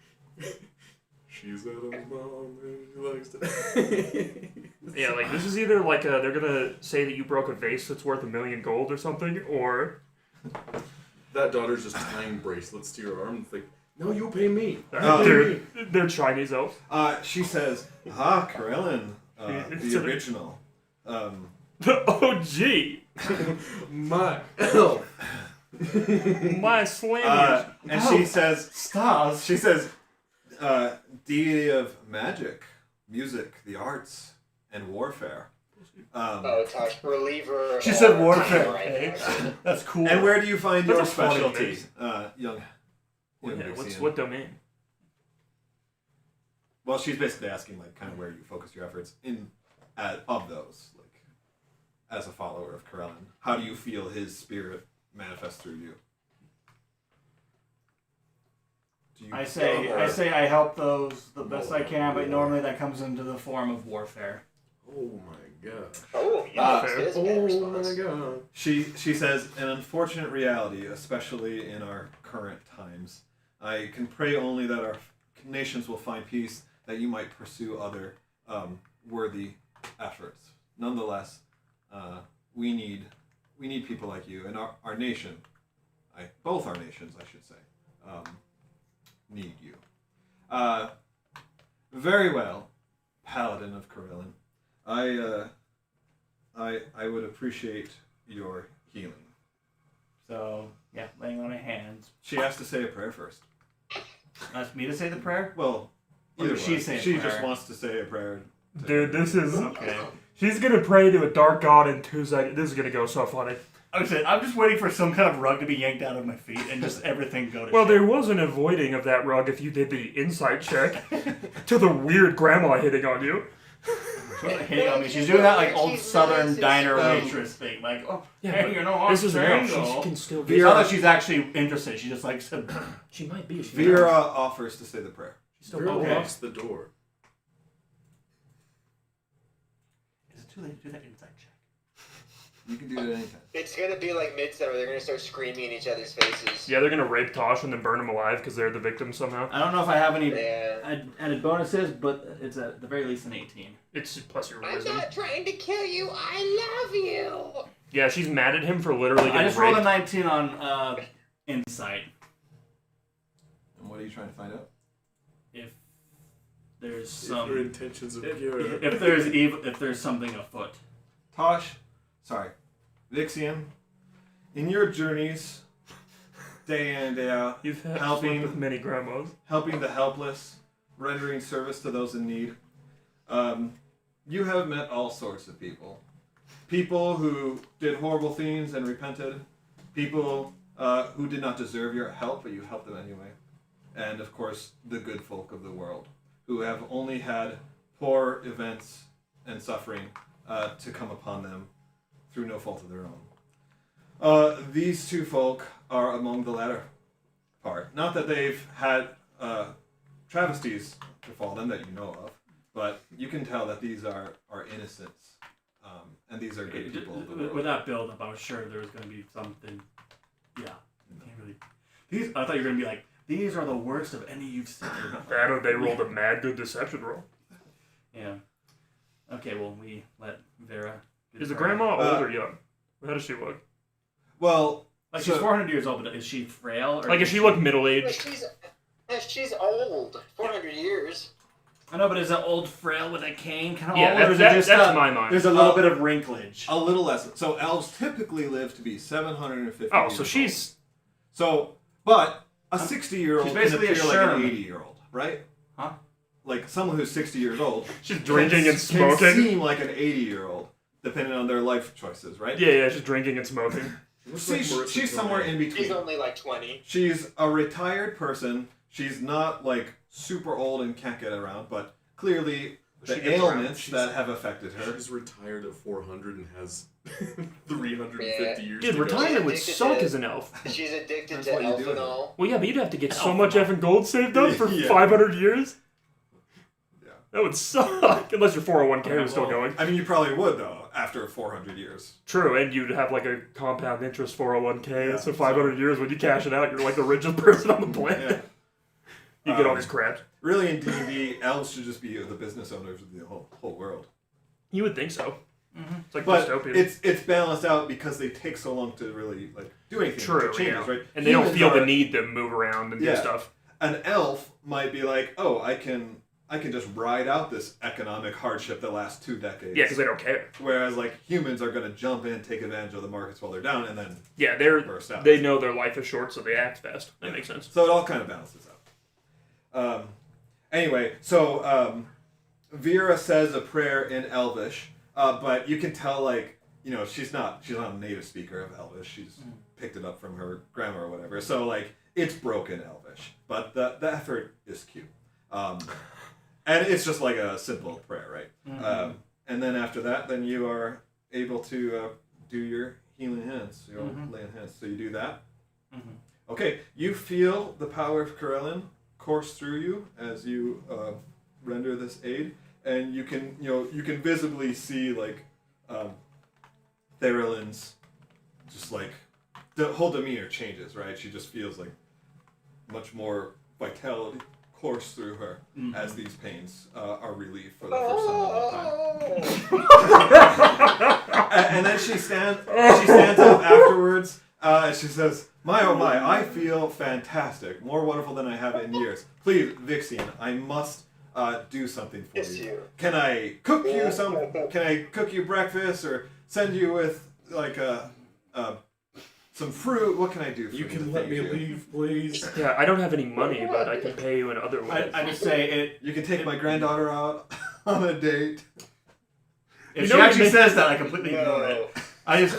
She's at his mom and she likes to... Yeah, this is either they're gonna say that you broke a vase that's worth $1 million gold or something, or That daughter's just tying bracelets to your arm. It's like, no, you pay me. they're Chinese elves. She says, Corellin, It's the a- original. The OG, My elf. my Slanish. And she says, Stars. she says, deity of magic, music, the arts, and warfare. Tosh, reliever. She said or warfare. timer, I think. That's cool. And where do you find That's your a funny specialty, mix. young Yeah, Vixian? what domain? Well, she's basically asking kind of where you focus your efforts of those, as a follower of Corellin. How do you feel his spirit manifest through you? Do you I say I help those the best I can, but normally that comes into the form of warfare. Oh my god. Oh, yeah. It's bad Oh response. my god. She says, an unfortunate reality, especially in our current times. I can pray only that our nations will find peace, that you might pursue other worthy efforts. Nonetheless, we need people like you, and our nation, both our nations, I should say, need you. Very well, Paladin of Corellin. I would appreciate your healing. So yeah, laying on of hands. She has to say a prayer first. That's me to say the prayer. Well, Or either does she way. say a She prayer? just wants to say a prayer. Dude, this is Okay. She's gonna pray to a dark god in 2 seconds. This is gonna go so funny. I'm just waiting for some kind of rug to be yanked out of my feet and just everything go to Well, shit. there was an avoiding of that rug if you did the insight check to the weird grandma hitting on you. She wasn't hitting on me. She's doing that old Southern diner waitress thing. Hey, you're no This is enough. single. She can still It's be. not that she's actually interested. She just likes to. She might be. She Vera offers to say the prayer. She's still Vera okay. locks the door. Is it too late to do that insight check? You can do it anytime. It's gonna be like Midsummer. They're gonna start screaming in each other's faces. Yeah, they're gonna rape Tosh and then burn him alive because they're the victims somehow. I don't know if I have any Yeah. added bonuses, but it's at the very least an 18. It's plus your I'm wisdom. not trying to kill you. I love you. Yeah, she's mad at him for literally I getting just rolled a raped. 19 on insight. And what are you trying to find out? If there's If your some, intentions are pure. if there's evil, if there's something afoot. Vixian, in your journeys, day in and day out, You've had Helping. slept with many grandmas. helping the helpless, rendering service to those in need, you have met all sorts of people. People who did horrible things and repented. People who did not deserve your help, but you helped them anyway. And, of course, the good folk of the world, who have only had poor events and suffering to come upon them through no fault of their own. These two folk are among the latter part. Not that they've had travesties befall them that you know of, but you can tell that these are innocents, and these are good people. Of the world. With that build up, I was sure there was going to be something. Yeah, can't really. I thought you were going to be like, these are the worst of any you've seen. That or they rolled a mad good deception roll. Yeah. Okay, well, we let Vera. Is the grandma old or young? How does she look? Well, like she's 400 years old, but is she frail? Or like, if she look middle aged? She's old. 400 years. I know, but is it old frail with a cane? Kind of Yeah, old, or is it just that's my mind. There's a little bit of wrinklage. A little less. So elves typically live to be 750 Oh, years so she's... old. But a 60-year-old she's basically can appear a like an Sherman. 80-year-old, right? Huh? Like someone who's 60 years old. She's drinking and Can smoking. seem like an 80-year-old, depending on their life choices, right? Yeah, she's drinking and smoking. She's somewhere in between. She's only like 20. She's a retired person. She's not like super old and can't get around, but clearly the ailments that have affected her. She's retired at 400 and has 350 years. Dude, to go. retirement would suck as an elf. She's addicted That's to why you do it. elfenol. Well, yeah, but you'd have to get so much effing gold saved up for Yeah. 500 years. Yeah. That would suck. Unless your 401k was still going. I mean, you probably would though after 400 years. True, and you'd have like a compound interest 401k. Yeah, so 500 years, when you cash it out, you're like the richest person on the planet. Yeah. You get all these crap. Really, in D&D, elves should just be the business owners of the whole world. You would think so. Mm-hmm. It's like But dystopian. it's balanced out because they take so long to really like do anything. True, changes, yeah. right? And they don't Humans feel the are- need to move around and do Yeah. stuff. An elf might be like, oh, I can just ride out this economic hardship that lasts 2 decades. Yeah, because they don't care. Whereas like humans are going to jump in, take advantage of the markets while they're down, and then Yeah, burst out. they know their life is short, so they act fast. That makes sense. So it all kind of balances out. Anyway, so Vera says a prayer in Elvish, but you can tell like she's not a native speaker of Elvish. She's picked it up from her grandma or whatever. So like it's broken Elvish, but the effort is cute. And it's just like a simple prayer, right? Mm-hmm. And then after that, then you are able to do your healing hands, your laying hands. So you do that. Mm-hmm. Okay, you feel the power of Corellin course through you as you render this aid, and you can visibly see like Therilyn's just like the whole demeanor changes, right? She just feels like much more vitality course through her as these pains are relieved for the first time in a long time. And then she stands up afterwards. She says, "My oh my, I feel fantastic, more wonderful than I have in years. Please, Vixian, I must do something for you. Can I cook you Can I cook you breakfast or send you with like some fruit? What can I do for you? You can let me leave, please. Yeah, I don't have any money, but I can pay you in other ways. I just say it. You can take my granddaughter out on a date. If know she what actually you says that, I completely ignore it. I just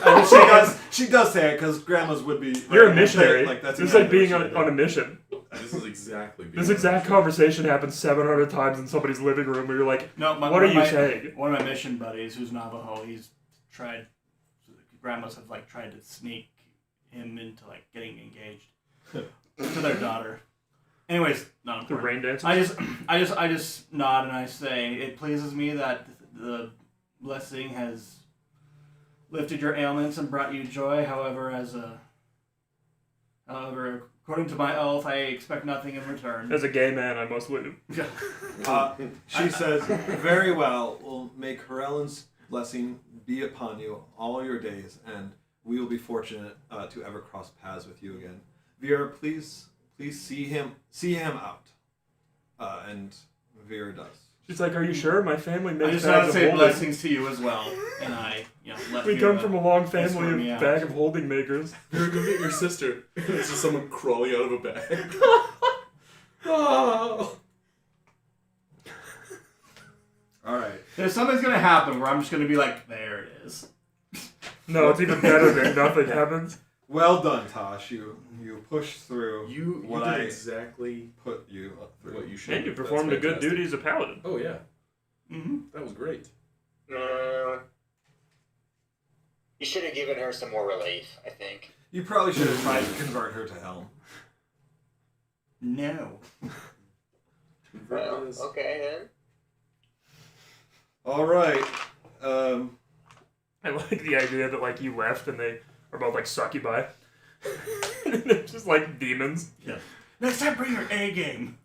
She does say it because grandmas would be. You're a missionary. Like that's It's like being exactly on what a mission. This is exactly. This exact conversation happens 700 times in somebody's living room where you're like, no. what are you saying? One of my mission buddies, who's Navajo, he's tried. Grandmas have like tried to sneak him into like getting engaged to their daughter. Anyways, not The important. rain dance? I just nod and I say, it pleases me that the blessing has lifted your ailments and brought you joy. However, according to my oath, I expect nothing in return. As a gay man, I must leave. She says, "Very well. We'll make Corellin's blessing be upon you all your days, and we will be fortunate to ever cross paths with you again. Vera, please see him out." And Vera does. She's like, are you sure? My family I makes just want bags to of say holding. blessings to you as well, and I, let We Vera come from a long escort family me of out. bag of holding makers. Here, go get your sister. This is someone crawling out of a bag. All right. There's something's gonna happen where I'm just gonna be like, there it is. No, it's even better than nothing happens. Well done, Tosh. You push through You what did I exactly put you through. what you should. And you That's performed a good fantastic. duty as a paladin. Oh, yeah. Mm-hmm. That was great. Uh, You should have given her some more relief, I think. You probably should have tried to convert her to Helm. No. Well, okay then. All right. I like the idea that like you left and they are both like succubi. They're just like demons. Yeah. Next time, bring your A game.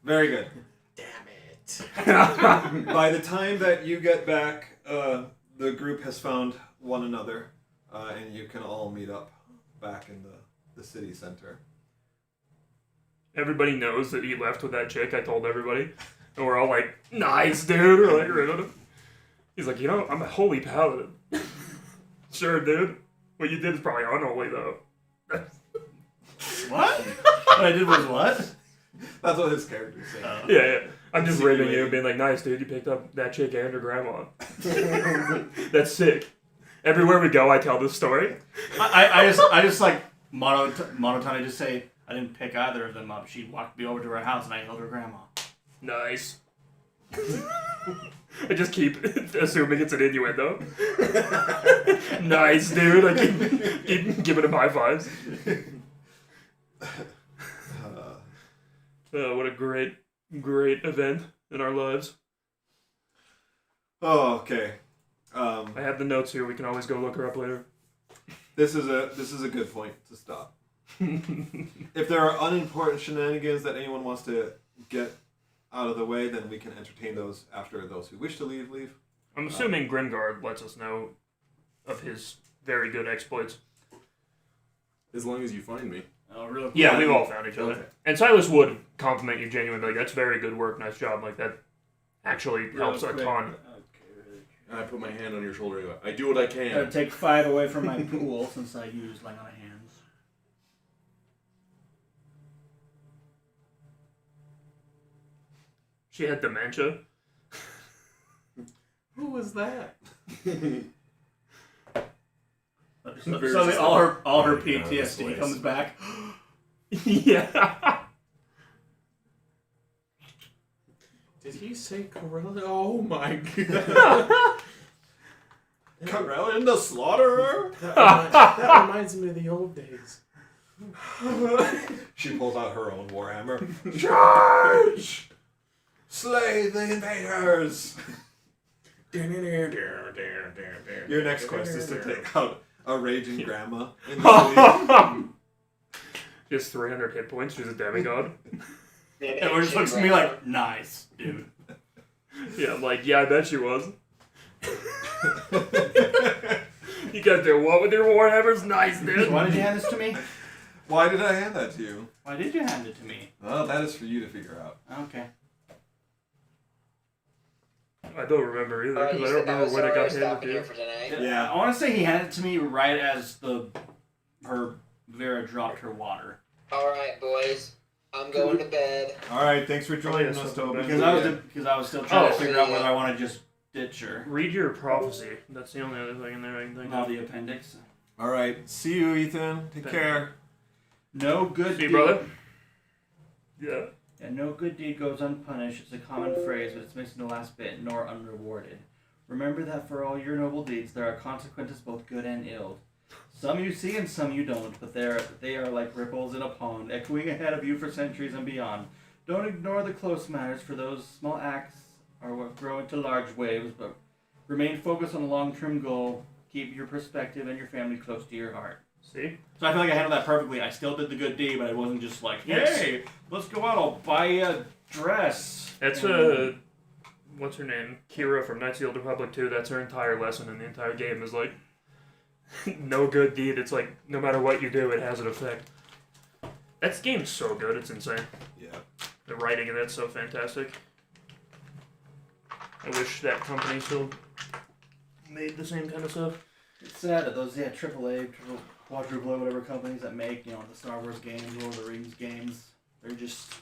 Very good. Damn it. By the time that you get back, the group has found one another, and you can all meet up back in the city center. Everybody knows that he left with that chick. I told everybody. And we're all like, nice, dude. We're like, right on him. He's like, I'm a holy paladin. Sure, dude. What you did is probably unholy, though. What? What I did was what? That's what his character's saying. Yeah. I'm just ribbing you and being like, nice, dude. You picked up that chick and her grandma. That's sick. Everywhere we go, I tell this story. I just like monotone. I just say I didn't pick either of them up. She walked me over to her house and I held her grandma. Nice. I just keep assuming it's an innuendo. Nice, dude. I keep giving him high fives. What a great event in our lives. Oh, okay. I have the notes here. We can always go look her up later. This is a good point to stop. If there are unimportant shenanigans that anyone wants to get out of the way, then we can entertain those after those who wish to leave. I'm assuming Grimgard lets us know of his very good exploits. As long as you find me. Oh, really? Yeah, we've all found each other. Okay. And Silas would compliment you genuinely. Like, that's very good work, nice job. Like, that actually helps a ton. I put my hand on your shoulder and go, I do what I can. Gotta take 5 away from my pool since I used Lay on Hands. She had dementia. Who was that? So all her PTSD comes back. Yeah. Did he say Corella? Oh my god. Corella the Slaughterer? That reminds me of the old days. She pulls out her own warhammer. Charge! Slay the invaders! Your next quest is to take out a raging grandma in the city. She has 300 hit points. She's a demigod. Everyone just looks at me like, nice, dude. Yeah, I'm like, yeah, I bet she was. You got there, what with your warhammers? Nice, dude. Why did you hand this to me? Why did I hand that to you? Why did you hand it to me? Well, that is for you to figure out. Okay. I don't remember either, Alright, because you I said don't that remember was when it got stopping handed here to for you. tonight. Yeah. I want to say he handed it to me right as her Vera dropped her water. Alright, boys. I'm going to bed. Alright, thanks for joining yeah, us, so Toby. Because I was still trying to figure out yeah. whether I want to just ditch her. Read your prophecy. That's the only other thing in there I can think Not of. the appendix. Alright, see you, Ethan. Take care. No good See you, deed. brother? Yeah. Yeah, no good deed goes unpunished. It's a common phrase, but it's missing the last bit, nor unrewarded. Remember that for all your noble deeds, there are consequences both good and ill. Some you see and some you don't, but they are like ripples in a pond, echoing ahead of you for centuries and beyond. Don't ignore the close matters, for those small acts are what grow into large waves, but remain focused on the long-term goal. Keep your perspective and your family close to your heart. See? So I feel like I handled that perfectly. I still did the good deed, but I wasn't just like, Yes. hey, let's go out, I'll buy you a dress. That's what's her name? Kira from Knights of the Old Republic 2. That's her entire lesson in the entire game is like, no good deed. It's like, no matter what you do, it has an effect. That game's so good, it's insane. Yeah. The writing in that's so fantastic. I wish that company still made the same kind of stuff. It's sad that those AAA, quadruple, whatever companies that make, the Star Wars games, Lord of the Rings games, they're just,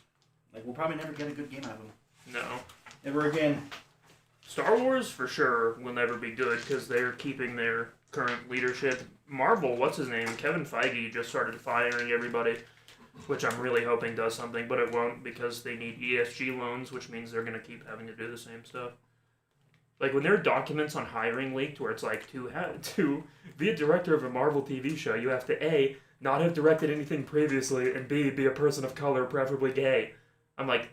like, we'll probably never get a good game out of them. No. Ever again. Star Wars, for sure, will never be good because they're keeping their current leadership. Marvel, what's his name? Kevin Feige just started firing everybody, which I'm really hoping does something, but it won't because they need ESG loans, which means they're going to keep having to do the same stuff. Like when there are documents on hiring leaked where it's like to be a director of a Marvel TV show, you have to A, not have directed anything previously, and B, be a person of color, preferably gay. I'm like,